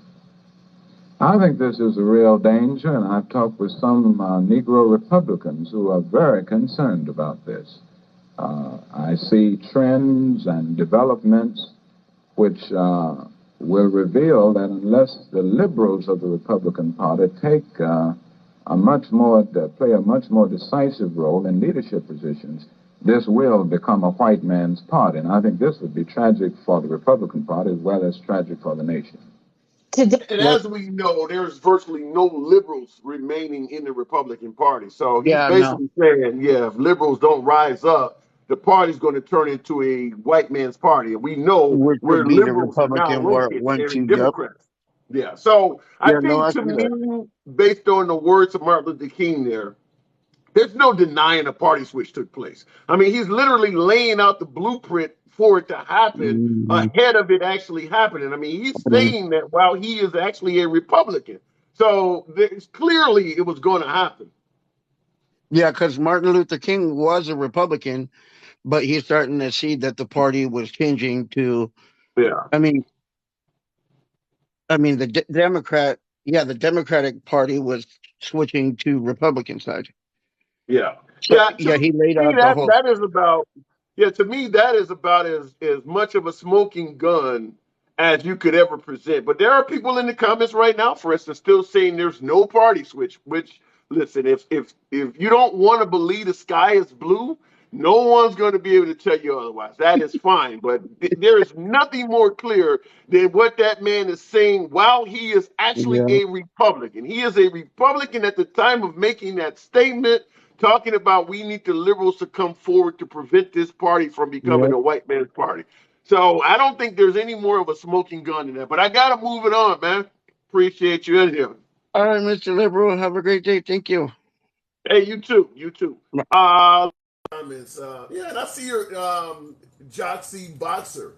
I think this is a real danger, and I've talked with some Negro Republicans who are very concerned about this. I see trends and developments which will reveal that unless the liberals of the Republican Party take play a much more decisive role in leadership positions, this will become a white man's party. And I think this would be tragic for the Republican Party as well as tragic for the nation. And as we know, there's virtually no liberals remaining in the Republican Party. So he's Yeah, no, basically saying, yeah, if liberals don't rise up, the party's going to turn into a white man's party. And we know which where would be the liberals are now Republican war located. one They're in two. Yep. Democrats. Yeah. So I Yeah, no, think I to see that. me, based on the words of Martin Luther King there's no denying a party switch took place. I mean, he's literally laying out the blueprint for it to happen Mhm. ahead of it actually happening. I mean, he's saying that while he is actually a Republican. So clearly it was going to happen. Yeah, because Martin Luther King was a Republican, but he's starting to see that the party was changing to. Yeah. I mean, the Democrat. Yeah, the Democratic Party was switching to Republican side. Yeah. So Yeah. To yeah, he laid me, out the whole. that is about to me, that is about as much of a smoking gun as you could ever present. But there are people in the comments right now, for instance, still saying there's no party switch. Which, listen, if you don't want to believe the sky is blue, no one's going to be able to tell you otherwise. That is fine. But there is nothing more clear than what that man is saying while he is actually Yeah, a Republican. He is a Republican at the time of making that statement, talking about we need the liberals to come forward to prevent this party from yeah. becoming a white man's party. So I don't think there's any more of a smoking gun in that. But I got to move it on, man. Appreciate you in here. All right, Mr. Liberal. Have a great day. Thank you. Hey, you too. You too. Comments. Yeah, and I see your Joxy Boxer.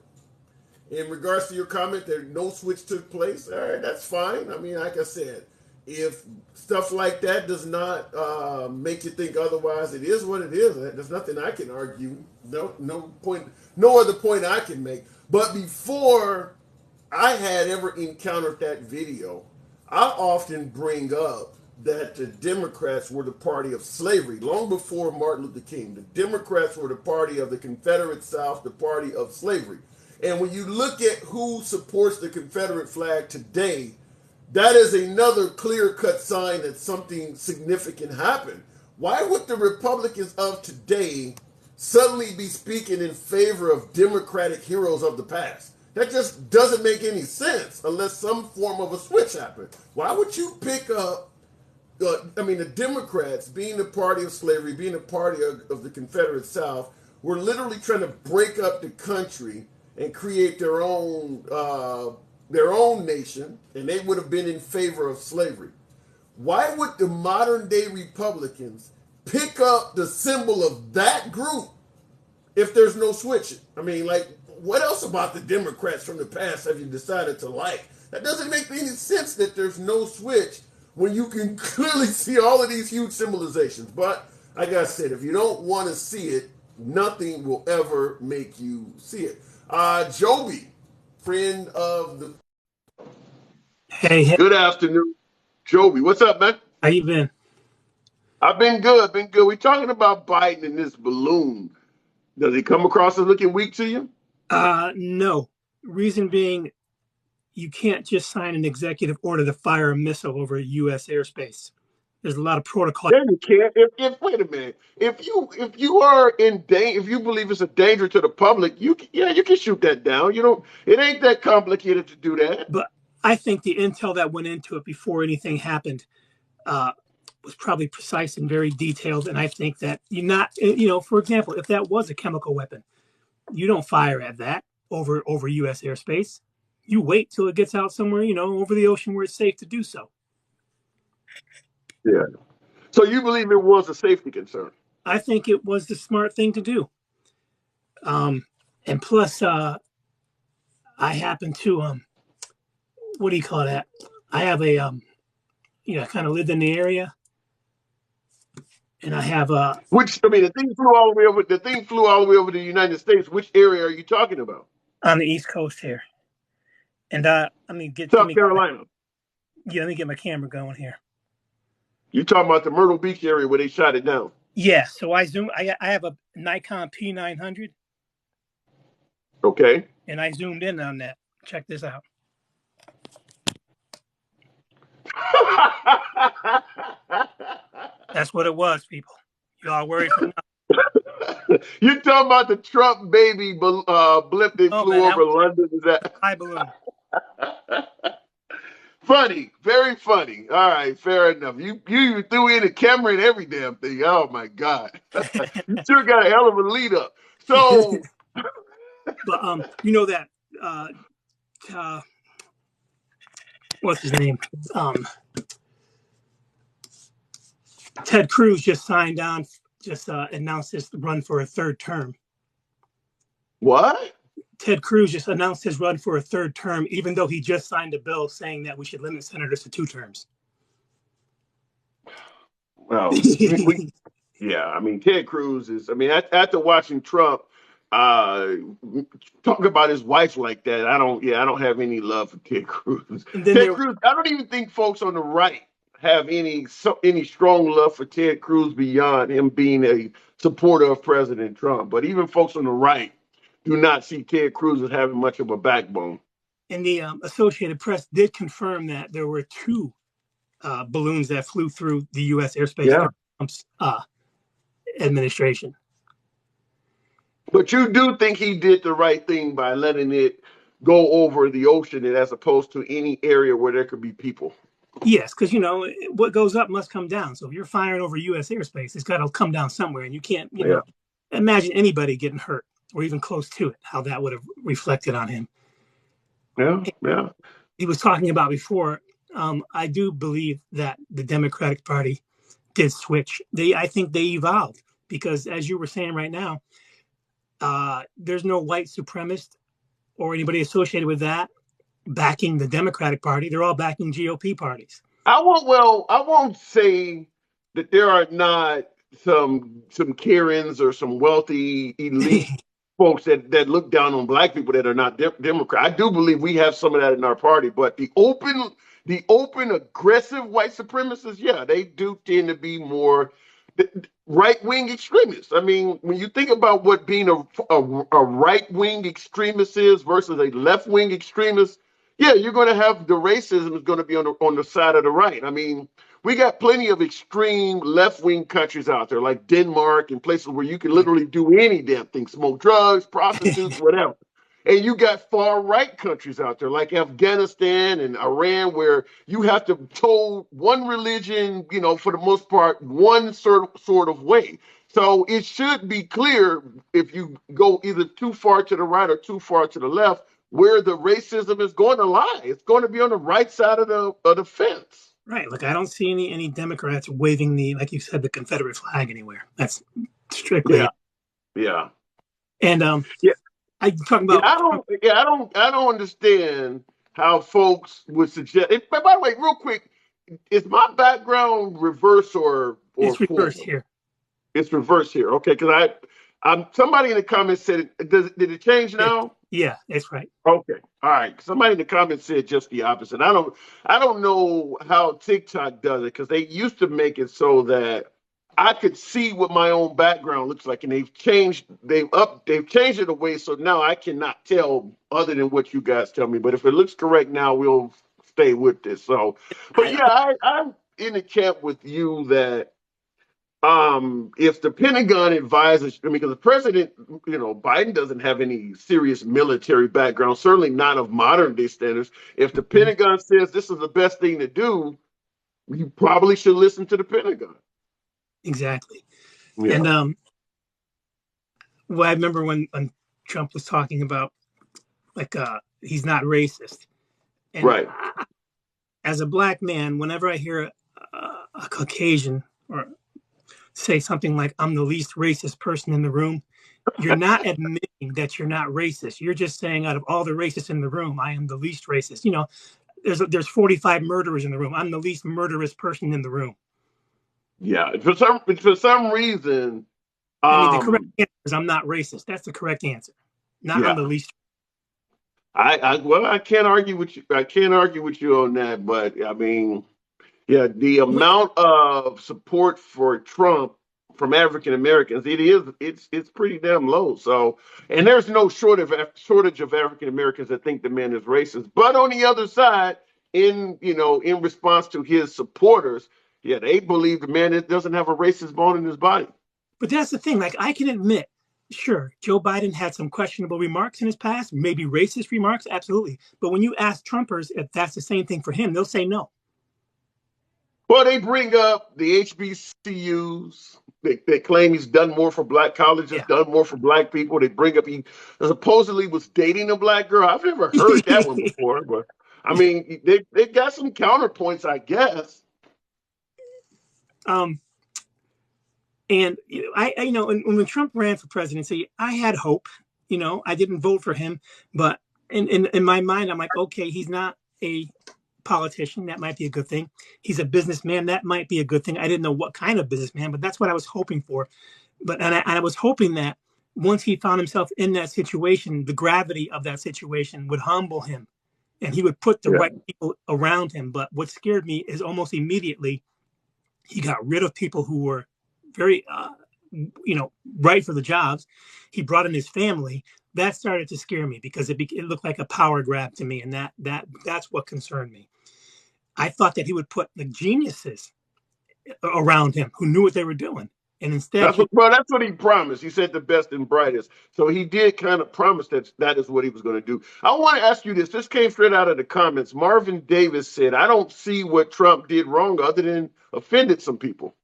In regards to your comment that no switch took place, all right, that's fine. I mean, like I said, if stuff like that does not make you think otherwise, it is what it is. There's nothing I can argue. No point, no other point I can make. But before I had ever encountered that video, I often bring up that the Democrats were the party of slavery long before Martin Luther King. The Democrats were the party of the Confederate South, the party of slavery. And when you look at who supports the Confederate flag today, that is another clear-cut sign that something significant happened. Why would the Republicans of today suddenly be speaking in favor of Democratic heroes of the past? That just doesn't make any sense unless some form of a switch happened. Why would you pick up, the Democrats, being the party of slavery, being a party of the Confederate South, were literally trying to break up the country and create their own nation, and they would have been in favor of slavery. Why would the modern day Republicans pick up the symbol of that group if there's no switching? I mean, like, what else about the Democrats from the past have you decided to like? That doesn't make any sense that there's no switch when you can clearly see all of these huge symbolizations. But like I said, if you don't want to see it, nothing will ever make you see it. Joby, friend of the... Hey. Good afternoon, Joby. What's up, man? How you been? I've been good, We're talking about Biden and this balloon. Does he come across as looking weak to you? No. Reason being, you can't just sign an executive order to fire a missile over U.S. airspace. There's a lot of protocol. Yeah, you can't. If wait a minute. If you are in danger, if you believe it's a danger to the public, you can shoot that down. It ain't that complicated to do that. But I think the intel that went into it before anything happened was probably precise and very detailed. And I think that for example, if that was a chemical weapon, you don't fire at that over U.S. airspace. You wait till it gets out somewhere, over the ocean where it's safe to do so. Yeah. So you believe it was a safety concern? I think it was the smart thing to do. And plus, I happen to, what do you call that? I have a, I kind of lived in the area, and I have a. The thing flew all the way over. The thing flew all the way over to the United States. Which area are you talking about? On the East Coast here, and South Carolina. Let me get my camera going here. You talking about the Myrtle Beach area where they shot it down? Yeah. So I have a Nikon P900. Okay. And I zoomed in on that. Check this out. That's what it was, people. Y'all worried for nothing. You're talking about the Trump baby blimp that flew over London? Is that high balloon? Funny, very funny. All right, fair enough. You threw in a camera and every damn thing. Oh my God, you sure got a hell of a lead up. So, but that what's his name? Ted Cruz just signed on, announced his run for a third term. What? Ted Cruz just announced his run for a third term, even though he just signed a bill saying that we should limit senators to 2 terms. Well, Ted Cruz is, after watching Trump talk about his wife like that, I don't have any love for Ted Cruz. Cruz, I don't even think folks on the right have any strong love for Ted Cruz beyond him being a supporter of President Trump. But even folks on the right do not see Ted Cruz as having much of a backbone. And the Associated Press did confirm that there were 2 balloons that flew through the U.S. airspace during Trump's administration. But you do think he did the right thing by letting it go over the ocean as opposed to any area where there could be people? Yes, because, what goes up must come down. So if you're firing over U.S. airspace, it's got to come down somewhere. And you can't, imagine anybody getting hurt or even close to it, how that would have reflected on him. Yeah. He was talking about before. I do believe that the Democratic Party did switch. I think they evolved because, as you were saying right now, there's no white supremacist or anybody associated with that backing the Democratic Party. They're all backing GOP parties. I won't say that there are not some Karens or some wealthy elite folks that look down on black people that are not Democrat. I do believe we have some of that in our party, but the open aggressive white supremacists, yeah, they do tend to be more right-wing extremists. I mean, when you think about what being a right-wing extremist is versus a left-wing extremist, yeah, you're going to have the racism is going to be on the side of the right. I mean, we got plenty of extreme left-wing countries out there, like Denmark and places where you can literally do any damn thing, smoke drugs, prostitutes, whatever. And you got far-right countries out there, like Afghanistan and Iran, where you have to toe one religion, for the most part, one sort of way. So it should be clear if you go either too far to the right or too far to the left, where the racism is going to lie. It's going to be on the right side of the fence. Right. Look, I don't see any Democrats waving like you said, the Confederate flag anywhere. That's strictly. Yeah. And I talking about. I don't understand how folks would suggest. By the way, real quick, is my background reverse or it's reversed forward? Here? It's reversed here. Okay, because somebody in the comments said, did it change now? Yeah, that's right. Okay, all right. Somebody in the comments said just the opposite. I don't know how TikTok does it because they used to make it so that I could see what my own background looks like, and they've changed it away so now I cannot tell other than what you guys tell me. But if it looks correct now, we'll stay with this. So, but yeah, I'm in the camp with you that. If the Pentagon advises, because the president, Biden doesn't have any serious military background, certainly not of modern day standards. If the Pentagon says this is the best thing to do, you probably should listen to the Pentagon. Exactly. Yeah. And I remember when Trump was talking about he's not racist. And right. As a black man, whenever I hear a Caucasian or say something like, I'm the least racist person in the room, you're not admitting that you're not racist. You're just saying, out of all the racists in the room, I am the least racist. There's 45 murderers in the room. I'm the least murderous person in the room. Yeah, for some reason. The correct answer is I'm not racist. That's the correct answer. I'm the least. I can't argue with you. I can't argue with you on that, but I mean, yeah, the amount of support for Trump from African Americans, it's pretty damn low. So, and there's no shortage of African Americans that think the man is racist. But on the other side, in response to his supporters, yeah, they believe the man doesn't have a racist bone in his body. But that's the thing. Like, I can admit, sure, Joe Biden had some questionable remarks in his past, maybe racist remarks, absolutely. But when you ask Trumpers if that's the same thing for him, they'll say no. Well, they bring up the HBCUs. They claim he's done more for black colleges, done more for black people. They bring up he supposedly was dating a black girl. I've never heard that one before, but I mean, they got some counterpoints, I guess. And when Trump ran for presidency, I had hope. I didn't vote for him, but in my mind, I'm like, okay, he's not a politician. That might be a good thing. He's a businessman. That might be a good thing. I didn't know what kind of businessman, but that's what I was hoping for. And I was hoping that once he found himself in that situation, the gravity of that situation would humble him, and he would put the right people around him. But what scared me is almost immediately he got rid of people who were very, right for the jobs. He brought in his family. That started to scare me because it looked like a power grab to me, and that's what concerned me. I thought that he would put the geniuses around him who knew what they were doing, and instead that's what he promised. He said the best and brightest. So he did kind of promise that is what he was going to do. I want to ask you this. This came straight out of the comments. Marvin Davis said, "I don't see what Trump did wrong other than offended some people."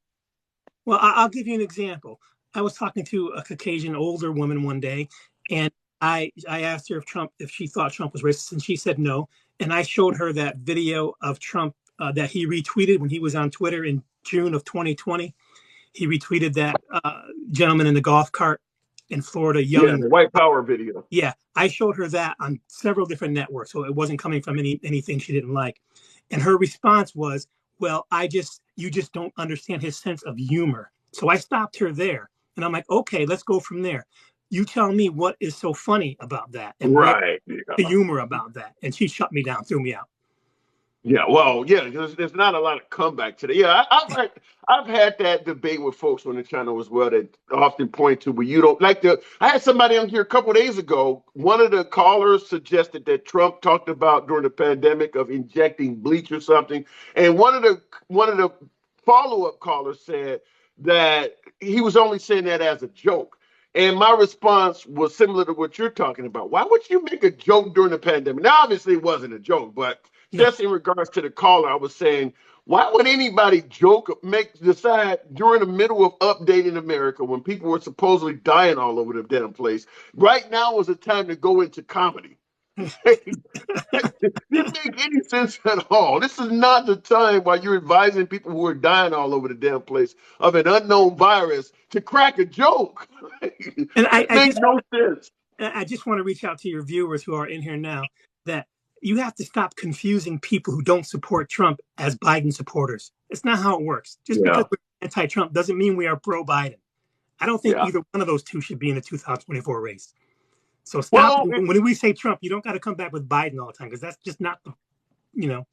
Well, I'll give you an example. I was talking to a Caucasian older woman one day, And I asked her if she thought Trump was racist, and she said no. And I showed her that video of Trump that he retweeted when he was on Twitter in June of 2020. He retweeted that gentleman in the golf cart in Florida yelling. Yeah, the white power video. Yeah, I showed her that on several different networks, so it wasn't coming from anything she didn't like. And her response was, "Well, you just don't understand his sense of humor." So I stopped her there, and I'm like, "Okay, let's go from there. You tell me what is so funny about that, and where the humor about that." And she shut me down, threw me out. Yeah, well, yeah, there's not a lot of comeback today. Yeah, I've had that debate with folks on the channel as well that often point to where you don't like the. I had somebody on here a couple of days ago. One of the callers suggested that Trump talked about during the pandemic of injecting bleach or something, and one of the follow-up callers said that he was only saying that as a joke. And my response was similar to what you're talking about. Why would you make a joke during the pandemic? Now, obviously, it wasn't a joke, but just in regards to the caller, I was saying, why would anybody decide during the middle of updating America when people were supposedly dying all over the damn place? Right now is a time to go into comedy. It didn't make any sense at all. This is not the time while you're advising people who are dying all over the damn place of an unknown virus to crack a joke. And it makes no sense. I just want to reach out to your viewers who are in here now that you have to stop confusing people who don't support Trump as Biden supporters. It's not how it works. Just because we're anti-Trump doesn't mean we are pro-Biden. I don't think either one of those two should be in the 2024 race. So stop. When we say Trump, you don't got to come back with Biden all the time because that's just not the.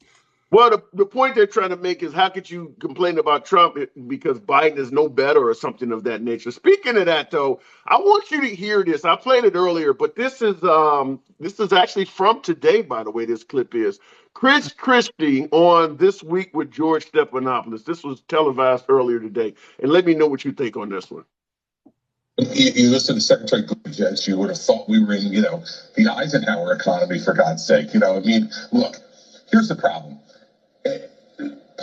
Well, the point they're trying to make is how could you complain about Trump because Biden is no better or something of that nature. Speaking of that, though, I want you to hear this. I played it earlier, but this is actually from today, by the way, this clip is. Chris Christie on This Week with George Stephanopoulos. This was televised earlier today. And let me know what you think on this one. You listen to Secretary Buttigieg, you would have thought we were in, the Eisenhower economy, for God's sake. Look, here's the problem.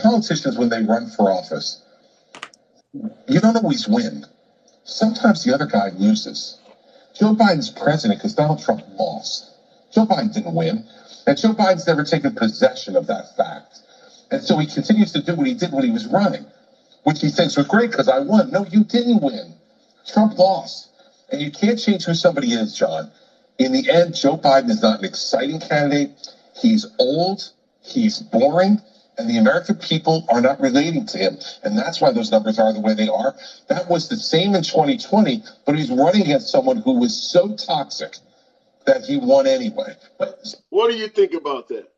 Politicians, when they run for office, you don't always win. Sometimes the other guy loses. Joe Biden's president because Donald Trump lost. Joe Biden didn't win, and Joe Biden's never taken possession of that fact. And so he continues to do what he did when he was running, which he thinks was great because I won. No, you didn't win. Trump lost. And you can't change who somebody is, John. In the end, Joe Biden is not an exciting candidate. He's old, he's boring, and the American people are not relating to him. And that's why those numbers are the way they are. That was the same in 2020, but he's running against someone who was so toxic that he won anyway. What do you think about that?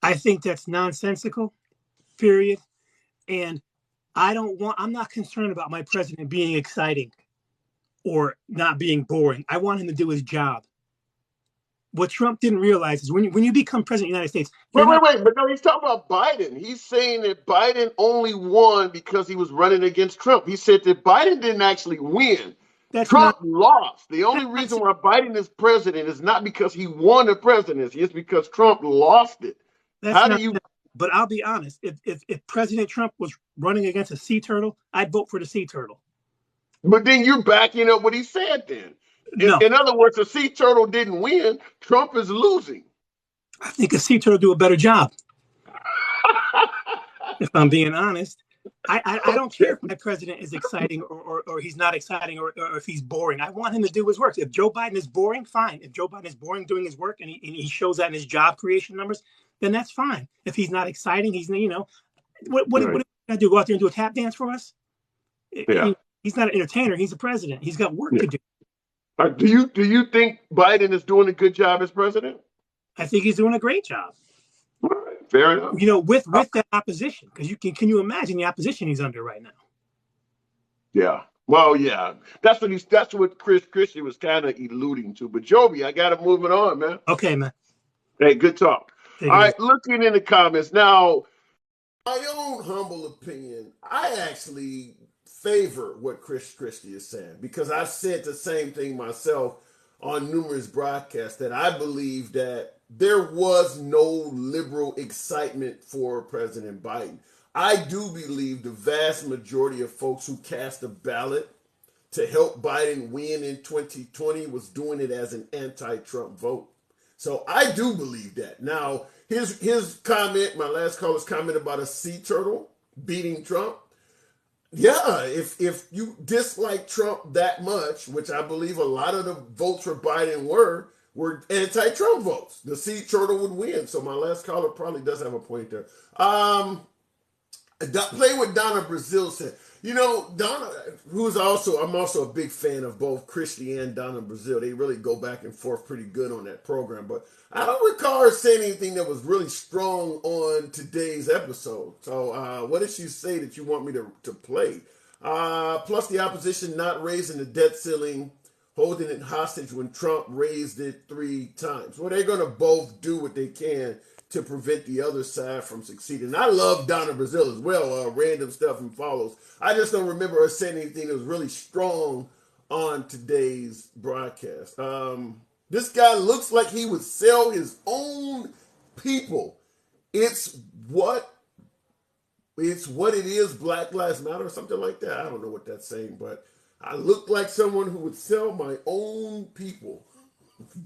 I think that's nonsensical, period. And I'm not concerned about my president being exciting or not being boring. I want him to do his job. What Trump didn't realize is when you become president of the United States. Wait. But no, he's talking about Biden. He's saying that Biden only won because he was running against Trump. He said that Biden didn't actually win. Trump lost. The only reason why Biden is president is not because he won the presidency. It's because Trump lost it. But I'll be honest. If President Trump was running against a sea turtle, I'd vote for the sea turtle. But then you're backing up what he said then. In other words, a sea turtle didn't win. Trump is losing. I think a sea turtle do a better job. If I'm being honest. I don't care if my president is exciting or he's not exciting or if he's boring. I want him to do his work. If Joe Biden is boring, fine. If Joe Biden is boring doing his work and he shows that in his job creation numbers, then that's fine. If he's not exciting, he's what do you got to do? Go out there and do a tap dance for us? Yeah. He's not an entertainer. He's a president. He's got work to do. Do you think Biden is doing a good job as president? I think he's doing a great job. All right, fair enough. With that opposition, because can you imagine the opposition he's under right now? Yeah. Well, yeah. That's what Chris Christie was kind of alluding to. But Joby, I got to move it on, man. Okay, man. Hey, good talk. All right, looking in the comments now. My own humble opinion, I actually favor what Chris Christie is saying because I've said the same thing myself on numerous broadcasts that I believe that there was no liberal excitement for President Biden. I do believe the vast majority of folks who cast a ballot to help Biden win in 2020 was doing it as an anti-Trump vote. So I do believe that. Now, his comment, my last caller's comment about a sea turtle beating Trump. Yeah, if you dislike Trump that much, which I believe a lot of the votes for Biden were anti-Trump votes, the sea turtle would win. So my last caller probably does have a point there. Play with Donna Brazil said, Donna, I'm also a big fan of both Christy and Donna Brazil. They really go back and forth pretty good on that program. But I don't recall her saying anything that was really strong on today's episode. So what did she say that you want me to play? Plus the opposition not raising the debt ceiling, holding it hostage when Trump raised it 3 times. Well, they're going to both do what they can to prevent the other side from succeeding. I love Donna Brazil as well, random stuff and follows. I just don't remember her saying anything that was really strong on today's broadcast. This guy looks like he would sell his own people. It's what it is, Black Lives Matter or something like that. I don't know what that's saying, but I look like someone who would sell my own people.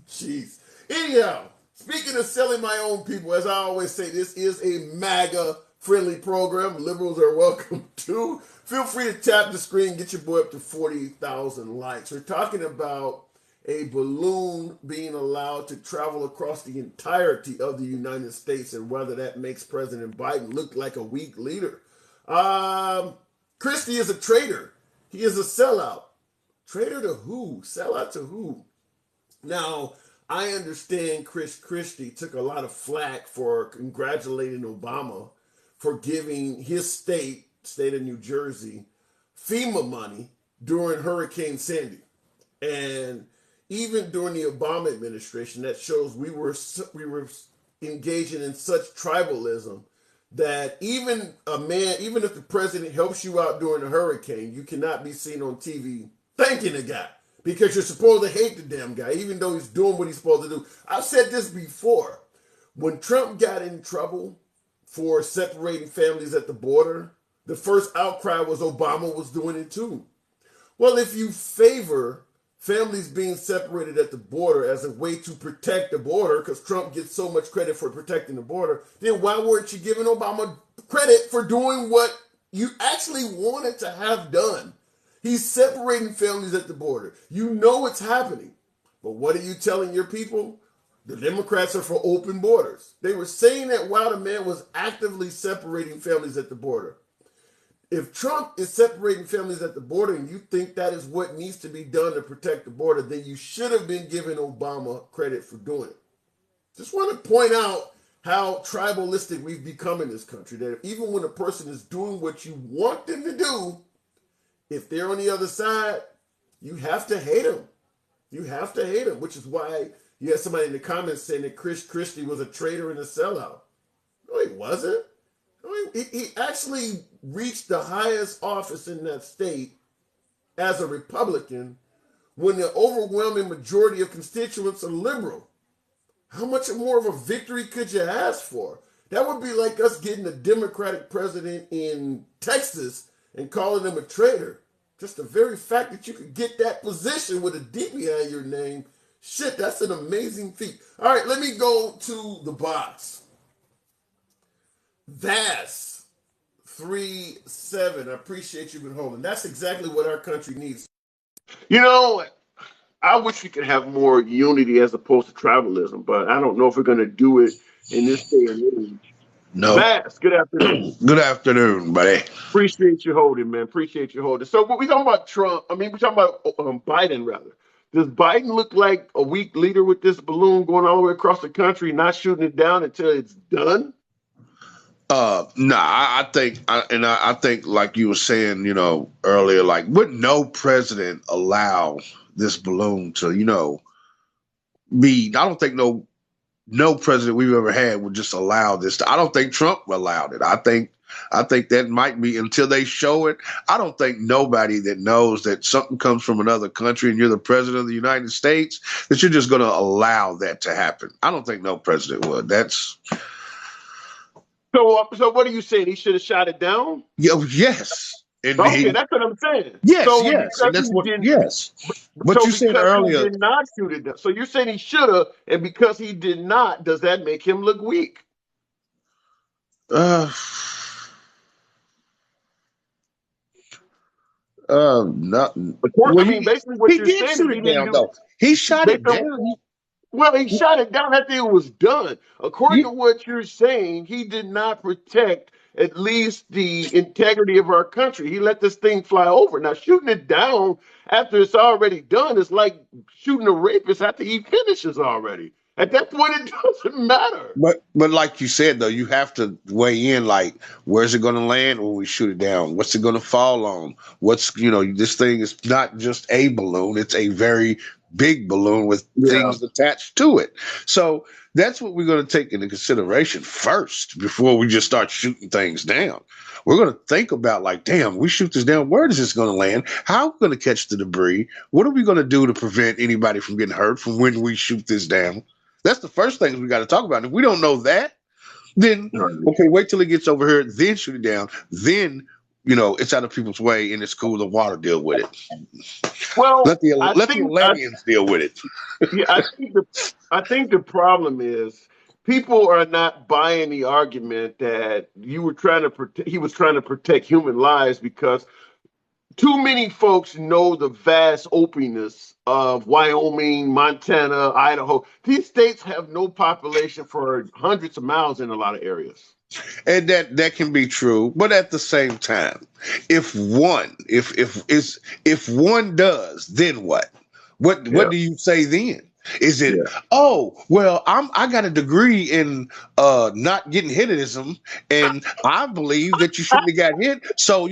Jeez. Anyhow, speaking of selling my own people, as I always say, this is a MAGA-friendly program. Liberals are welcome too. Feel free to tap the screen, get your boy up to 40,000 likes. We're talking about a balloon being allowed to travel across the entirety of the United States and whether that makes President Biden look like a weak leader. Christie is a traitor. He is a sellout. Traitor to who? Sellout to who? Now, I understand Chris Christie took a lot of flack for congratulating Obama for giving his state of New Jersey, FEMA money during Hurricane Sandy. And even during the Obama administration, that shows we were engaging in such tribalism that even if the president helps you out during a hurricane, you cannot be seen on TV thanking the guy because you're supposed to hate the damn guy, even though he's doing what he's supposed to do. I've said this before. When Trump got in trouble for separating families at the border, the first outcry was Obama was doing it too. Well, if you favor families being separated at the border as a way to protect the border, because Trump gets so much credit for protecting the border, then why weren't you giving Obama credit for doing what you actually wanted to have done? He's separating families at the border. You know it's happening. But what are you telling your people? The Democrats are for open borders. They were saying that while the man was actively separating families at the border. If Trump is separating families at the border and you think that is what needs to be done to protect the border, then you should have been giving Obama credit for doing it. Just want to point out how tribalistic we've become in this country, that even when a person is doing what you want them to do, if they're on the other side, you have to hate them. You have to hate them, which is why you had somebody in the comments saying that Chris Christie was a traitor and a sellout. No, he wasn't. He actually reached the highest office in that state as a Republican when the overwhelming majority of constituents are liberal. How much more of a victory could you ask for? That would be like us getting a Democratic president in Texas and calling him a traitor. Just the very fact that you could get that position with a D behind your name, shit, that's an amazing feat. All right, let me go to the box. Vass 37. I appreciate you been holding. That's exactly what our country needs. I wish we could have more unity as opposed to tribalism, but I don't know if we're going to do it in this day and age. No. Vass, good afternoon. Good afternoon, buddy. Appreciate you holding, man. Appreciate you holding. So what we talking about Trump? We're talking about Biden, rather. Does Biden look like a weak leader with this balloon going all the way across the country, not shooting it down until it's done? I think like you were saying, earlier, like would no president allow this balloon to, be? I don't think no president we've ever had would just allow this. I don't think Trump allowed it. I think that might be until they show it. I don't think nobody that knows that something comes from another country and you're the president of the United States that you're just going to allow that to happen. I don't think no president would. That's. So what are you saying? He should have shot it down? Yes. And Okay, that's what I'm saying. yes, So yes, and because that's he what, didn't, yes. But so you said because he earlier, did not shoot it down. So you're saying he should have, and because he did not, does that make him look weak? uh, nothing. I Well, mean, basically what he you're did saying is shoot he it didn't down do. though. He shot Based it on, down. well, he shot it down after it was done. According He, to what you're saying, he did not protect at least the integrity of our country. He let this thing fly over. Now, shooting it down after it's already done is like shooting a rapist after he finishes already. At that point, it doesn't matter. but like you said though, you have to weigh in. Like, where's it going to land when we shoot it down? What's it going to fall on? What's this thing is not just a balloon; it's a very big balloon with Yeah. things attached to it. So that's what we're going to take into consideration first before we just start shooting things down. We're going to think about, like, damn, we shoot this down. Where is this going to land? How are we going to catch the debris? What are we going to do to prevent anybody from getting hurt from when we shoot this down? That's the first thing we got to talk about. If we don't know that, then okay, wait till it gets over here, then shoot it down. Then it's out of people's way and it's cool. The water deal with it. Well, Let the Atlanteans deal with it. Yeah, I think the problem is people are not buying the argument that you were trying to protect. He was trying to protect human lives because too many folks know the vast openness of Wyoming, Montana, Idaho. These states have no population for hundreds of miles in a lot of areas. And that can be true, but at the same time, if one does, then what? What Yeah, do you say then? Is it, yeah. oh well, I got a degree in not getting hitism, and I believe that you shouldn't have got hit. So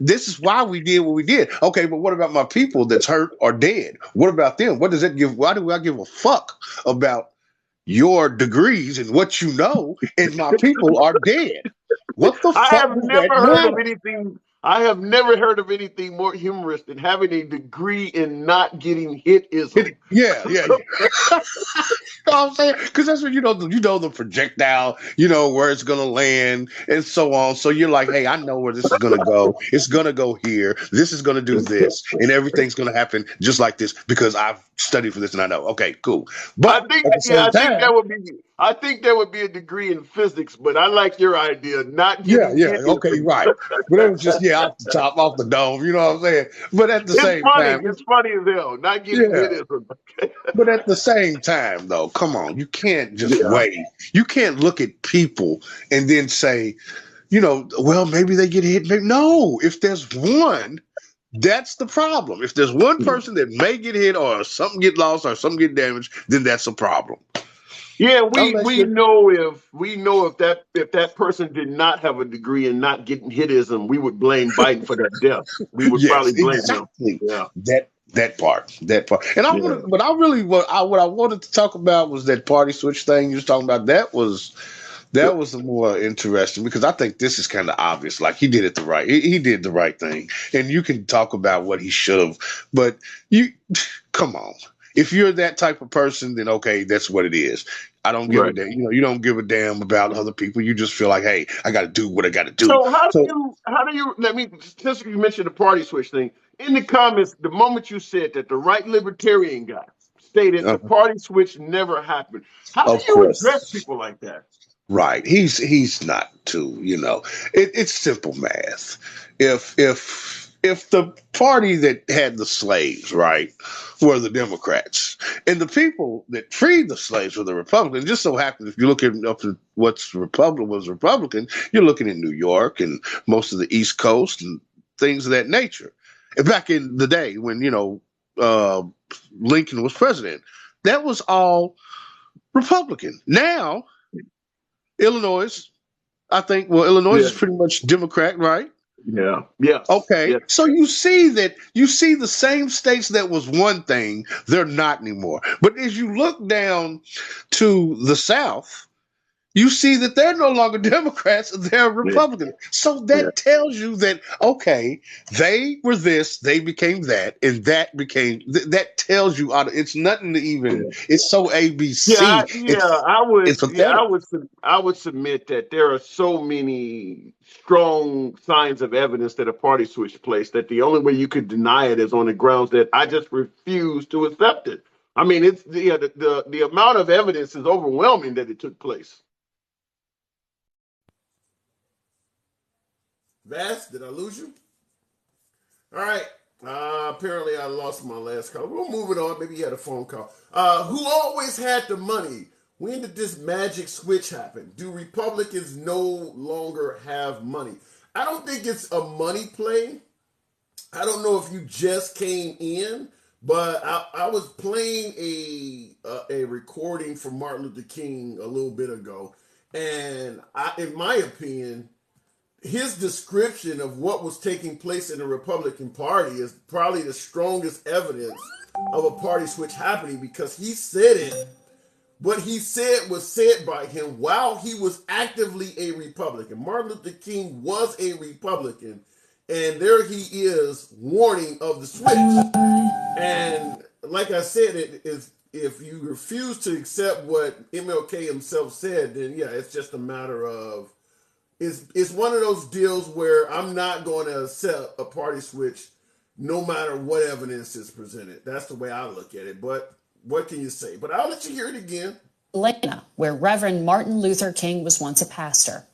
this is why we did what we did. Okay, but what about my people that's hurt or dead? What about them? What does that give? Why do I give a fuck about your degrees and what you know, and my people are dead? What the I fuck have does never that heard of matter? anything. I have never heard of anything more humorous than having a degree in not getting hitism. Yeah, yeah, yeah. You know what I'm saying? Because that's what the projectile, where it's gonna land and so on. So you're like, hey, I know where this is gonna go. It's gonna go here. This is gonna do this, and everything's gonna happen just like this because I've studied for this and I know. Okay, cool. I But think, at the yeah, same I think time, that would be. I think that would be a degree in physics, but I like your idea, not yeah, getting yeah, okay, hitism. right. But it was just off the top, off the dome. You know what I'm saying? But at the It's same funny. time, It's funny as hell. Not getting yeah. hitism. But at the same time, though, come on, you can't just Yeah, wait. You can't look at people and then say, well, maybe they get hit. Maybe. No, if there's one, that's the problem. If there's one person that may get hit or something get lost or something get damaged, then that's a problem. yeah. We Unless we you're, know if that person did not have a degree in not getting hitism, we would blame Biden for that death. We would yes, probably blame him. exactly. Yeah, That part. And I yeah. wanted, but I really what I wanted to talk about was that party switch thing you was talking about. That was the more interesting because I think this is kind of obvious. Like, he did it the right. He did the right thing, and you can talk about what he should have, but you come on. If you're that type of person, then okay, that's what it is. I don't give a Right. damn. You don't give a damn about other people. You just feel like, hey, I got to do what I got to do. So how do So, you let me, since you mentioned the party switch thing in the comments, the moment you said that the right libertarian guy stated the party switch never happened. How do of you address course. people like that? Right. He's not too, it's simple math. If the party that had the slaves, right, were the Democrats, and the people that freed the slaves were the Republicans, just so happens if you look at up to what's Republican, you're looking at New York and most of the East Coast and things of that nature. And back in the day when, Lincoln was president, that was all Republican. Now Illinois, I think. Well, Illinois Yeah. is pretty much Democrat, right? Yeah. Yes. Okay, Yes. so you see the same states that was one thing, they're not anymore. But as you look down to the South, you see that they're no longer Democrats, they're Republicans. So that tells you that, okay, they were this, they became that, and that became, that tells you, it's nothing to even, it's so ABC. It's pathetic. I would submit that there are so many strong signs of evidence that a party switch took place that the only way you could deny it is on the grounds that I just refuse to accept it. I mean, it's the amount of evidence is overwhelming that it took place. Vass, did I lose you? All right. Apparently, I lost my last call. We'll move it on. Maybe you had a phone call. Who always had the money? When did this magic switch happen? Do Republicans no longer have money? I don't think it's a money play. I don't know if you just came in, but I was playing a recording from Martin Luther King a little bit ago, and in my opinion, his description of what was taking place in the Republican Party is probably the strongest evidence of a party switch happening, because he said it. What he said was said by him while he was actively a Republican. Martin Luther King was a Republican, and there he is warning of the switch. And like I said, it is, if you refuse to accept what MLK himself said, then yeah, it's just a matter of, it's one of those deals where I'm not going to accept a party switch no matter what evidence is presented. That's the way I look at it. But what can you say? But I'll let you hear it again. Atlanta, where Reverend Martin Luther King was once a pastor.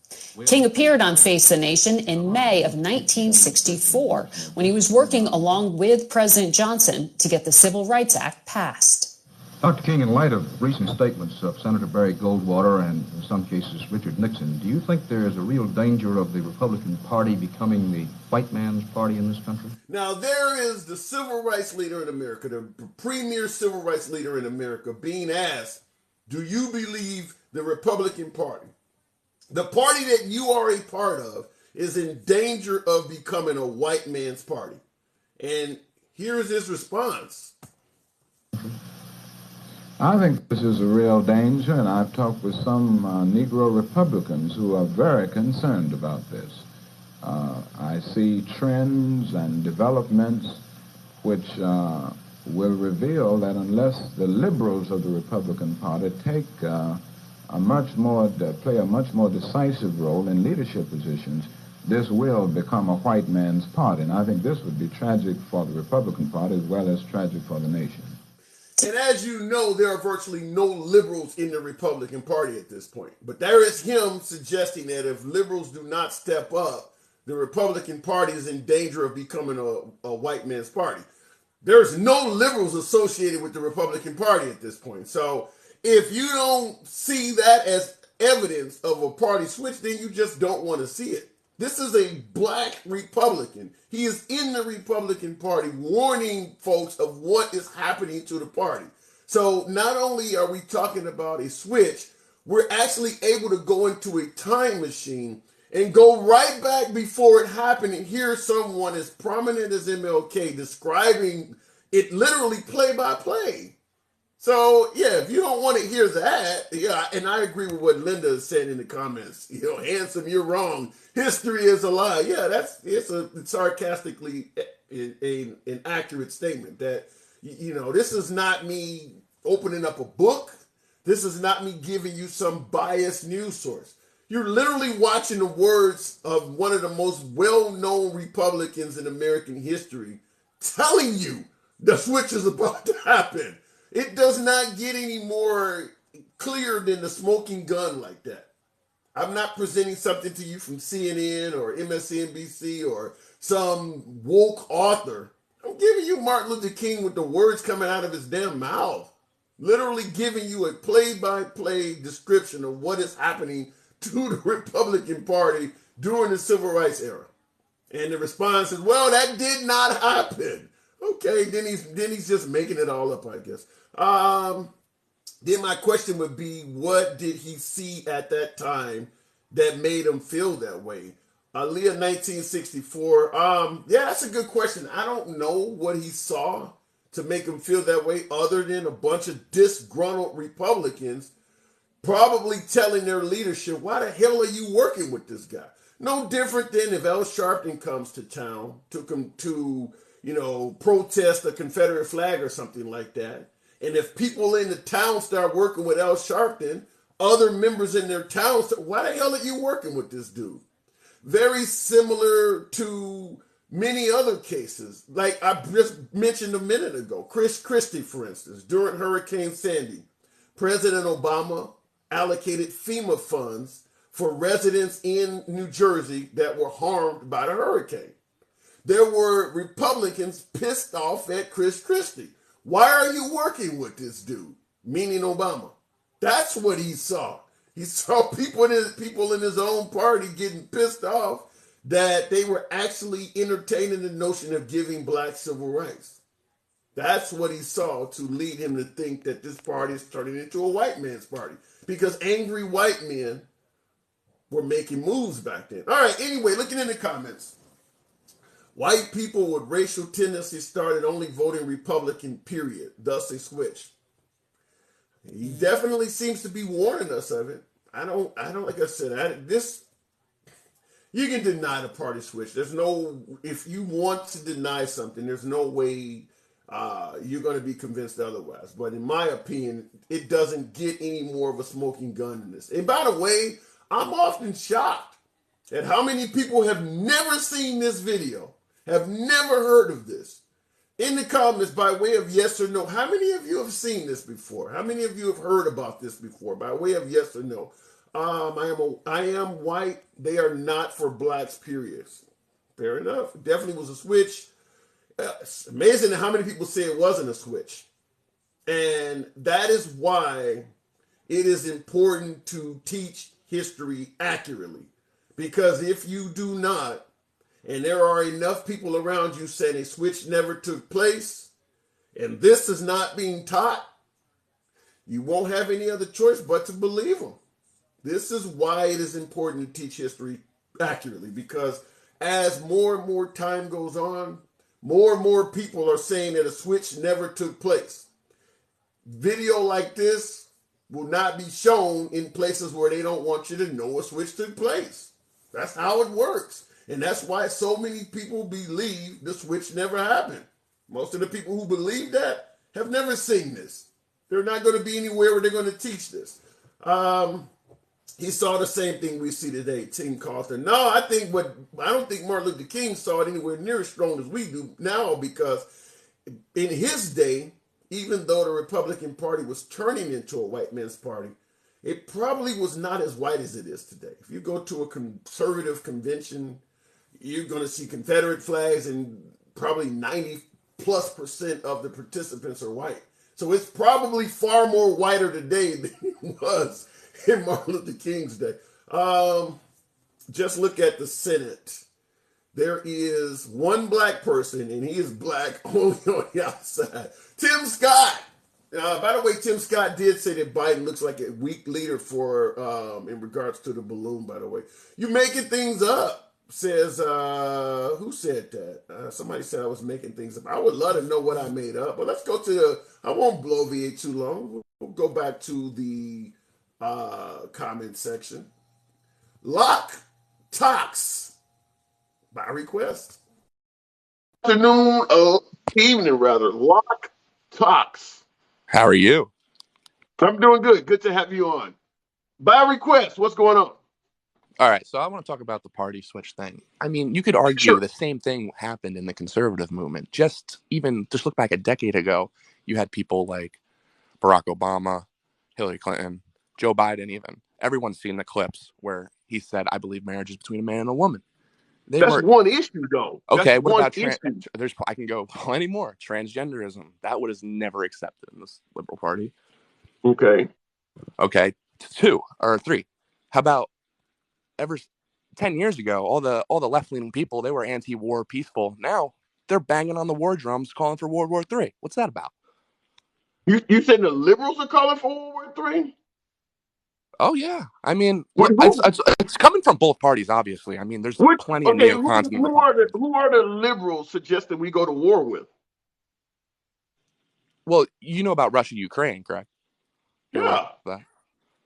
King appeared on Face the Nation in May of 1964 when he was working along with President Johnson to get the Civil Rights Act passed. Dr. King, in light of recent statements of Senator Barry Goldwater and, in some cases, Richard Nixon, do you think there is a real danger of the Republican Party becoming the white man's party in this country? Now, there is the civil rights leader in America, the premier civil rights leader in America, being asked, do you believe the Republican Party, the party that you are a part of, is in danger of becoming a white man's party? And here's his response. I think this is a real danger, and I've talked with some Negro Republicans who are very concerned about this. I see trends and developments which will reveal that unless the liberals of the Republican Party take play a much more decisive role in leadership positions, this will become a white man's party. And I think this would be tragic for the Republican Party as well as tragic for the nation. And as you know, there are virtually no liberals in the Republican Party at this point. But there is him suggesting that if liberals do not step up, the Republican Party is in danger of becoming a white man's party. There's no liberals associated with the Republican Party at this point. So if you don't see that as evidence of a party switch, then you just don't want to see it. This is a black Republican. He is in the Republican Party warning folks of what is happening to the party. So not only are we talking about a switch, we're actually able to go into a time machine and go right back before it happened and hear someone as prominent as MLK describing it literally play by play. So, yeah, if you don't want to hear that, yeah, and I agree with what Linda said in the comments. You know, handsome, you're wrong. History is a lie. Yeah, it's a sarcastically an accurate statement that, you know, this is not me opening up a book. This is not me giving you some biased news source. You're literally watching the words of one of the most well-known Republicans in American history telling you the switch is about to happen. It does not get any more clear than the smoking gun like that. I'm not presenting something to you from CNN or MSNBC or some woke author. I'm giving you Martin Luther King with the words coming out of his damn mouth. Literally giving you a play-by-play description of what is happening to the Republican Party during the Civil Rights era. And the response is, well, that did not happen. Okay, then he's just making it all up, I guess. Then my question would be, what did he see at that time that made him feel that way? Leah 1964. Yeah, that's a good question. I don't know what he saw to make him feel that way other than a bunch of disgruntled Republicans probably telling their leadership, why the hell are you working with this guy? No different than if Al Sharpton comes to town, took him to, protest a Confederate flag or something like that. And if people in the town start working with Al Sharpton, other members in their town say, why the hell are you working with this dude? Very similar to many other cases. Like I just mentioned a minute ago, Chris Christie, for instance, during Hurricane Sandy, President Obama allocated FEMA funds for residents in New Jersey that were harmed by the hurricane. There were Republicans pissed off at Chris Christie. Why are you working with this dude? Meaning Obama. That's what he saw. He saw people in his own party getting pissed off that they were actually entertaining the notion of giving black civil rights. That's what he saw to lead him to think that this party is turning into a white man's party. Because angry white men were making moves back then. All right, anyway, looking in the comments. White people with racial tendencies started only voting Republican, period. Thus they switched. He definitely seems to be warning us of it. I don't like I said, you can deny the party switch. If you want to deny something, there's no way you're going to be convinced otherwise. But in my opinion, it doesn't get any more of a smoking gun than this. And by the way, I'm often shocked at how many people have never seen this video, have never heard of this. In the comments, by way of yes or no, how many of you have seen this before? How many of you have heard about this before? By way of yes or no. I am white. They are not for blacks, period. Fair enough. It definitely was a switch. It's amazing how many people say it wasn't a switch. And that is why it is important to teach history accurately. Because if you do not, and there are enough people around you saying a switch never took place, and this is not being taught, you won't have any other choice but to believe them. This is why it is important to teach history accurately, because as more and more time goes on, more and more people are saying that a switch never took place. Video like this will not be shown in places where they don't want you to know a switch took place. That's how it works. And that's why so many people believe the switch never happened. Most of the people who believe that have never seen this. They're not going to be anywhere where they're going to teach this. He saw the same thing we see today, Tim Carlton. No, I don't think Martin Luther King saw it anywhere near as strong as we do now, because in his day, even though the Republican Party was turning into a white man's party, it probably was not as white as it is today. If you go to a conservative convention, you're going to see Confederate flags, and probably 90+% of the participants are white. So it's probably far more whiter today than it was in Martin Luther King's day. Just look at the Senate. There is one black person, and he is black only on the outside. Tim Scott. By the way, Tim Scott did say that Biden looks like a weak leader in regards to the balloon, by the way. You're making things up, says, who said that? Somebody said I was making things up. I would love to know what I made up, but let's go to I won't bloviate too long. We'll go back to the comment section. Lock Tox by request. Evening rather. Lock Tox. How are you? I'm doing good. Good to have you on. By request, what's going on? All right, so I want to talk about the party switch thing. I mean, you could argue the same thing happened in the conservative movement. Just look back a decade ago, you had people like Barack Obama, Hillary Clinton, Joe Biden even. Everyone's seen the clips where he said, I believe marriage is between a man and a woman. That's one issue, though. Okay, what about I can go plenty more. Transgenderism. That was never accepted in this liberal party. Okay. 2 or 3. How about 10 years ago, all the left-leaning people, they were anti-war, peaceful. Now they're banging on the war drums, calling for World War III. What's that about? You said the liberals are calling for World War III? Oh yeah, I mean, it's coming from both parties, obviously. I mean, there's plenty of neocons. Who are the liberals suggesting we go to war with? Well, you know about Russia, Ukraine, correct? Yeah.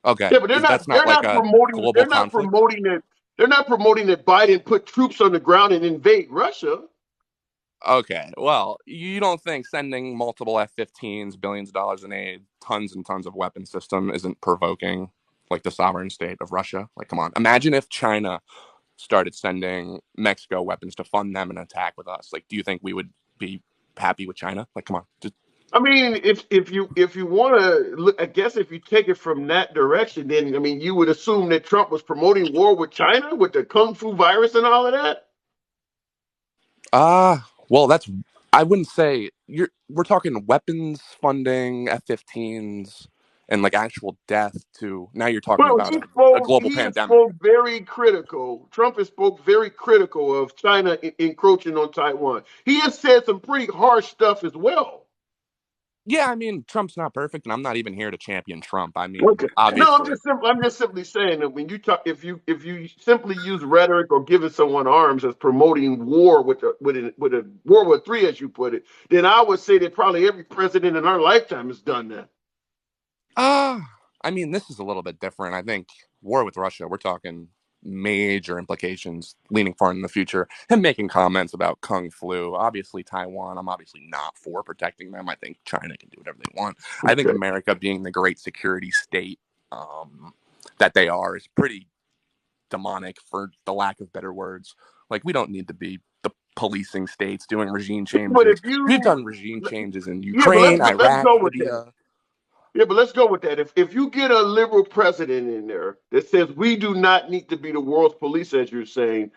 Okay, Yeah, but they're not that's not like a global conflict? they're not promoting that Biden put troops on the ground and invade Russia. Okay, well, you don't think sending multiple F-15s, billions of dollars in aid, tons and tons of weapon system isn't provoking like the sovereign state of Russia? Like, come on, imagine if China started sending Mexico weapons to fund them an attack with us. Like, do you think we would be happy with China? Like, come on. I mean, if you want to look, I guess if you take it from that direction, then I mean, you would assume that Trump was promoting war with China with the Kung Fu virus and all of that. Well, I wouldn't say we're talking weapons funding, F-15s, and like actual death to now you're talking Well, about a global he has pandemic. spoke very critical. Trump has spoke very critical of China encroaching on Taiwan. He has said some pretty harsh stuff as well. Yeah, I mean, Trump's not perfect, and I'm not even here to champion Trump. I mean, Okay. No, obviously. I'm just simply saying that when you talk, if you simply use rhetoric or giving someone arms as promoting war with a World War III, as you put it, then I would say that probably every president in our lifetime has done that. I mean, this is a little bit different. I think war with Russia, we're talking major implications leaning far in the future. Him making comments about Kung Flu, obviously Taiwan, I'm obviously not for protecting them. I think China can do whatever they want. Okay. I think America being the great security state that they are is pretty demonic, for the lack of better words. Like, we don't need to be the policing states doing regime changes. But We've done regime changes in yeah, but Ukraine, let's Iraq, go with Libya. that. Yeah, but let's go with that. If you get a liberal president in there that says we do not need to be the world's police, as you're saying,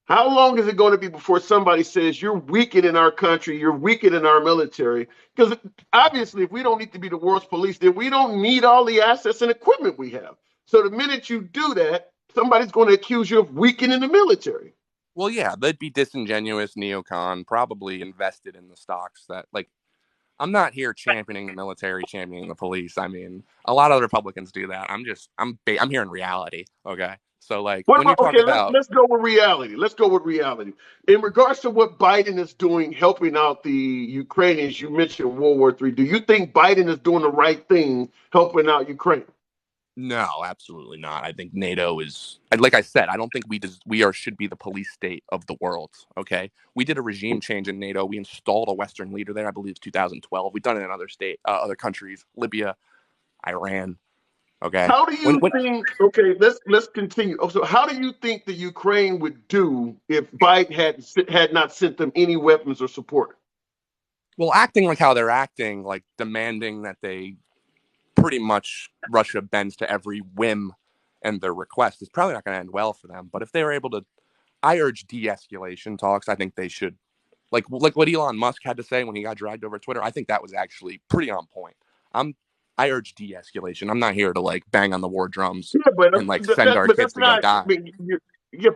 how long is it going to be before somebody says you're weakening our country, you're weakening our military? Because obviously, if we don't need to be the world's police, then we don't need all the assets and equipment we have. So the minute you do that, somebody's going to accuse you of weakening the military. Well, yeah, they'd be disingenuous neocon, probably invested in the stocks that, like, I'm not here championing the military, championing the police. I mean, a lot of Republicans do that. I'm here in reality. Okay. So, like, when you talk about, let's go with reality. Let's go with reality. In regards to what Biden is doing, helping out the Ukrainians, you mentioned World War III. Do you think Biden is doing the right thing, helping out Ukraine? no, absolutely not. I think NATO is, like I said, I don't think we should be the police state of the world. Okay, we did a regime change in NATO. We installed a Western leader there. I believe it's 2012. We've done it in other countries, Libya, Iran. Okay. How do you think? Okay, let's continue. So, how do you think the Ukraine would do if Biden had not sent them any weapons or support? Well, acting like how they're acting, like demanding that they pretty much Russia bends to every whim and their request is probably not going to end well for them. But if they were able to, I urge de-escalation talks. I think they should, like what Elon Musk had to say when he got dragged over Twitter. I think that was actually pretty on point. I urge de-escalation. I'm not here to like bang on the war drums and like send our kids to go die.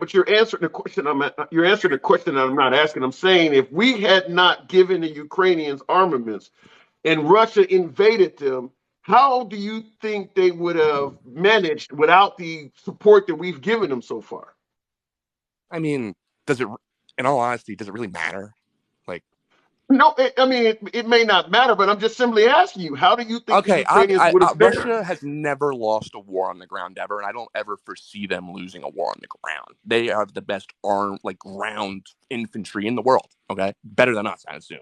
But you're answering the question. You're answering the question that I'm not asking. I'm saying if we had not given the Ukrainians armaments and Russia invaded them, how do you think they would have managed without the support that we've given them so far? I mean, in all honesty, does it really matter? Like, no, it may not matter, but I'm just simply asking you, how do you think the Ukrainians would have fared? Russia has never lost a war on the ground ever, and I don't ever foresee them losing a war on the ground. They have the best ground infantry in the world, okay? Better than us, I assume.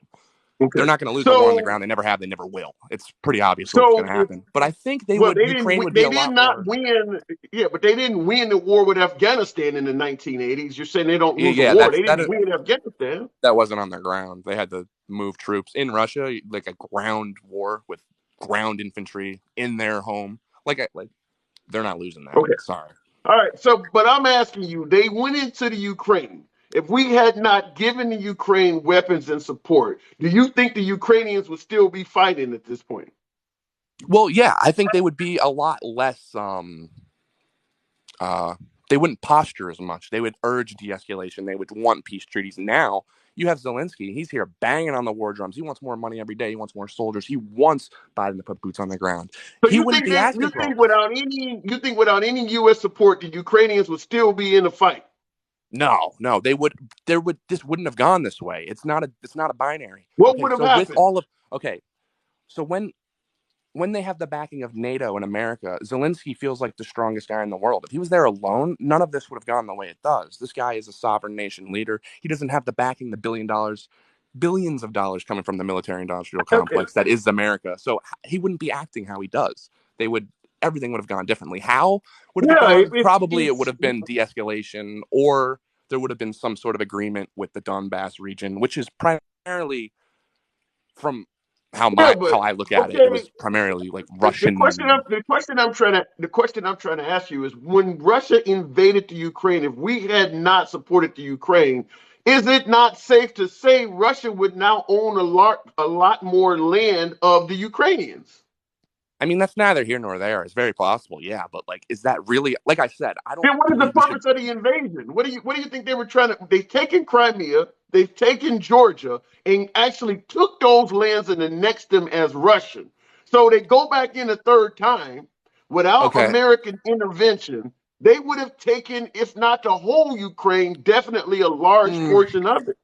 Okay. They're not going to lose a war on the ground. They never have. They never will. It's pretty obvious what's going to happen. But I think Ukraine would be a lot more. Win. Yeah, but they didn't win the war with Afghanistan in the 1980s. You're saying they don't lose a war. They didn't win Afghanistan. That wasn't on their ground. They had to move troops in Russia, like a ground war with ground infantry in their home. Like they're not losing that. Okay. Sorry. All right. So, but I'm asking you, they went into the Ukraine. If we had not given the Ukraine weapons and support, do you think the Ukrainians would still be fighting at this point? Well, yeah, I think they would be a lot less. They wouldn't posture as much. They would urge de-escalation. They would want peace treaties. Now you have Zelensky. He's here banging on the war drums. He wants more money every day. He wants more soldiers. He wants Biden to put boots on the ground. So you think without any U.S. support, the Ukrainians would still be in the fight? No, they would. This wouldn't have gone this way. It's not a binary. What would have happened? So when when they have the backing of NATO and America, Zelensky feels like the strongest guy in the world. If he was there alone, none of this would have gone the way it does. This guy is a sovereign nation leader. He doesn't have the backing, the billions of dollars coming from the military-industrial complex that is America. So he wouldn't be acting how he does. Everything would have gone differently. How would it have gone? Probably it would have been de-escalation, or there would have been some sort of agreement with the Donbass region, which is primarily, from how I look at it, it was primarily like Russian. The question I'm trying to ask you is, when Russia invaded the Ukraine, if we had not supported the Ukraine, is it not safe to say Russia would now own a lot more land of the Ukrainians? I mean, that's neither here nor there. It's very possible, yeah, but like, is that really? Like I said, I don't. Then what is the purpose of the invasion? What do you think they were trying to? They've taken Crimea, they've taken Georgia, and actually took those lands and annexed them as Russian. So they go back in a third time without American intervention. They would have taken, if not the whole Ukraine, definitely a large portion of it.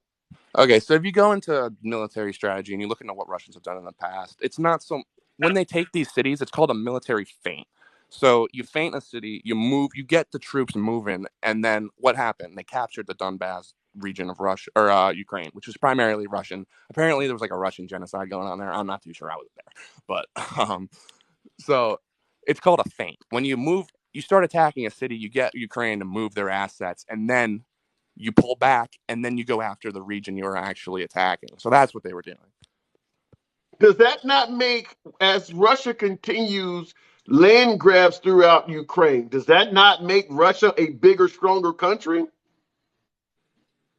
Okay, so if you go into military strategy and you look into what Russians have done in the past, it's not so. When they take these cities, it's called a military feint. So you feint a city, you move, you get the troops moving, and then what happened? They captured the Donbass region of Russia or Ukraine, which was primarily Russian. Apparently, there was like a Russian genocide going on there. I'm not too sure I was there, but so it's called a feint. When you start attacking a city, you get Ukraine to move their assets, and then you pull back, and then you go after the region you're actually attacking. So that's what they were doing. Does that not make, as Russia continues land grabs throughout Ukraine, does that not make Russia a bigger, stronger country?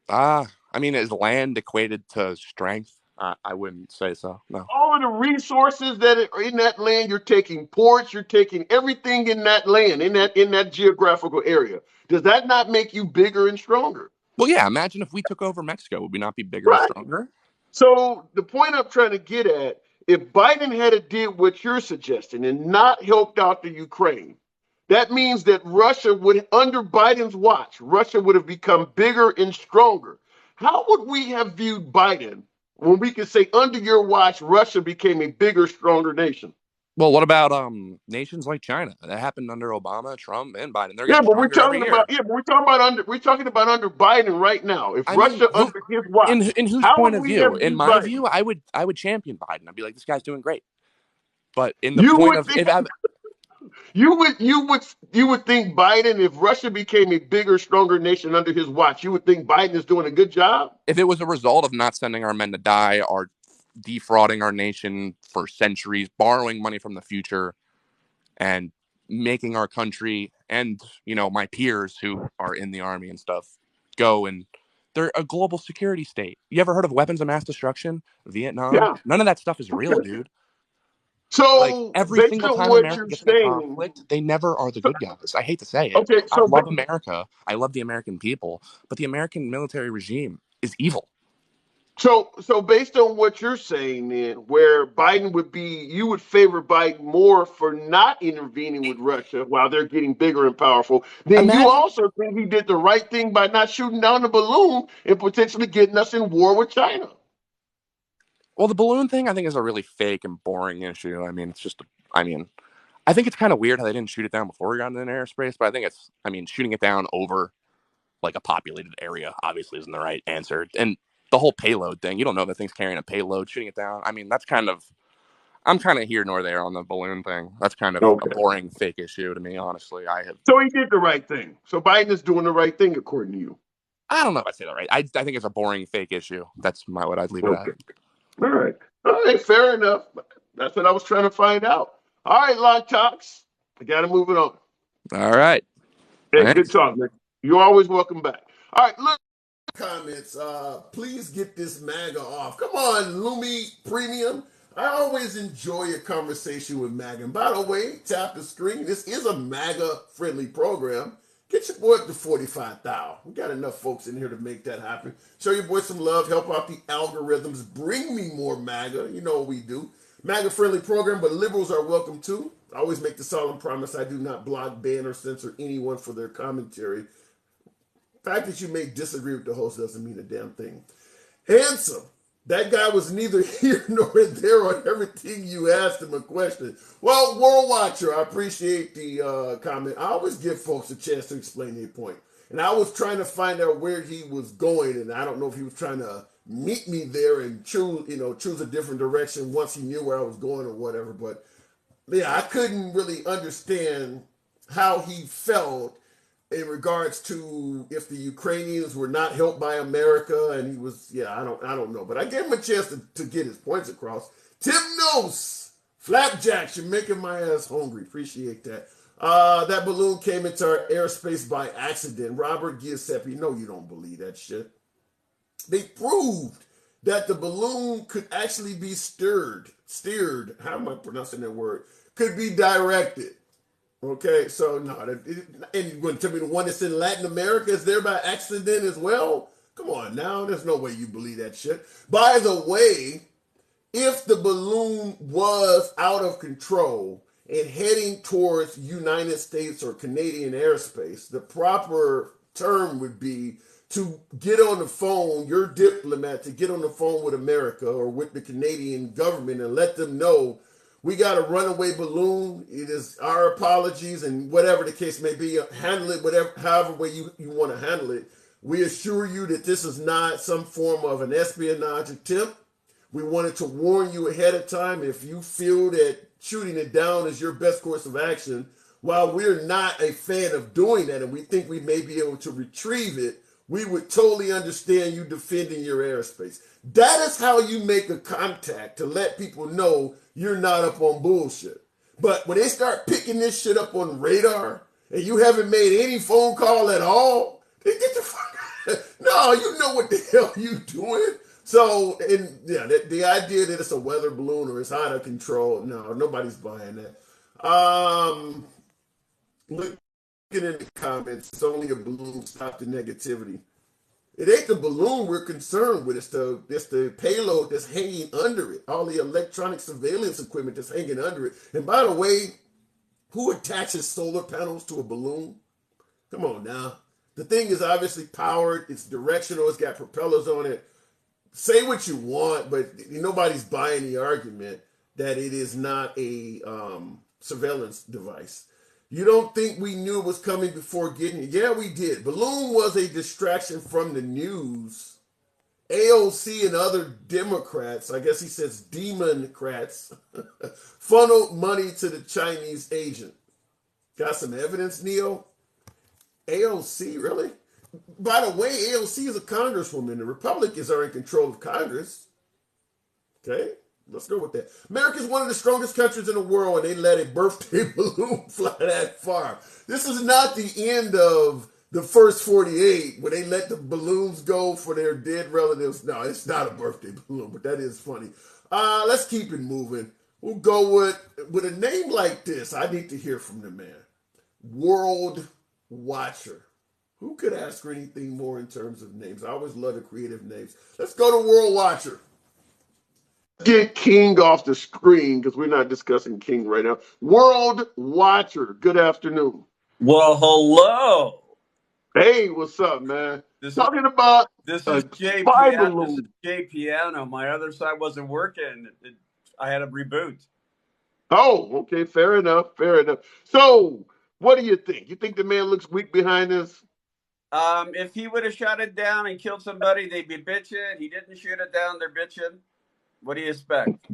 I mean, is land equated to strength? I wouldn't say so, no. All of the resources that are in that land, you're taking ports, you're taking everything in that land, in that geographical area. Does that not make you bigger and stronger? Well, yeah, imagine if we took over Mexico, would we not be bigger and stronger? So the point I'm trying to get at, if Biden had did what you're suggesting and not helped out the Ukraine, that means that Russia would, under Biden's watch, Russia would have become bigger and stronger. How would we have viewed Biden when we could say under your watch, Russia became a bigger, stronger nation? Well, what about nations like China? That happened under Obama, Trump, and Biden. They're but we're talking about under Biden right now. If Russia under his watch, in whose point of view? In my view, I would champion Biden. I'd be like, this guy's doing great. But in the point of you would think Biden, if Russia became a bigger, stronger nation under his watch, you would think Biden is doing a good job? If it was a result of not sending our men to die, or defrauding our nation for centuries, borrowing money from the future, and making our country and, my peers who are in the army and stuff go, and they're a global security state. You ever heard of weapons of mass destruction? Vietnam? Yeah. None of that stuff is real, dude. So like every single time America gets in a conflict, they never are the good guys. I hate to say it. Okay, so I love America. I love the American people, but the American military regime is evil. So based on what you're saying, then, where Biden would be, you would favor Biden more for not intervening with Russia while they're getting bigger and powerful. Then you also think he did the right thing by not shooting down the balloon and potentially getting us in war with China. Well, the balloon thing, I think, is a really fake and boring issue. I mean, I think it's kind of weird how they didn't shoot it down before we got into airspace, but I think shooting it down over like a populated area obviously isn't the right answer. And the whole payload thing, you don't know that thing's carrying a payload, shooting it down. I mean, I'm kind of here nor there on the balloon thing. That's kind of a boring fake issue to me, honestly. So he did the right thing. So Biden is doing the right thing, according to you. I don't know if I say that right. I think it's a boring fake issue. That's what I'd leave it at. All right, fair enough. That's what I was trying to find out. All right, Lock Talks. I got to move it on. All right. Hey, good talk, man. You're always welcome back. All right, look. Comments. Please get this MAGA off. Come on, Lumi Premium. I always enjoy a conversation with MAGA. And by the way, tap the screen. This is a MAGA-friendly program. Get your boy up to 45,000. We got enough folks in here to make that happen. Show your boy some love. Help out the algorithms. Bring me more MAGA. You know what we do. MAGA-friendly program, but liberals are welcome too. I always make the solemn promise I do not block, ban, or censor anyone for their commentary. The fact that you may disagree with the host doesn't mean a damn thing. Handsome. That guy was neither here nor there on everything you asked him a question. Well, World Watcher, I appreciate the comment. I always give folks a chance to explain their point. And I was trying to find out where he was going, and I don't know if he was trying to meet me there and choose a different direction once he knew where I was going or whatever. But yeah, I couldn't really understand how he felt in regards to if the Ukrainians were not helped by America, and he was, I don't know, but I gave him a chance to get his points across. Tim Nose, Flapjacks, you're making my ass hungry. Appreciate that. That balloon came into our airspace by accident. Robert Giuseppe, no, you don't believe that shit. They proved that the balloon could actually be steered. How am I pronouncing that word? Could be directed. Okay, so no, and you wouldn't tell me the one that's in Latin America is there by accident as well? Come on now, there's no way you believe that shit. By the way, if the balloon was out of control and heading towards United States or Canadian airspace, the proper term would be to get on the phone, your diplomat, to get on the phone with America or with the Canadian government and let them know we got a runaway balloon. It is our apologies, and whatever the case may be, handle it however way you want to handle it. We assure you that this is not some form of an espionage attempt. We wanted to warn you ahead of time if you feel that shooting it down is your best course of action. While we're not a fan of doing that and we think we may be able to retrieve it, we would totally understand you defending your airspace. That is how you make a contact, to let people know you're not up on bullshit. But when they start picking this shit up on radar and you haven't made any phone call at all, they get the fuck. No, you know what the hell you doing. So, the idea that it's a weather balloon or it's out of control, no, nobody's buying that. Looking in the comments, it's only a balloon. Stop the negativity. It ain't the balloon we're concerned with. It's the payload that's hanging under it. All the electronic surveillance equipment that's hanging under it. And by the way, who attaches solar panels to a balloon? Come on now. The thing is obviously powered. It's directional. It's got propellers on it. Say what you want, but nobody's buying the argument that it is not a surveillance device. You don't think we knew it was coming before getting it? Yeah, we did. Balloon was a distraction from the news. AOC and other Democrats, I guess he says Democrats, funneled money to the Chinese agent. Got some evidence, Neo? AOC, really? By the way, AOC is a congresswoman. The Republicans are in control of Congress. Okay? Let's go with that. America is one of the strongest countries in the world, and they let a birthday balloon fly that far. This is not the end of the first 48, where they let the balloons go for their dead relatives. No, it's not a birthday balloon, but that is funny. Let's keep it moving. We'll go with a name like this. I need to hear from the man. World Watcher. Who could ask for anything more in terms of names? I always love the creative names. Let's go to World Watcher. Get King off the screen because we're not discussing King right now. World Watcher, good afternoon. Well, hello. Hey, what's up, man? This is Jay Piano. This is Jay Piano. My other side wasn't working. I had to reboot. Oh, okay, fair enough. So, what do you think? You think the man looks weak behind this? If he would have shot it down and killed somebody, they'd be bitching. He didn't shoot it down, they're bitching. What do you expect?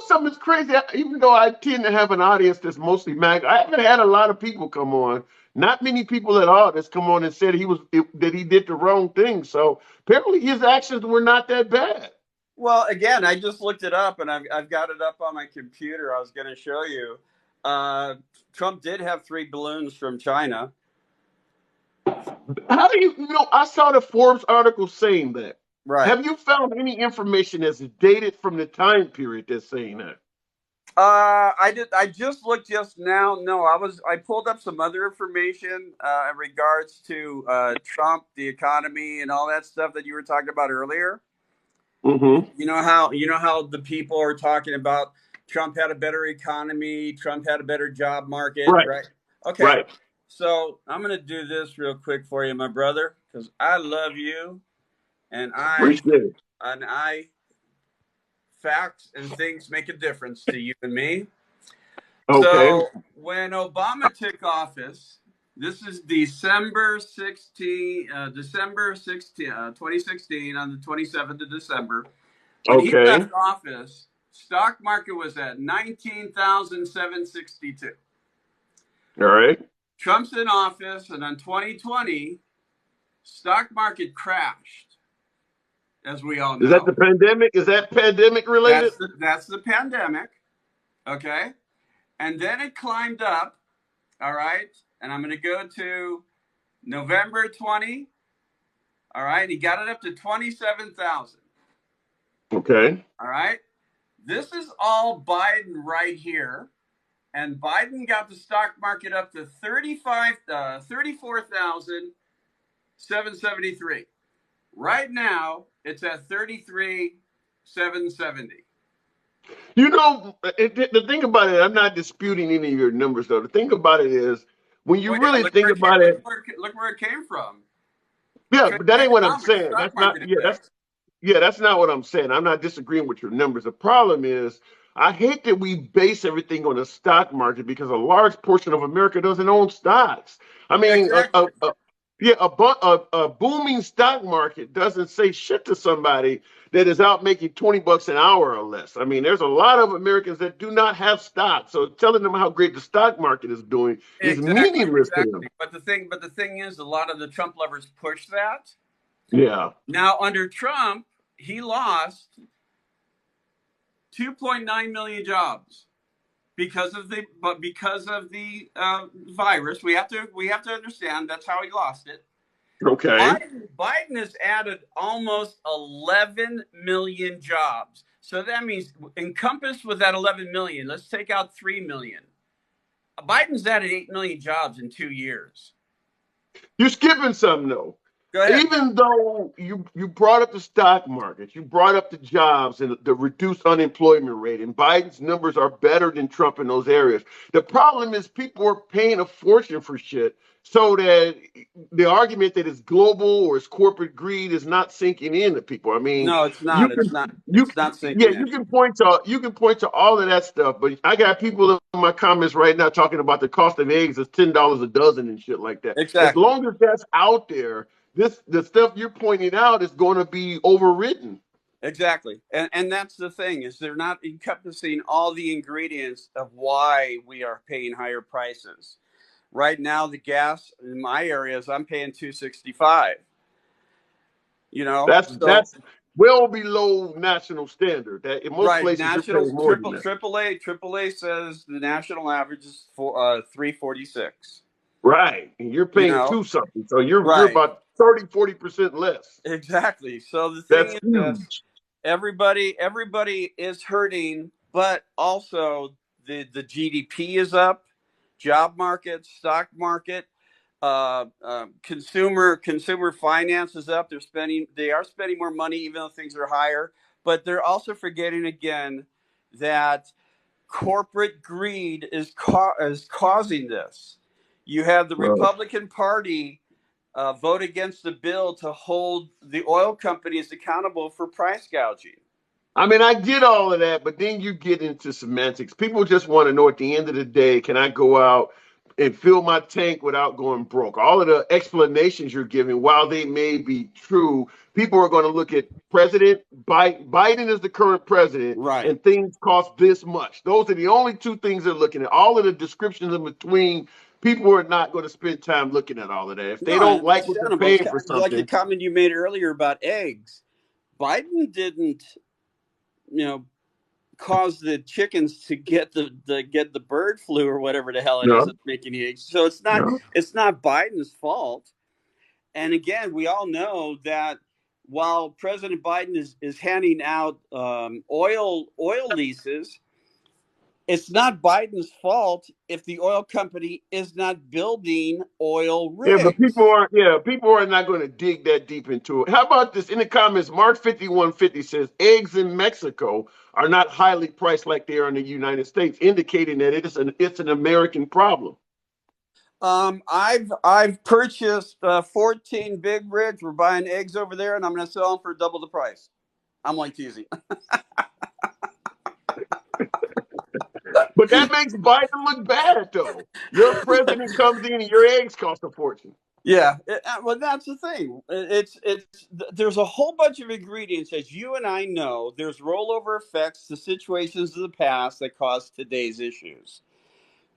Something's crazy. Even though I tend to have an audience that's mostly MAGA, I haven't had a lot of people come on. Not many people at all that's come on and said that he did the wrong thing. So apparently his actions were not that bad. Well, again, I just looked it up, and I've got it up on my computer. I was going to show you. Trump did have 3 balloons from China. How do you know? I saw the Forbes article saying that. Right. Have you found any information that's dated from the time period that's saying that? I just looked just now. No, I pulled up some other information in regards to Trump, the economy, and all that stuff that you were talking about earlier. Mm-hmm. You know how the people are talking about Trump had a better economy, Trump had a better job market, right? Okay. Right. So I'm gonna do this real quick for you, my brother, because I love you and Appreciate I facts and things make a difference to you and me. Okay. So when Obama took office, this is December 16, 2016, on the 27th of December. When he Okay. left office, stock market was at 19,762. All right. Trump's in office, and in 2020, stock market crashed, as we all Is that know. the pandemic? Is that pandemic related? That's the pandemic, okay? And then it climbed up, all right? And I'm going to go to November 20, all right? He got it up to 27,000. Okay. All right? This is all Biden right here. And Biden got the stock market up to 34,773. Right now, it's at 33,770. You know, the thing about it, I'm not disputing any of your numbers, though. The thing about it is, when you Well, yeah, really think about it, look where it came from. yeah, but that ain't what I'm Economics, saying. stock That's not, market yeah, effects. that's not what I'm saying. I'm not disagreeing with your numbers. The problem is, I hate that we base everything on the stock market because a large portion of America doesn't own stocks. I mean, Exactly. yeah, a booming stock market doesn't say shit to somebody that is out making $20 an hour or less. I mean, there's a lot of Americans that do not have stocks, so telling them how great the stock market is doing is meaningless to them. But the thing is, a lot of the Trump lovers push that. Yeah. Now, under Trump, he lost 2.9 million jobs because of the virus. We have to understand that's how he lost it. Okay. Biden has added almost 11 million jobs. So that means encompassed with that 11 million, let's take out 3 million. Biden's added 8 million jobs in 2 years. You're skipping something though. Go ahead. Even though you brought up the stock market, you brought up the jobs and the reduced unemployment rate, and Biden's numbers are better than Trump in those areas. The problem is people are paying a fortune for shit, so that the argument that it's global or it's corporate greed is not sinking in to people. I mean, No, it's not. you It's can not. you It's not yeah, sinking in. you can point to all of that stuff, but I got people in my comments right now talking about the cost of eggs is $10 a dozen and shit like that. As Exactly. long as that's out there, the stuff you're pointing out is going to be overridden. Exactly. And that's the thing, is they're not encompassing all the ingredients of why we are paying higher prices. Right now, the gas in my areas, I'm paying $2.65. That's well below national standard. That in most right. places you're National paying more than that. AAA says the national average is for $3.46. Right. And you're You paying know, two something. So you're right. about 30-40% less. Exactly. So the thing That's is this: huge. everybody is hurting, but also the GDP is up, job market, stock market, consumer finance is up. They are spending more money, even though things are higher. But they're also forgetting again that corporate greed is causing this. You have the Right. Republican Party vote against the bill to hold the oil companies accountable for price gouging. I mean, I get all of that, but then you get into semantics. People just want to know at the end of the day, can I go out and fill my tank without going broke? All of the explanations you're giving, while they may be true, people are going to look at President Biden. Biden is the current president, Right. and things cost this much. Those are the only two things they're looking at. All of the descriptions in between, people are not going to spend time looking at all of that. If they No, and don't it's like what they're understandable. It's paying kind for of like the something, comment you made earlier about eggs. Biden didn't, cause the chickens to get the bird flu or whatever the hell it is no, that's making eggs. So no. it's not Biden's fault. And again, we all know that while President Biden is handing out oil leases, it's not Biden's fault if the oil company is not building oil Yeah, but rigs. people are not going to dig that deep into it. How about this in the comments? Mark 5150 says eggs in Mexico are not highly priced like they are in the United States, indicating that it's an American problem. I've purchased 14 big rigs. We're buying eggs over there, and I'm going to sell them for double the price. I'm like teasing. But that makes Biden look bad, though. Your president comes in and your eggs cost a fortune. Yeah, well, that's the thing. There's a whole bunch of ingredients, as you and I know. There's rollover effects to situations of the past that cause today's issues.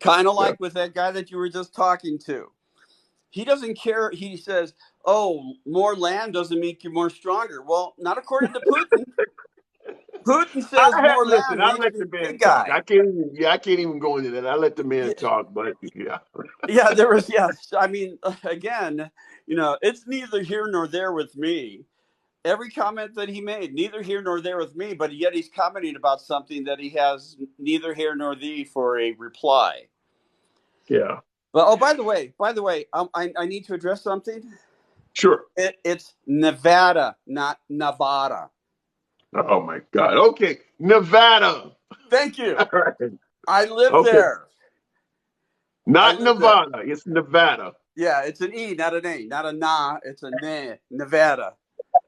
Kind of like with that guy that you were just talking to. He doesn't care. He says, "Oh, more land doesn't make you more stronger." Well, not according to Putin. Putin says more Listen, land I makes let you the a man big talk. guy. I can't even go into that. I let the man talk, but yeah. Yeah, there was. Yes, I mean, again, it's neither here nor there with me. Every comment that he made, neither here nor there with me, but yet he's commenting about something that he has neither here nor there for a reply. Yeah. But by the way, I need to address something. Sure. It's Nevada, not Nevada. Oh my God. Okay, Nevada. Thank you. All right. I live Okay. there. Not Nevada. It's Nevada. Yeah, it's an E, not an A, not a na. It's a ne. Nevada.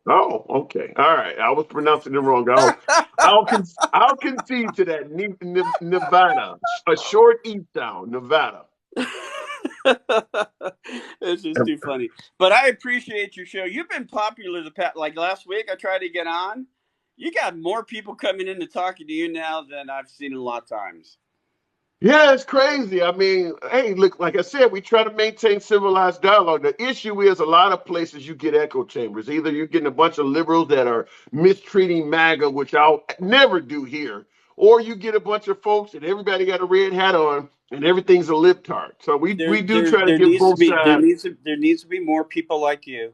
Oh, okay. All right. I was pronouncing it wrong. I'll concede to that. Nevada, a short E sound. Nevada. It's just too funny. But I appreciate your show. You've been popular the past. Like last week, I tried to get on. You got more people coming in to talking to you now than I've seen a lot of times. Yeah, it's crazy. I mean, hey, look, like I said, we try to maintain civilized dialogue. The issue is a lot of places you get echo chambers. Either you're getting a bunch of liberals that are mistreating MAGA, which I'll never do here, or you get a bunch of folks and everybody got a red hat on and everything's a libtard. So we do try to give both sides. There needs to be more people like you.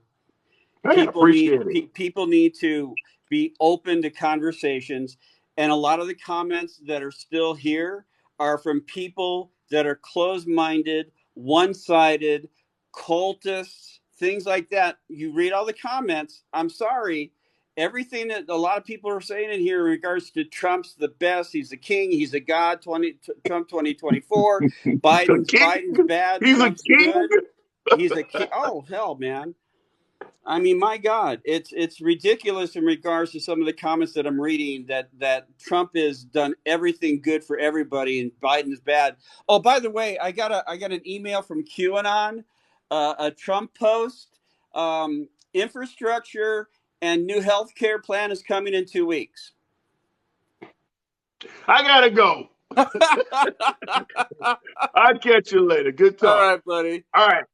I appreciate it. People need to be open to conversations, and a lot of the comments that are still here are from people that are closed-minded, one-sided, cultists, things like that. You read all the comments. I'm sorry. Everything that a lot of people are saying in here in regards to Trump's the best, he's the king, he's a god, Trump 2024, Biden's bad, He's a Trump's king. good. He's a king. Oh, hell, man. I mean, my God, it's ridiculous in regards to some of the comments that I'm reading that Trump has done everything good for everybody and Biden's bad. Oh, by the way, I got an email from QAnon, a Trump post, infrastructure and new health care plan is coming in 2 weeks. I gotta go. I'll catch you later. Good talk. All right, buddy. All right.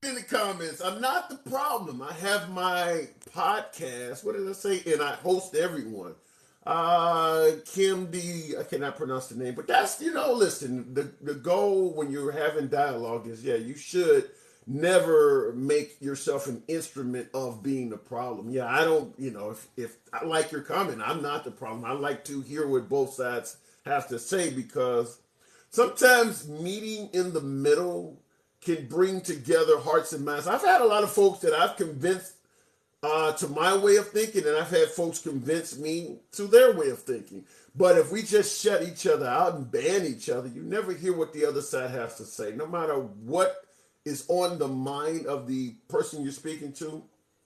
In the comments, I'm not the problem. I have my podcast. What did I say? And I host everyone. Kim D, I cannot pronounce the name, but that's, listen, the goal when you're having dialogue is, you should never make yourself an instrument of being the problem. Yeah, I don't, if I like your comment, I'm not the problem. I like to hear what both sides have to say, because sometimes meeting in the middle can bring together hearts and minds. I've had a lot of folks that I've convinced to my way of thinking, and I've had folks convince me to their way of thinking. But if we just shut each other out and ban each other, you never hear what the other side has to say. No matter what is on the mind of the person you're speaking to,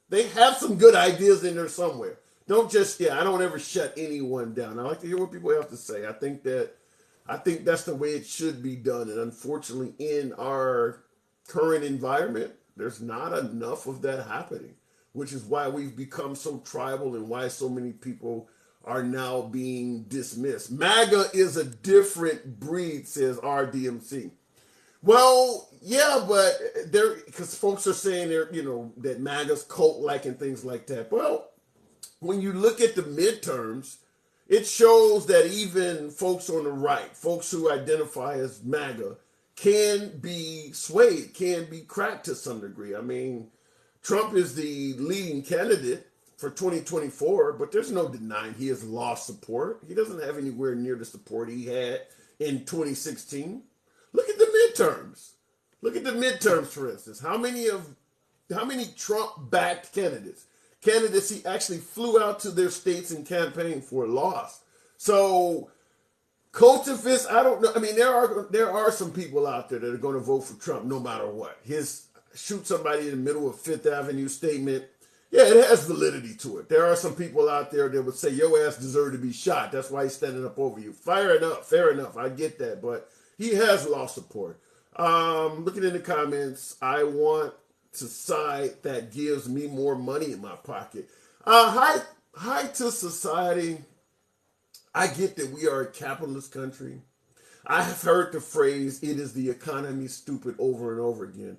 they have some good ideas in there somewhere. Don't just, I don't ever shut anyone down. I like to hear what people have to say. I think that's the way it should be done. And unfortunately, in our current environment, there's not enough of that happening, which is why we've become so tribal and why so many people are now being dismissed. MAGA is a different breed, says RDMC. Well, yeah, but because folks are saying that MAGA's cult-like and things like that. Well, when you look at the midterms, it shows that even folks on the right, folks who identify as MAGA, can be swayed, can be cracked to some degree. I mean, Trump is the leading candidate for 2024, but there's no denying he has lost support. He doesn't have anywhere near the support he had in 2016. Look at the midterms. Look at the midterms, for instance. How many Trump-backed candidates he actually flew out to their states and campaigned for, lost. So Coatifist, I don't know. I mean, there are some people out there that are going to vote for Trump no matter what. His shoot somebody in the middle of Fifth Avenue statement, yeah, it has validity to it. There are some people out there that would say your ass deserved to be shot. That's why he's standing up over you. Fair enough. I get that, but he has lost support. Looking in the comments, I want to side that gives me more money in my pocket. Hi to society. I get that we are a capitalist country. I have heard the phrase, it is the economy stupid, over and over again.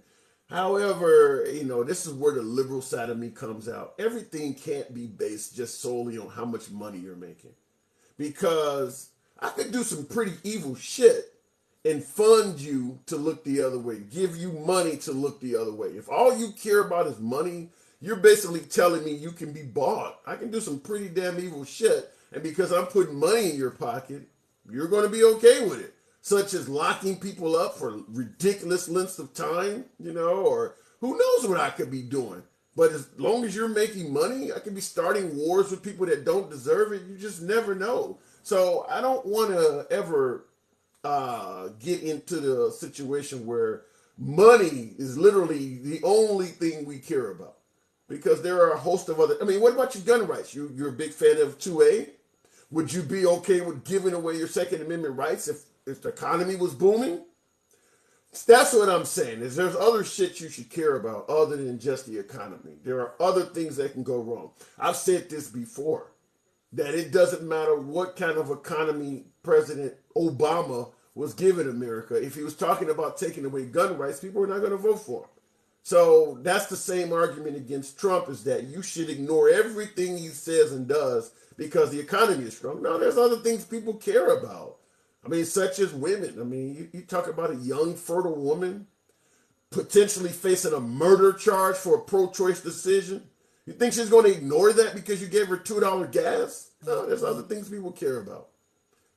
However, this is where the liberal side of me comes out. Everything can't be based just solely on how much money you're making. Because I could do some pretty evil shit and fund you to look the other way, give you money to look the other way. If all you care about is money, you're basically telling me you can be bought. I can do some pretty damn evil shit, and because I'm putting money in your pocket, you're going to be okay with it. Such as locking people up for ridiculous lengths of time, or who knows what I could be doing. But as long as you're making money, I could be starting wars with people that don't deserve it. You just never know. So I don't want to ever get into the situation where money is literally the only thing we care about. Because there are a host of other... I mean, what about your gun rights? You're a big fan of 2A? Would you be okay with giving away your Second Amendment rights if the economy was booming? That's what I'm saying, is there's other shit you should care about other than just the economy. There are other things that can go wrong. I've said this before, that it doesn't matter what kind of economy President Obama was giving America. If he was talking about taking away gun rights, people are not going to vote for him. So that's the same argument against Trump, is that you should ignore everything he says and does because the economy is strong. No, there's other things people care about. I mean, such as women. I mean, you talk about a young, fertile woman potentially facing a murder charge for a pro-choice decision. You think she's going to ignore that because you gave her $2 gas? No, there's other things people care about.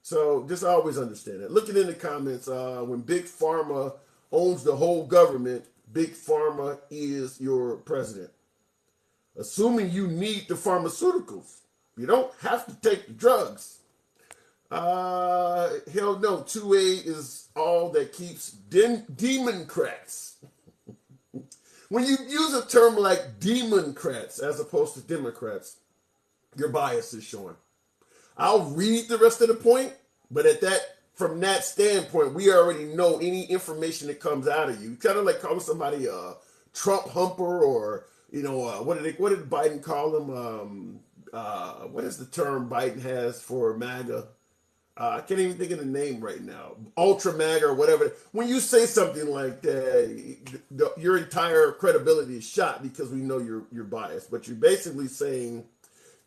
So just always understand that. Looking in the comments, when Big Pharma owns the whole government, Big Pharma is your president. Assuming you need the pharmaceuticals. You don't have to take the drugs. Hell no, 2A is all that keeps Democrats. When you use a term like Democrats as opposed to Democrats, your bias is showing. I'll read the rest of the point, but from that standpoint, we already know any information that comes out of you. Kind of like calling somebody a Trump humper, or what did Biden call him? What is the term Biden has for MAGA? I can't even think of the name right now. Ultra MAGA or whatever. When you say something like that, your entire credibility is shot because we know you're biased. But you're basically saying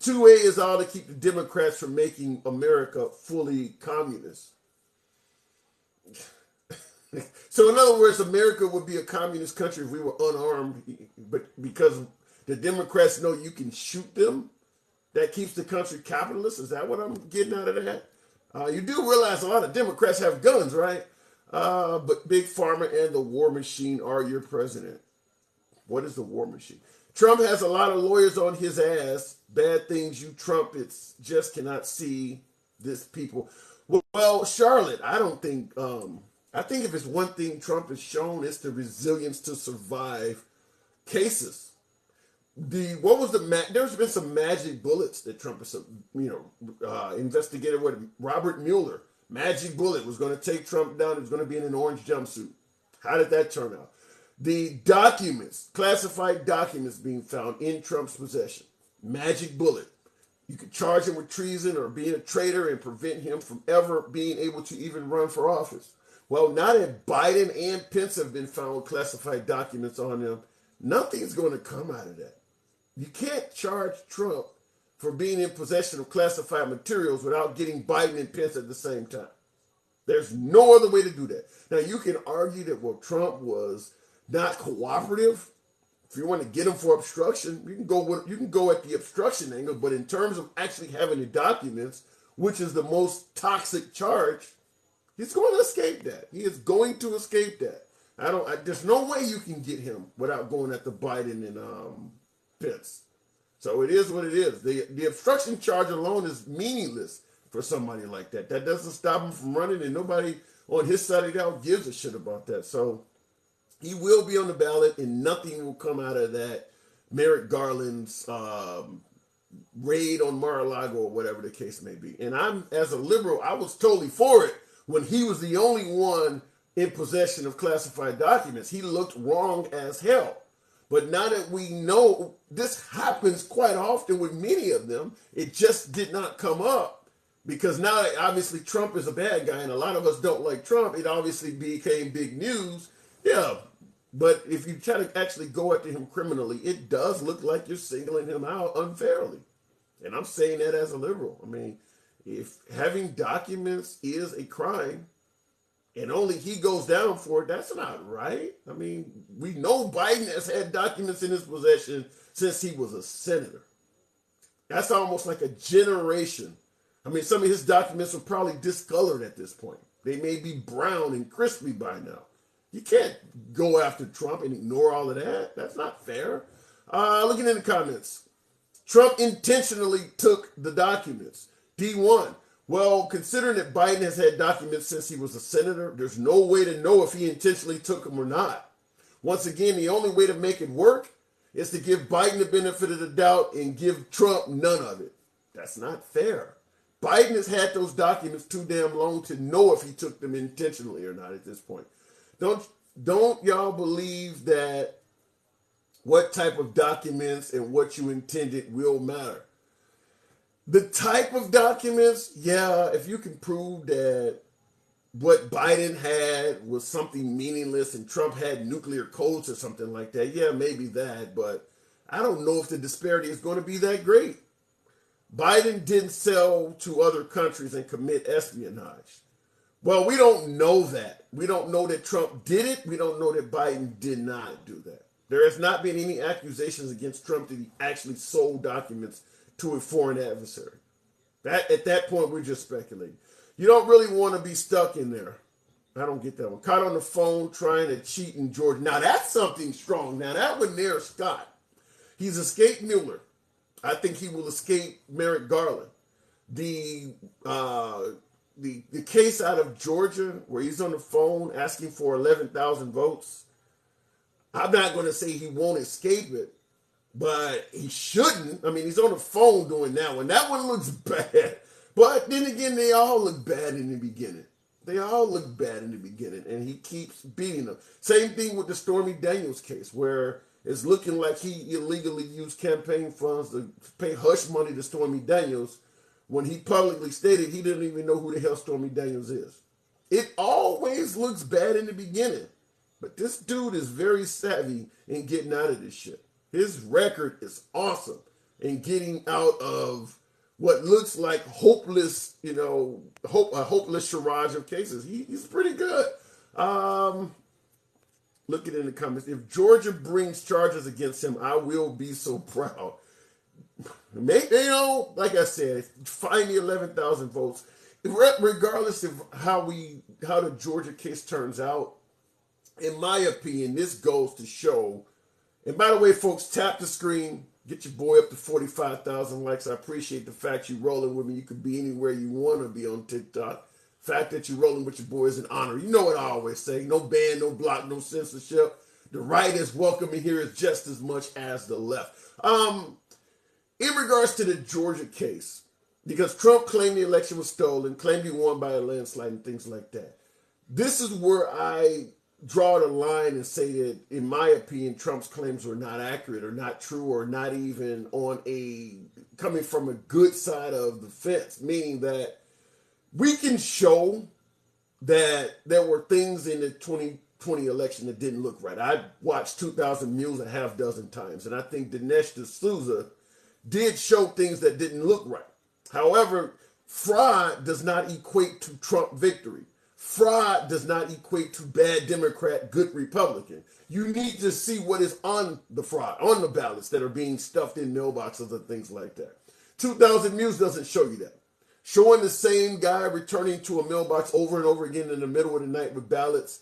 2A is all to keep the Democrats from making America fully communist. So in other words, America would be a communist country if we were unarmed, but because the Democrats know you can shoot them, that keeps the country capitalist? Is that what I'm getting out of that? You do realize a lot of Democrats have guns, right? But Big Pharma and the war machine are your president. What is the war machine? Trump has a lot of lawyers on his ass. Bad things you trumpets just cannot see this people. Well, Charlotte, I don't think... I think if it's one thing Trump has shown, it's the resilience to survive cases. There's been some magic bullets that Trump has, investigated with Robert Mueller. Magic bullet was going to take Trump down. It was going to be in an orange jumpsuit. How did that turn out? The documents, classified documents being found in Trump's possession. Magic bullet. You could charge him with treason or being a traitor and prevent him from ever being able to even run for office. Well, now that Biden and Pence have been found with classified documents on them, nothing's going to come out of that. You can't charge Trump for being in possession of classified materials without getting Biden and Pence at the same time. There's no other way to do that. Now, you can argue that, well, Trump was not cooperative. If you want to get him for obstruction, you can go at the obstruction angle, but in terms of actually having the documents, which is the most toxic charge, he's going to escape that. He is going to escape that. There's no way you can get him without going at the Biden and Pence. So it is what it is. The obstruction charge alone is meaningless if for somebody like that. That doesn't stop him from running, and nobody on his side of the aisle gives a shit about that. So he will be on the ballot, and nothing will come out of that Merrick Garland's raid on Mar-a-Lago or whatever the case may be. And I'm, as a liberal, I was totally for it when he was the only one in possession of classified documents. He looked wrong as hell. But now that we know this happens quite often with many of them, it just did not come up because now obviously Trump is a bad guy and a lot of us don't like Trump. It obviously became big news. Yeah, but if you try to actually go after him criminally, it does look like you're singling him out unfairly. And I'm saying that as a liberal. I mean, if having documents is a crime, and only he goes down for it, that's not right. I mean, we know Biden has had documents in his possession since he was a senator. That's almost like a generation. I mean, some of his documents are probably discolored at this point. They may be brown and crispy by now. You can't go after Trump and ignore all of that. That's not fair. Looking in the comments. Trump intentionally took the documents. D1. Well, considering that Biden has had documents since he was a senator, there's no way to know if he intentionally took them or not. Once again, the only way to make it work is to give Biden the benefit of the doubt and give Trump none of it. That's not fair. Biden has had those documents too damn long to know if he took them intentionally or not at this point. Don't y'all believe that what type of documents and what you intended will matter? The type of documents, yeah, if you can prove that what Biden had was something meaningless and Trump had nuclear codes or something like that, yeah, maybe that, but I don't know if the disparity is going to be that great. Biden didn't sell to other countries and commit espionage. Well, we don't know that. We don't know that Trump did it. We don't know that Biden did not do that. There has not been any accusations against Trump that he actually sold documents to a foreign adversary. At that point, we're just speculating. You don't really want to be stuck in there. I don't get that one. Caught on the phone trying to cheat in Georgia. Now, that's something strong. Now, that one there, Scott. He's escaped Mueller. I think he will escape Merrick Garland. The case out of Georgia where he's on the phone asking for 11,000 votes, I'm not going to say he won't escape it, but he shouldn't. I mean, he's on the phone doing that one. That one looks bad. But then again, they all look bad in the beginning. They all look bad in the beginning, and he keeps beating them. Same thing with the Stormy Daniels case, where it's looking like he illegally used campaign funds to pay hush money to Stormy Daniels when he publicly stated he didn't even know who the hell Stormy Daniels is. It always looks bad in the beginning, but this dude is very savvy in getting out of this shit. His record is awesome in getting out of what looks like hopeless, a hopeless charade of cases. He's pretty good. Looking in the comments, if Georgia brings charges against him, I will be so proud. Like I said, find the 11,000 votes. Regardless of how the Georgia case turns out, in my opinion, this goes to show. And by the way, folks, tap the screen. Get your boy up to 45,000 likes. I appreciate the fact you're rolling with me. You could be anywhere you want to be on TikTok. The fact that you're rolling with your boy is an honor. You know what I always say. No ban, no block, no censorship. The right is welcome in here just as much as the left. In regards to the Georgia case, because Trump claimed the election was stolen, claimed he won by a landslide and things like that. This is where I draw the line and say that, in my opinion, Trump's claims were not accurate or not true or not even coming from a good side of the fence, meaning that we can show that there were things in the 2020 election that didn't look right. I watched 2,000 Mules a half dozen times, and I think Dinesh D'Souza did show things that didn't look right. However, fraud does not equate to Trump victory. Fraud does not equate to bad Democrat, good Republican. You need to see what is on the fraud, on the ballots that are being stuffed in mailboxes and things like that. 2,000 News doesn't show you that. Showing the same guy returning to a mailbox over and over again in the middle of the night with ballots,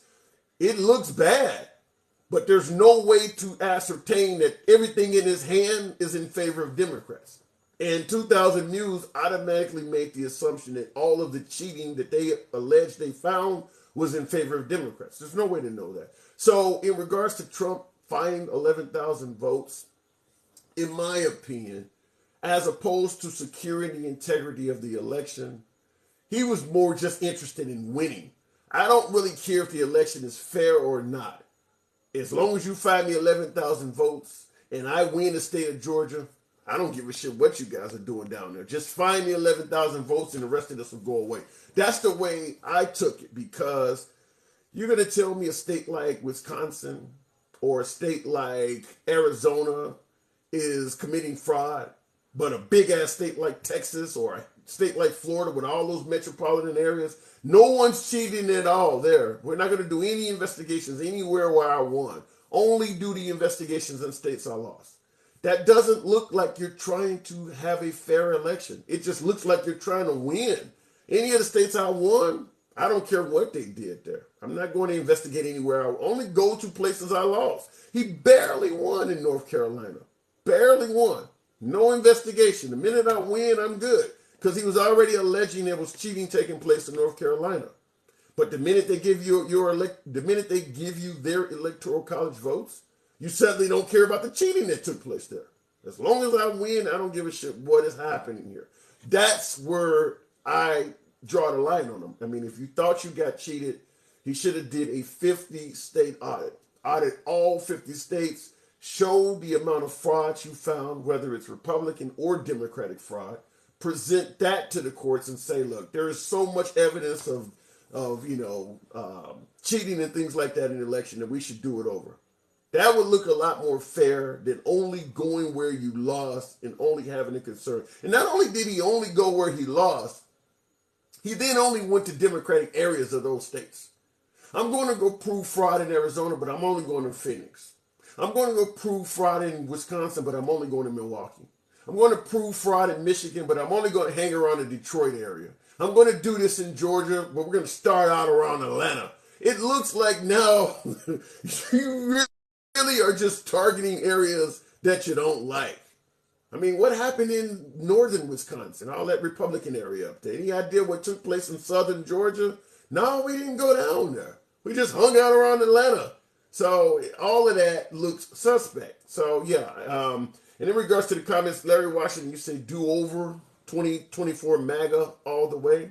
it looks bad. But there's no way to ascertain that everything in his hand is in favor of Democrats. And 2000 News automatically made the assumption that all of the cheating that they alleged they found was in favor of Democrats. There's no way to know that. So, in regards to Trump finding 11,000 votes, in my opinion, as opposed to securing the integrity of the election, he was more just interested in winning. I don't really care if the election is fair or not. As long as you find me 11,000 votes and I win the state of Georgia, I don't give a shit what you guys are doing down there. Just find me 11,000 votes and the rest of this will go away. That's the way I took it, because you're going to tell me a state like Wisconsin or a state like Arizona is committing fraud, but a big ass state like Texas or a state like Florida with all those metropolitan areas, no one's cheating at all there. We're not going to do any investigations anywhere where I won. Only do the investigations in states I lost. That doesn't look like you're trying to have a fair election. It just looks like you're trying to win. Any of the states I won, I don't care what they did there. I'm not going to investigate anywhere. I only go to places I lost. He barely won in North Carolina. Barely won. No investigation. The minute I win, I'm good. Because he was already alleging there was cheating taking place in North Carolina. But the minute they give you their electoral college votes, you suddenly don't care about the cheating that took place there. As long as I win, I don't give a shit what is happening here. That's where I draw the line on him. I mean, if you thought you got cheated, he should have did a 50-state audit. Audit all 50 states, show the amount of fraud you found, whether it's Republican or Democratic fraud. Present that to the courts and say, look, there is so much evidence of cheating and things like that in the election that we should do it over. That would look a lot more fair than only going where you lost and only having a concern. And not only did he only go where he lost, he then only went to Democratic areas of those states. I'm going to go prove fraud in Arizona, but I'm only going to Phoenix. I'm going to go prove fraud in Wisconsin, but I'm only going to Milwaukee. I'm going to prove fraud in Michigan, but I'm only going to hang around the Detroit area. I'm going to do this in Georgia, but we're going to start out around Atlanta. It looks like now you really are just targeting areas that you don't like. I mean, what happened in northern Wisconsin, all that Republican area up there? Any idea what took place in southern Georgia? No, we didn't go down there. We just hung out around Atlanta. So all of that looks suspect. So yeah, and in regards to the comments, Larry Washington, you say do-over 2024 MAGA all the way.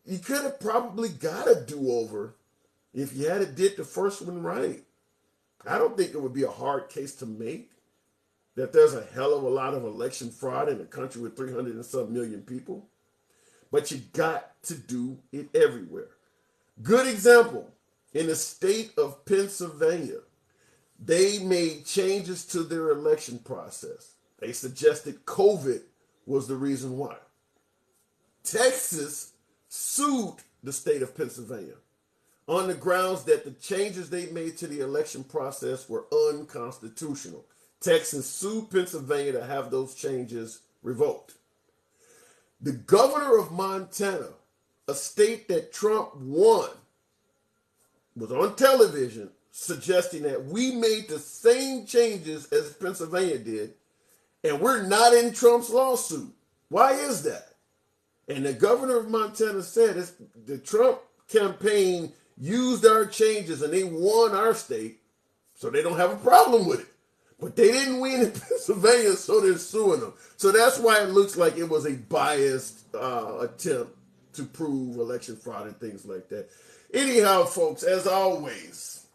You could have probably got a do-over if you had did the first one right. I don't think it would be a hard case to make that there's a hell of a lot of election fraud in a country with 300 and some million people. But you got to do it everywhere. Good example, in the state of Pennsylvania, they made changes to their election process. They suggested COVID was the reason why. Texas sued the state of Pennsylvania on the grounds that the changes they made to the election process were unconstitutional. Texas sued Pennsylvania to have those changes revoked. The governor of Montana, a state that Trump won, was on television suggesting that we made the same changes as Pennsylvania did, and we're not in Trump's lawsuit. Why is that? And the governor of Montana said the Trump campaign used our changes and they won our state, so they don't have a problem with it. But they didn't win in Pennsylvania, so they're suing them. So that's why it looks like it was a biased attempt to prove election fraud and things like that. Anyhow, folks, as always,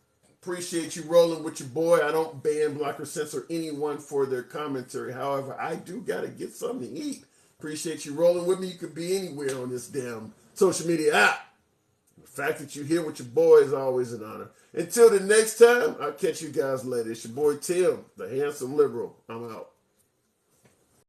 appreciate you rolling with your boy. I don't ban, block, or censor anyone for their commentary. However, I do got to get something to eat. Appreciate you rolling with me. You could be anywhere on this damn social media app. The fact that you're here with your boy is always an honor. Until the next time, I'll catch you guys later. It's your boy Tim, the handsome liberal. I'm out.